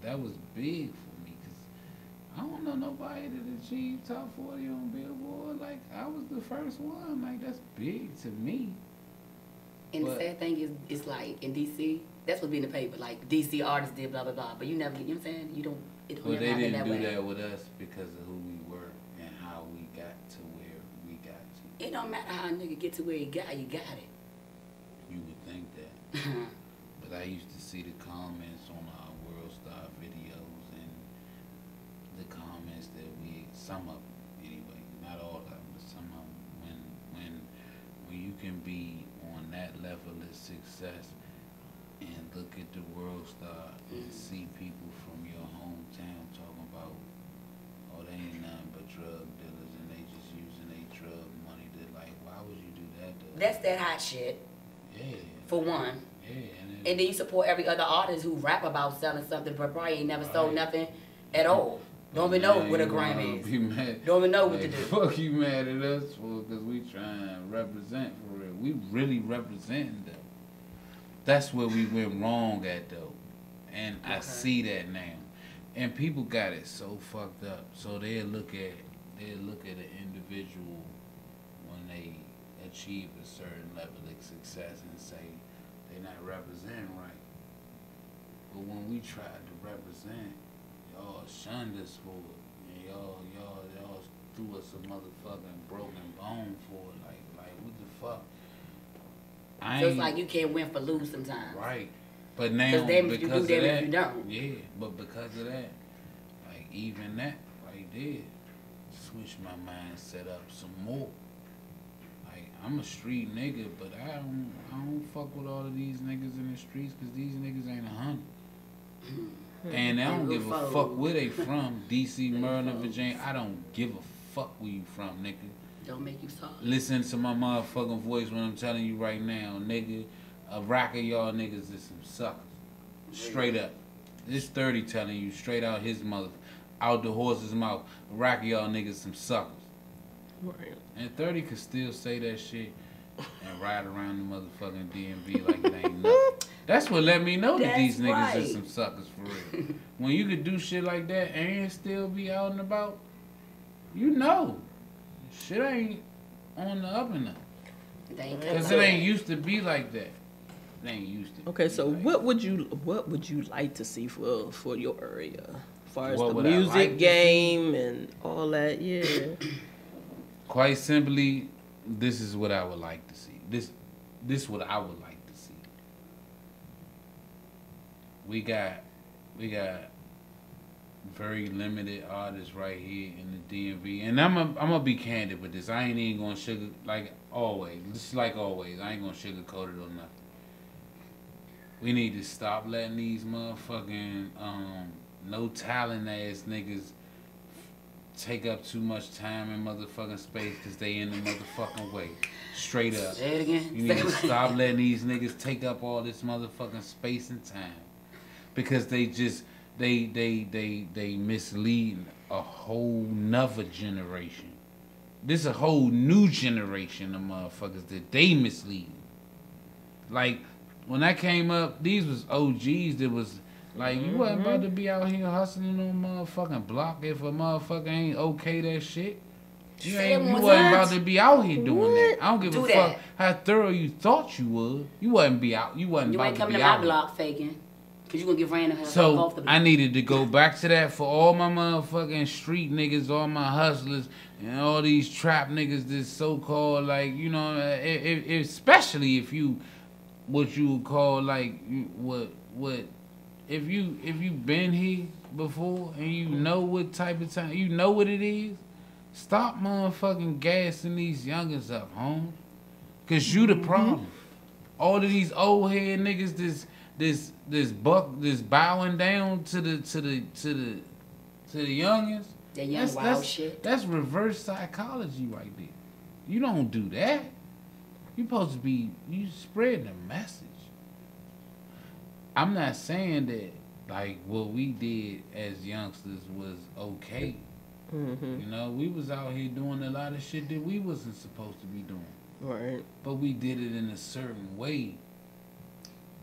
That was big for me because I don't know nobody that achieved top 40 on Billboard. Like I was the first one. Like that's big to me. And the sad thing is like in DC, that's what's being in the paper. Like DC artists did blah blah blah, but you never, you know what I'm saying? You don't. It Well, never they happen didn't do way. that with us because of who we were and how we got to where we got to. It don't matter how a nigga get to where you got it. You would think that. But I used to see the comments on our World Star videos and the comments that some of them anyway, not all of them, but some of them, when you can be on that level of success and look at the World Star and see people from your hometown talking about, oh, they ain't nothing but drug dealers and they just using their drug money to, like, why would you do that to us? That's that hot shit. Yeah. For one. Yeah. And then you support every other artist who rap about selling something but probably ain't never sold nothing at all. Don't even know what a gram is. Be mad. Don't even know what Like, to do. Fuck you mad at us for because we trying to represent for real. We really representing though. That's where we went wrong at though. And I see that now. And people got it so fucked up. So they'll look at an individual when they achieve a certain level of success and say they're not representing right. But when we tried to represent, y'all shunned us for it. And y'all threw us a motherfucking broken bone for it. Like what the fuck? So it's like you can't win for lose sometimes. Right. But now because you do, of that, you don't. yeah. But because of that, like even that right there, switched my mindset up some more. Like I'm a street nigga, but I don't fuck with all of these niggas in the streets because these niggas ain't 100. And I don't give a fuck where they from. DC, Maryland, Virginia. I don't give a fuck where you from, nigga. Don't make you soft. Listen to my motherfucking voice when I'm telling you right now, nigga. A rack of y'all niggas is some suckers. Straight up. This 30 telling you straight out his mother, out the horse's mouth. A rack of y'all niggas some suckers. Right. And 30 could still say that shit and ride around the motherfucking DMV like it ain't nothing. That's what let me know that these niggas is some suckers for real. When you could do shit like that and still be out and about, you know. Shit ain't on the up and up. Because it ain't used to be like that. It ain't used to. Okay, so what would you like to see for your area, as far as What the would I music like to game and all that? Yeah. Quite simply, this is what I would like to see. This what I would like to see. We got very limited artists right here in the DMV, and I'm gonna be candid with this. I ain't even gonna sugar like always. Just like always, I ain't gonna sugarcoat it or nothing. We need to stop letting these motherfucking no talent ass niggas take up too much time in motherfucking space because they in the motherfucking way. Straight up. Say it again. You need to stop letting these niggas take up all this motherfucking space and time. Because they just they mislead a whole nother generation. This a whole new generation of motherfuckers that they mislead. Like when I came up, these was OGs that was like, you wasn't about to be out here hustling on motherfucking block if a motherfucker ain't okay that shit. You wasn't about to be out here doing that. I don't give a fuck how thorough you thought you would. You wasn't be out. You wasn't about to be out. You ain't coming to my block faking. Cause you gonna get ran to her. So I needed to go back to that for all my motherfucking street niggas, all my hustlers, and all these trap niggas. This so-called like, you know, especially if you what you would call like what if you been here before and you know what type of time, you know what it is. Stop motherfucking gassing these youngins up, home. Cause you the problem. All of these old head niggas this bowing down to the youngins. That young wild shit. That's reverse psychology right there. You don't do that. You supposed to be spreading the message. I'm not saying that like what we did as youngsters was okay. You know, we was out here doing a lot of shit that we wasn't supposed to be doing. Right. But we did it in a certain way.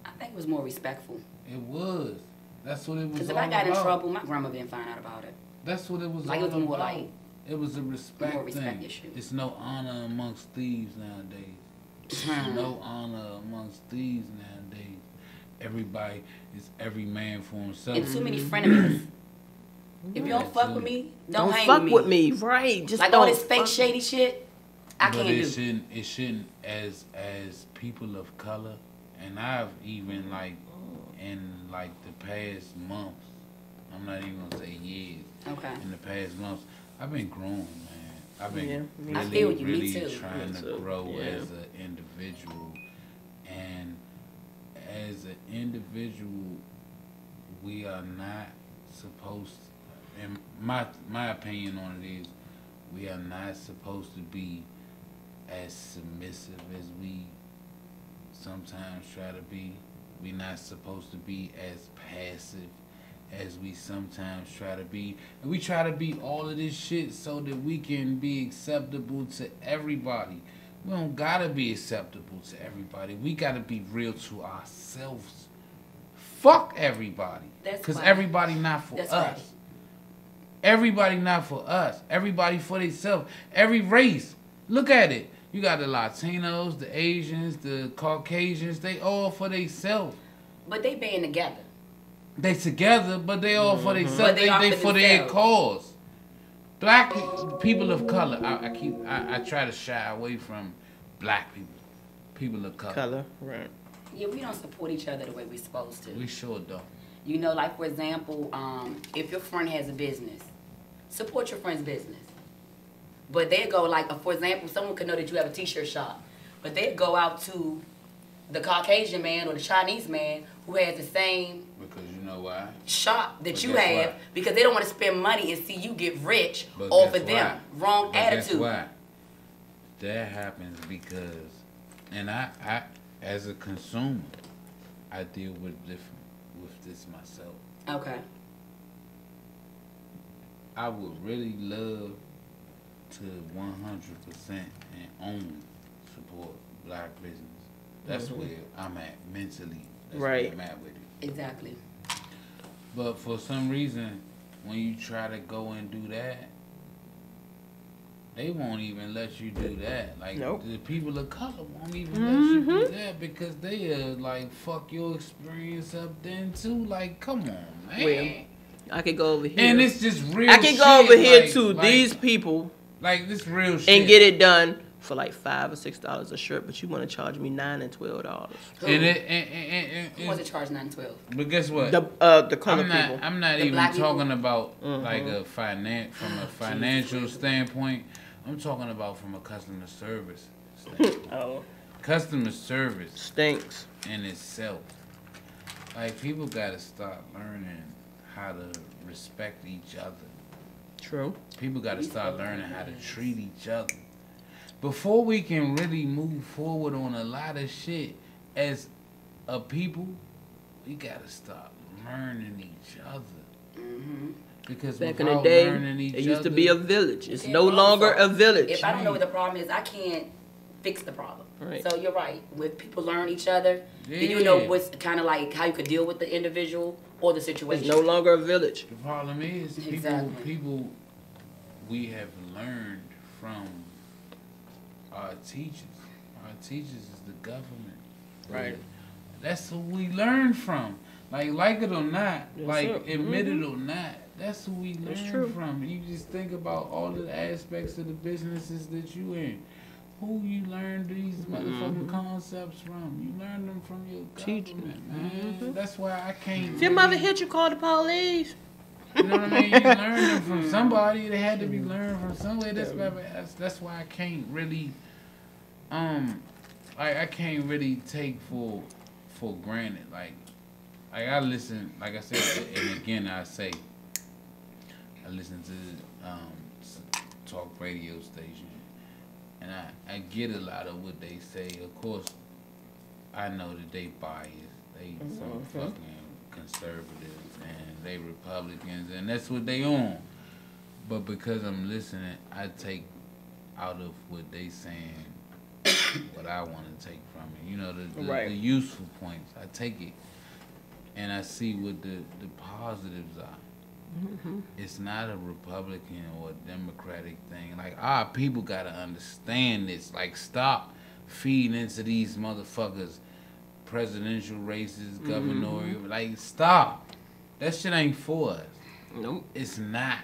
I think it was more respectful. It was. That's what it was. Because if I got in trouble, my grandma didn't find out about it. That's what it was. Like all it was more about. like It was a respect more respect thing. issue. It's no honor amongst thieves nowadays. There's no honor amongst thieves nowadays. Everybody is every man for himself. And too many frenemies. If you don't fuck with me, don't hang fuck with me. Right. Just like don't all this fake shady shit, I but can't it do. It shouldn't as people of color, and I've even like in like the past months, I'm not even gonna say years. Okay. In the past months, I've been growing, man. I've been I feel you, really me too. trying Me to too. grow Yeah. as an individual, and as an individual, we are not supposed to, and my opinion on it is, we are not supposed to be as submissive as we sometimes try to be. We're not supposed to be as passive as we sometimes try to be. And we try to be all of this shit so that we can be acceptable to everybody. We don't gotta be acceptable to everybody. We gotta be real to ourselves. Fuck everybody. Because everybody not for us. Right. Everybody not for us. Everybody for themselves. Every race. Look at it. You got the Latinos, the Asians, the Caucasians. They all for themselves. But they band together. They together, but they all for themselves. They for their cause. Black people of color. I try to shy away from black people. People of color. Right. Yeah, we don't support each other the way we're supposed to. We sure don't. You know, like for example, if your friend has a business, support your friend's business. But they go like, for example, someone could know that you have a t-shirt shop, but they go out to the Caucasian man or the Chinese man who has the same why? Shop that you have because they don't want to spend money and see you get rich off of them. Wrong attitude. Guess why? That happens because, and I as a consumer, I deal with this myself. Okay. I would really love to 100% and only support black business. That's where I'm at mentally. That's where I'm at with it. Exactly. But for some reason, when you try to go and do that, they won't even let you do that. Like, the people of color won't even let you do that because they like, fuck your experience up then too. Like, come on, man. Well, I could go over here. And it's just real I can go over here to like, these people. Like, this real shit. And get it done for like $5 or $6 a shirt, but you want to charge me $9 and $12. And who wants to charge $9 and $12? But guess what? The color people. I'm not even talking about like from a financial standpoint. I'm talking about from a customer service standpoint. Customer service stinks in itself. Like, people gotta start learning how to respect each other. True. People gotta start learning how to treat each other. Before we can really move forward on a lot of shit as a people, we gotta start learning each other. Because back in the day, it used to be a village. It's no longer a village. If I don't know what the problem is, I can't fix the problem. Right. So you're right. When people learn each other, then you know what's kind of like how you could deal with the individual or the situation. It's no longer a village. The problem is people we have learned from our teachers. Our teachers is the government. Right. That's who we learn from. Like it or not, admit it or not, that's who we learn from. You just think about all the aspects of the businesses that you in. Who you learn these motherfucking concepts from? You learn them from your government, man. That's why I can't. If your mother hit you, call the police. You know what I mean? You learn them from somebody. They had to be learned from somewhere. That's why I can't really, I can't really take for granted. Like I listen, like I said, and again I say, I listen to talk radio station, and I get a lot of what they say. Of course, I know that they biased. They some fucking conservatives and they Republicans, and that's what they on. But because I'm listening, I take out of what they saying what I want to take from it. You know, the useful points. I take it and I see what the positives are. It's not a Republican or a Democratic thing. Like, our people gotta understand this. Like, stop feeding into these motherfuckers presidential races, gubernatorial. Like, stop. That shit ain't for us. Nope. It's not.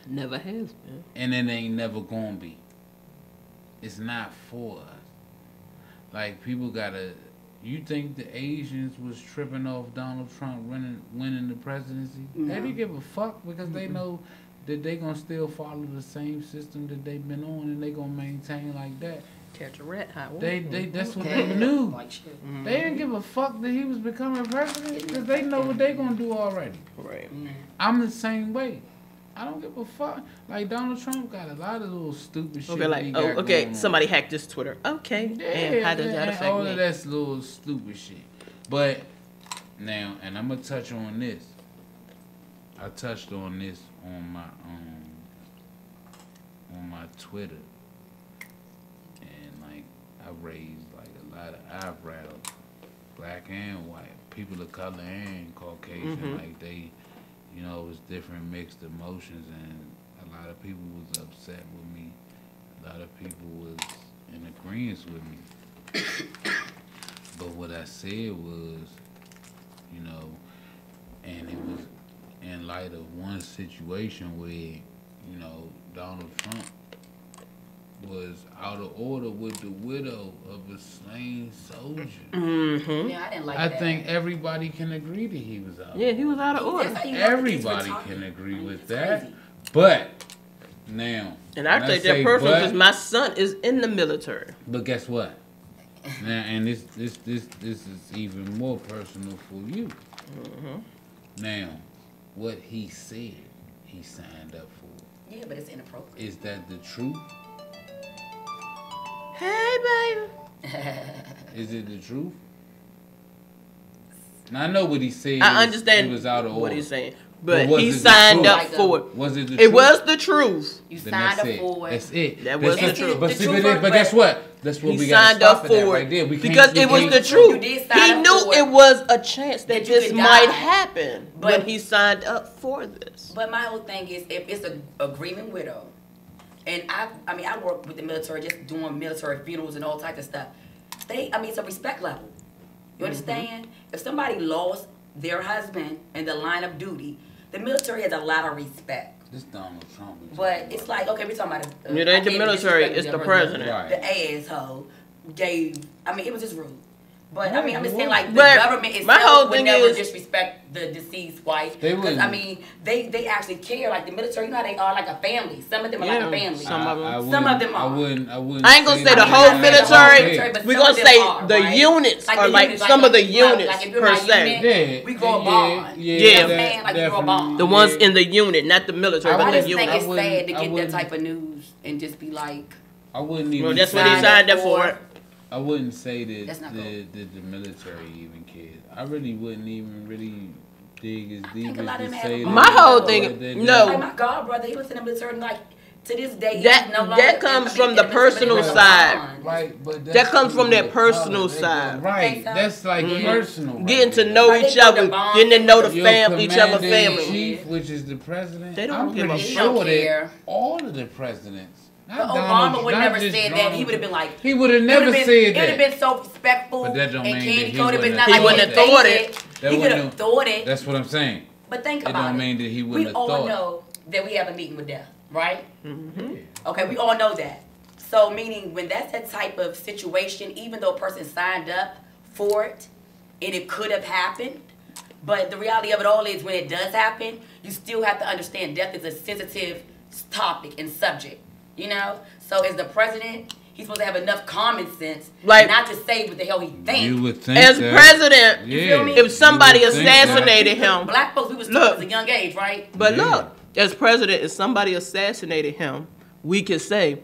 Never has been. And it ain't never gonna be. It's not for us. Like, people gotta. You think the Asians was tripping off Donald Trump winning the presidency? No. They didn't give a fuck because they know that they gonna still follow the same system that they've been on, and they gonna maintain like that. Catch a rat hot. That's what they knew. They didn't give a fuck that he was becoming president because they know what they gonna do already. Right. I'm the same way. I don't give a fuck. Like, Donald Trump got a lot of little stupid shit. Okay, like, somebody hacked this Twitter. Okay. Yeah, and how does that affect all me? of that's little stupid shit. But now, and I'm gonna touch on this. I touched on this on my Twitter, and like I raised like a lot of eyebrows, black and white, people of color and Caucasian. Like they, you know, it was different mixed emotions, and a lot of people was upset with me. A lot of people was in agreement with me. But what I said was, you know, and it was in light of one situation where, you know, Donald Trump was out of order with the widow of a slain soldier. Yeah, I didn't like that. I think everybody can agree that he was out. Yeah, he was out of order. Everybody can agree with that. But now, and I take that personal because my son is in the military. But guess what? Now, and this is even more personal for you. Now, what he said he signed up for. Yeah, but it's inappropriate. Is that the truth? Hey, baby. Is it the truth? Now I know what he said. I understand it was out of order. what he's saying, but he signed up for it. Was it the truth? It was the truth. You signed up for it. That's it. That was the truth. But guess what? That's what we got to signed up stop for at it right there. because it was the truth. He knew it was a chance that this might happen when he signed up for this. But my whole thing is, if it's an agreement widow, and I mean, I work with the military, just doing military funerals and all types of stuff. It's a respect level. You understand? If somebody lost their husband in the line of duty, the military has a lot of respect. This Donald Trump. But it's like, okay, we're talking about it ain't the military, it's the president. The asshole gave. I mean, it was just rude. But I mean, I'm just saying, like, the But government my whole itself would thing never is- disrespect the deceased wife. They Because wouldn't. I mean, they actually care. Like the military, you know how they are like a family. Some of them are like a family. Some of them. Some of them are. I wouldn't I ain't gonna say the whole military. We're gonna say the units are like some of the units per se. We grow a bond. Yeah, You know what I'm saying? Like we grow a bond. the ones in the unit, not the military, I but the just think unit. it's sad to get that type of news and just be like. I wouldn't even. Well, that's what he signed up for. I wouldn't say that That's not the military even cares. I really wouldn't even really dig as deep as to say that. My whole thing, no. Like my god brother, he was in the military, like to this day. That comes from the personal side. Right, but that comes from that personal side. Right, that's like personal. Right Getting to know each other, getting to know the family, each other's family. Chief, which is the president. They don't I'm give a pretty fuck. sure that all of the presidents. But Obama would never said that. He would have been like. He would have never said that. It would have been so respectful But that don't and mean candy that coated, but he it's not He like wouldn't have thought it. He could have thought it. That's what I'm saying. But think It about don't it. mean that he wouldn't have We all thought. know that we have a meeting with death, right? Okay, we all know that. So meaning when that's that type of situation, even though a person signed up for it, and it could have happened, but the reality of it all is when it does happen, you still have to understand death is a sensitive topic and subject, you know? So as the president, he's supposed to have enough common sense not to say what the hell he thinks. You would think As that. president, You feel me? if somebody You would think that. assassinated him, Black folks, we was taught at a young age, right? but look, as president, if somebody assassinated him, we could say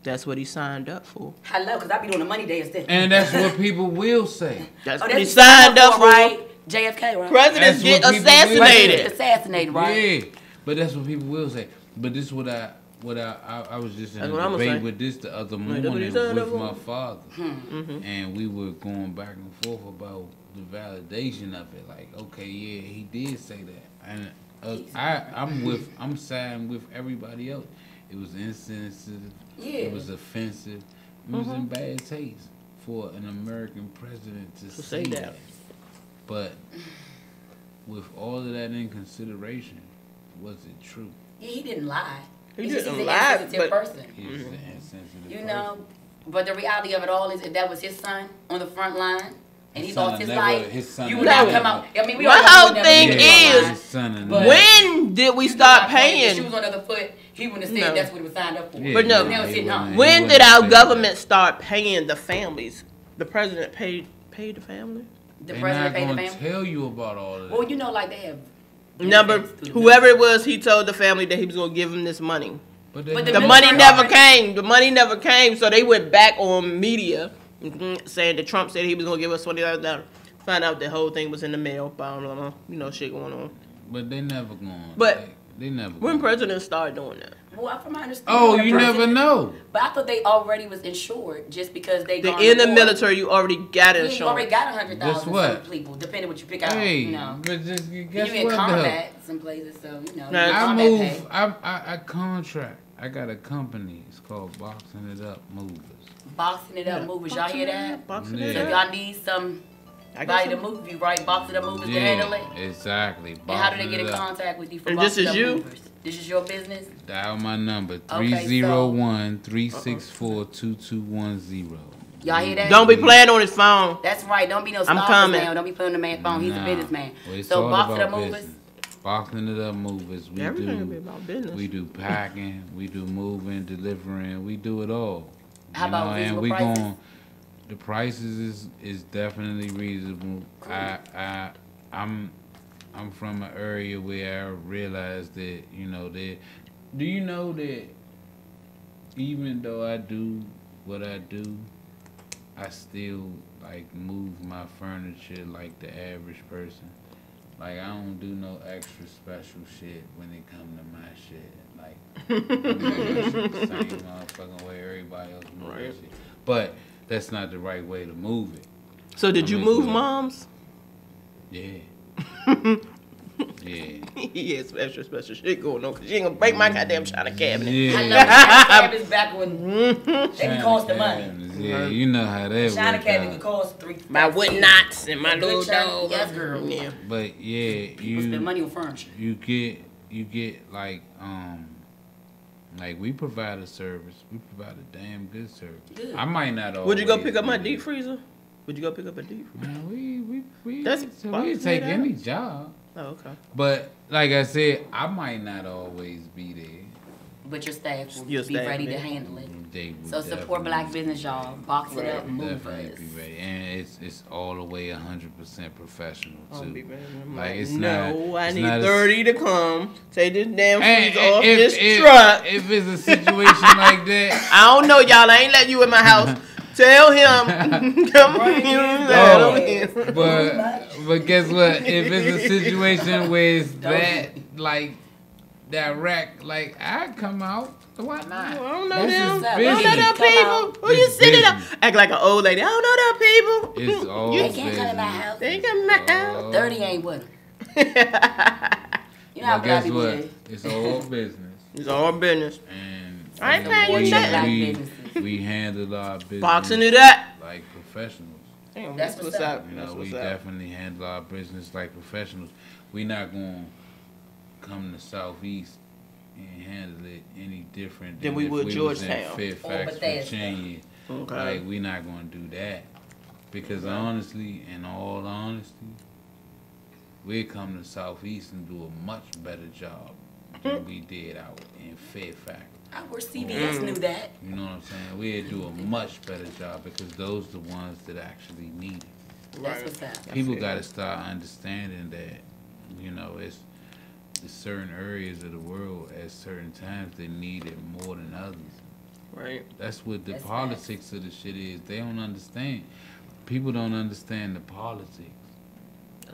that's what he signed up for. Hello, because I be doing the money day instead. And that's what people will say. That's Oh, what he that's signed up for. right? JFK, right? Presidents get That's what people will assassinated. say. Assassinated, right? Yeah, but that's what people will say. But this is what I was just in That's a what I'ma debate say. with this the other Like, morning that's what he signed up with for. my father, and we were going back and forth about the validation of it. Like, okay, yeah, he did say that, and I'm siding with everybody else. It was insensitive. Yeah. It was offensive. It was in bad taste for an American president to say that. But with all of that in consideration, was it true? Yeah, he didn't lie. He He's just didn't an lie, insensitive but- person. He was an insensitive You person. know, but the reality of it all is if that was his son on the front line and he His son lost his never- life, his son you would never- not come out. I mean, we My all know whole he would thing never be on the is, line. His son and But- when did we start If she paying? was on the other foot, he wouldn't have said No. that's what he was signed up for. Yeah, But no, He never said no. when did our government start paying the families? The president paid the family? The They're president not paid the gonna family. tell you about all of that. Well, you know, like they have. Number whoever it was, he told the family that he was gonna give him this money. But But The the money military never already- came. The money never came, so they went back on media saying that Trump said he was gonna give us $20,000. Find out the whole thing was in the mail. Blah, blah, blah. You know, shit going on. But they never going. But they never. When presidents start doing that? Well, from my understanding. Oh, you never know. But I thought they already was insured just because they. In the military, you already got insurance. You already got 100,000. Guess what? Some people, depending what you pick out. Hey, you know. but just guess you in what? combat some places, so you know. I move. I contract. I got a company. It's called Boxing It Up Movers. Boxing It Up Movers. Y'all hear that? Boxing So It if Up. y'all need somebody to move you, right? Boxing It Up Movers to handle it. Exactly. And how do they get in contact with you for And this Boxing is It Up you? Movers? This is your business? Dial my number, Okay, 301-364-2210. Y'all hear that? Don't be playing on his phone. That's right. Don't be no I'm stalkers coming. now. Don't be playing on the man's phone. He's a businessman. Well, it's So all Boxing It Up about Movers. business. Boxing It Up Movers. We Everything do, will be about business. We do packing. We do moving, delivering. We do it all. How about and reasonable we prices? the prices is definitely reasonable. I'm from an area where I realized that do you know that even though I do what I do, I still like move my furniture like the average person. Like I don't do no extra special shit when it come to my shit. Like I'm the same motherfucking way everybody else moves their shit. But that's not the right way to move it. So did you move moms? Yeah. Yeah. He had special shit going on because you ain't gonna break my goddamn China cabinet. Yeah. I know China cabinets back when they can cost the money. Yeah, you know how that China works cabinet out. can cost $3,000. My wood knots and my Good little China- dog. Yes, girl. Yeah. But yeah, People spend money on furniture. You get like we provide a service. We provide a damn good service. Good. I might not always. Would you go pick up my be deep freezer? Would you go pick up a deep freezer? Man, we That's we take any job. Oh, okay. But like I said, I might not always be there. But your staff will Your be staff ready will. to handle it. They would So support black business, y'all. Box it up, move definitely us. be ready, and it's all the way 100% professional I'll too. be ready. I'm Like it's no, not. I it's need not a- 30 to come. Take this damn And freezer off if- this if- truck. If it's a situation like that, I don't know, y'all. I ain't letting you in my house. Tell him. Come but guess what? If it's a situation where it's that like direct, like I come out, why not? I don't know This them. is I don't know business. them people. Who you It's sitting up? business. Act like an old lady. I don't know them people. It's all They can't come in my business. house. They ain't come in my house. 30 ain't with them. You know how But black guess people what? is. It's all business. It's all business. And I ain't paying you nothing. we handle our business. Boxing it up. Like professionals. Damn, That's that's what's what's up. up. You That's know, we what's up. definitely handle our business like professionals. We not gonna come to Southeast and handle it any different Than we if would was Georgetown. in Fairfax, Or Bethesda. Virginia. Okay. Like we not gonna do that because honestly, in all honesty, we come to Southeast and do a much better job than we did out in Fairfax. I wish CBS knew that. You know what I'm saying? We'd do a much better job because those are the ones that actually need it. That's what's up. People got to start understanding that, it's certain areas of the world at certain times they need it more than others. Right. That's what the That's politics of the shit is. They don't understand. People don't understand the politics.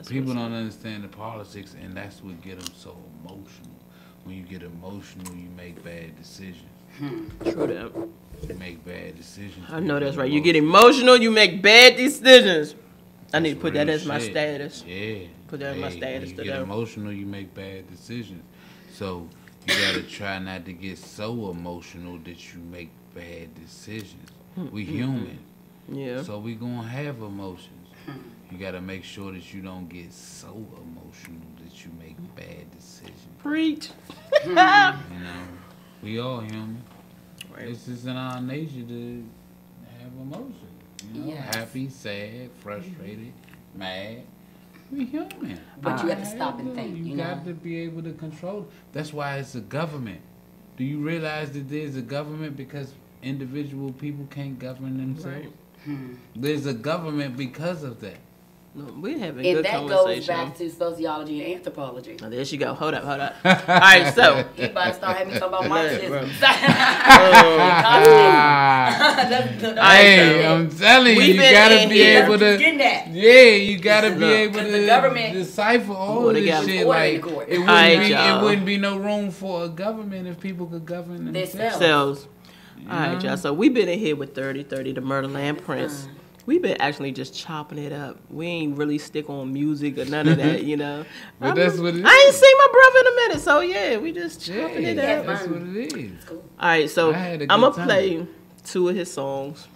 People don't understand the politics, and that's what get them so emotional. When you get emotional, you make bad decisions. True that. You make bad decisions. I know that's right. You get emotional, you make bad decisions. I need to put that Real as my shit. status. Yeah. Put that as my status When you to get them. emotional, you make bad decisions. So you gotta try not to get so emotional that you make bad decisions. We human. Yeah. So we gonna have emotions. You gotta make sure that you don't get so emotional that you make bad decisions. Preach. You know, we all human. Right. It's just in our nature to have emotions. You know, Yes. happy, sad, frustrated, mad. We human. But you have to stop and think, You you got know? to be able to control. That's why it's a government. Do you realize that there's a government because individual people can't govern themselves? Right. There's a government because of that. We're having And good that conversation. goes back to sociology and anthropology. Oh, there she go. Hold up. All right, so. You about to start having me talk about Marxism. Hey, I'm telling you, you gotta be able to. Yeah, you gotta be able to decipher all this shit. Like it wouldn't be no room for a government if people could govern themselves. All right, y'all. So we've been in here with 30, the Murderland Prince. We've been actually just chopping it up. We ain't really stick on music or none of that, you know. But that's what it is. I ain't seen my brother in a minute, so yeah, we just chopping it up. That's what it is. Cool. All right, so I'm gonna play 2 of his songs.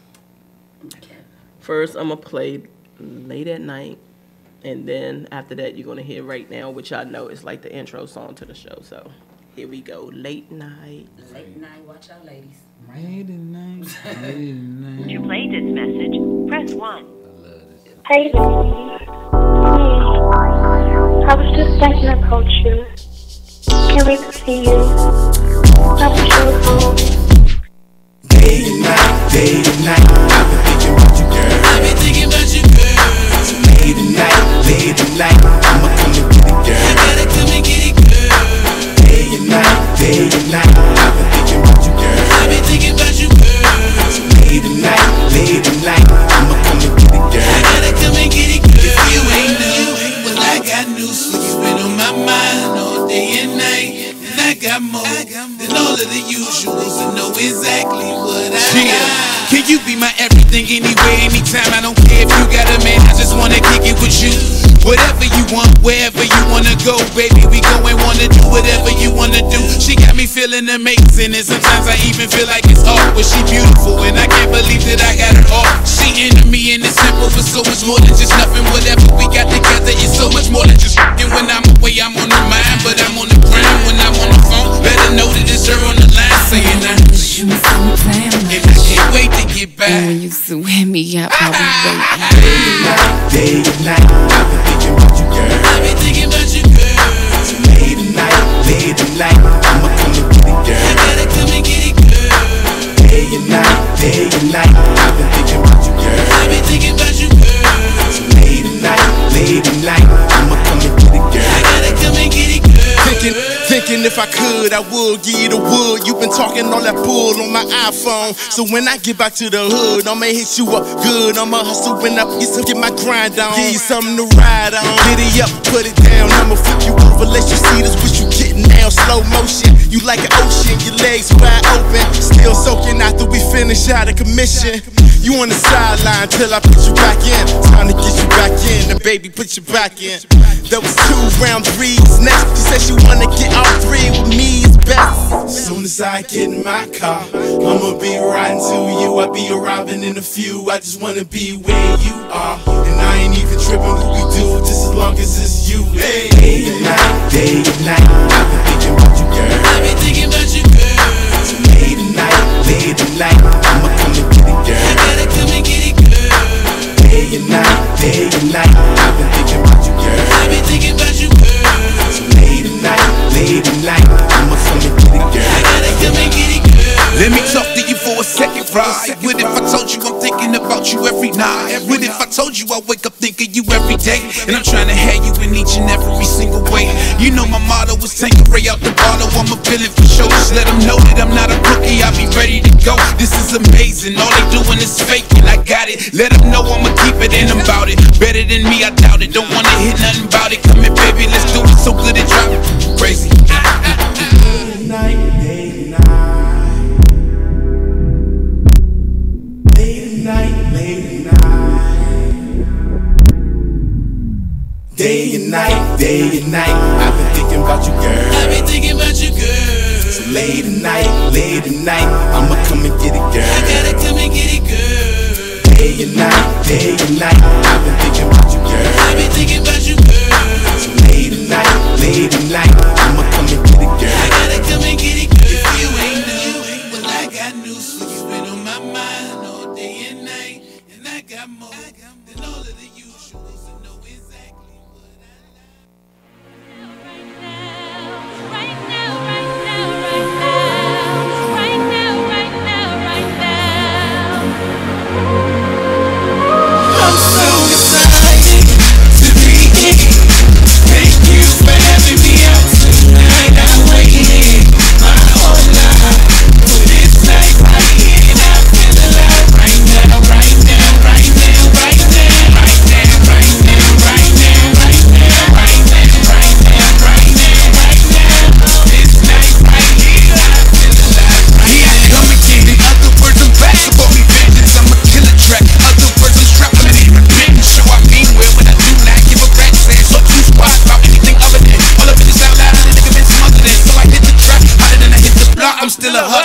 Okay. First, I'm gonna play Late at Night, and then after that, you're gonna hear Right Now, which I know is like the intro song to the show. So here we go, Late Night. Late night, watch out, ladies. Late at night. To play this message, press 1. Hey, ladies. I was just thinking about you. Can't wait to see you. I wish you were home. Day and night, I've been thinking about you, girl. So late at night, I'ma come and get it, girl. Day and night, I've been thinking about you, girl. So late at night, I'ma come and get it, girl. If you ain't new, well I got news for you. Been on my mind all day and night, and I got more than all of the usuals to know exactly what I got. Can you be my everything, anywhere, anytime? I don't care if you got a man, I just wanna kick it with you. Whatever you want, wherever you wanna go, baby, we go and wanna do whatever you wanna do. She got me feeling amazing, and sometimes I even feel like it's art. But she beautiful, and I can't believe that I got her all. She into me, and it's simple, but so much more than just nothing. Whatever we got together is so much more than just f***ing. When I'm away, I'm on her mind, but I'm on the ground. When I'm on the phone, better know that it's her on the line saying I wish you was sometime. And I can't wait to get back. When you used to hit me up, I was waiting. Day and night, I've been thinking about you, girl. So late at night, I'ma come and get it, girl. Day and night, I've been thinking about you, girl. So late at night, I'ma come and get it, girl. Thinking if I could, I would give you the wood. You been talking all that bull on my iPhone. So when I get back to the hood, I'ma hit you up good. I'ma hustle when I get my grind on. Give you something to ride on. Giddy up, put it down. I'ma flip you over, let you see this. What you getting now? Slow motion. You like an ocean, your legs wide open. Still soaking after we finish out of commission. You on the sideline till I put you back in. Time to get you back in, and baby, put you back in. That was 2 round 3s. Next, she said she wanna get all 3 with me is best. Soon as I get in my car, I'ma be riding to you. I'll be arriving in a few. I just wanna be where you are, and I ain't even tripping what we do, just as long as it's you. Hey. Day and night, I've been thinking about you, girl. So late at night, I'ma come and get it, girl. Day and night, I've been thinking about you, girl. So late at night, I'ma come and get it, girl. Let me talk to you for a second, right? What if I told you I'm thinking about you every night? What if I told you I wake up thinking you every day? And I'm trying to have you in each and every single way. You know my motto is take a ray out the bottle. I'm a villain for sure. Just let them know that I'm not a rookie. I'll be ready to go. This is amazing. All they doing is faking. I got it. Let them know I'ma keep it and I'm about it. Better than me, I doubt it. Don't wanna hear nothing about it. Come here, baby, let's do it. So good at driving crazy. Day and night, I've been thinking about you, girl. So late at night, I'ma come and get it, girl. Day and night, I've been thinking about you, girl. So late at night, I'ma come and get it, girl. If you ain't new, well I got news for you. Been on my mind all day and night, and I got more than all of the usuals to know exactly what I'm so excited.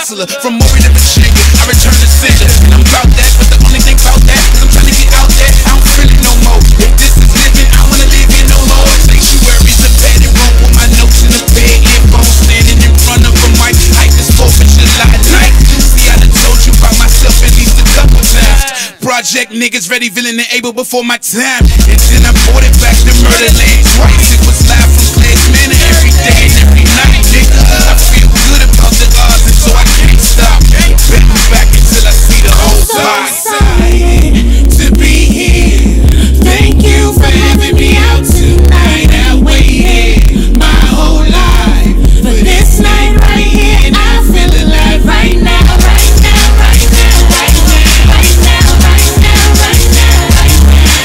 hustler. From Maury to Virginia, I return to sender. And I'm about that, but the only thing about that is I'm trying to get out there. I don't feel it no more. If this is living, I wanna live here no more. Sanctuaries of padded room with my notes in the bed. Earphones standing in front of a mic. Hype is 4th of July night. See, I done told you about myself at least a couple times. Project niggas ready, willing and able before my time. And then I brought it back to Murderland twice. It was live from Class Manor every day and every night, nigga. I feel good about the odds, and so I can't stop. Bet me back until I see the whole side. Excited to be here. Thank you for having me out tonight. I waited my whole life for this night right here, and I feel alive right now, right now, right now, right now, right now, right now, right now,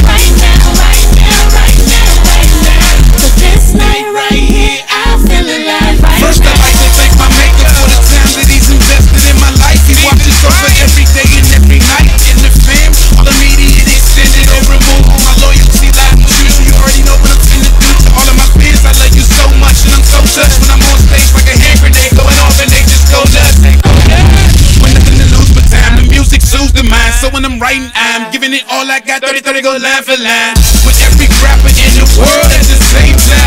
right now, right now, right now, right now. For this night right here, I feel alive right now. First, I'd like to thank my maker for the time that he's invested in my life. He watches over every day and every night. In the fam, all immediate, extended, or removed. My loyalty lies with you, so you already know what I'm finna do. To all of my peers, I love you so much, and I'm so touched when I'm on stage like a hand grenade going off, and they just go nuts. When nothing to lose but time, the music soothes the mind. So when I'm writing, I'm giving it all I got. 30-30 go line for line with every rapper in the world at the same time.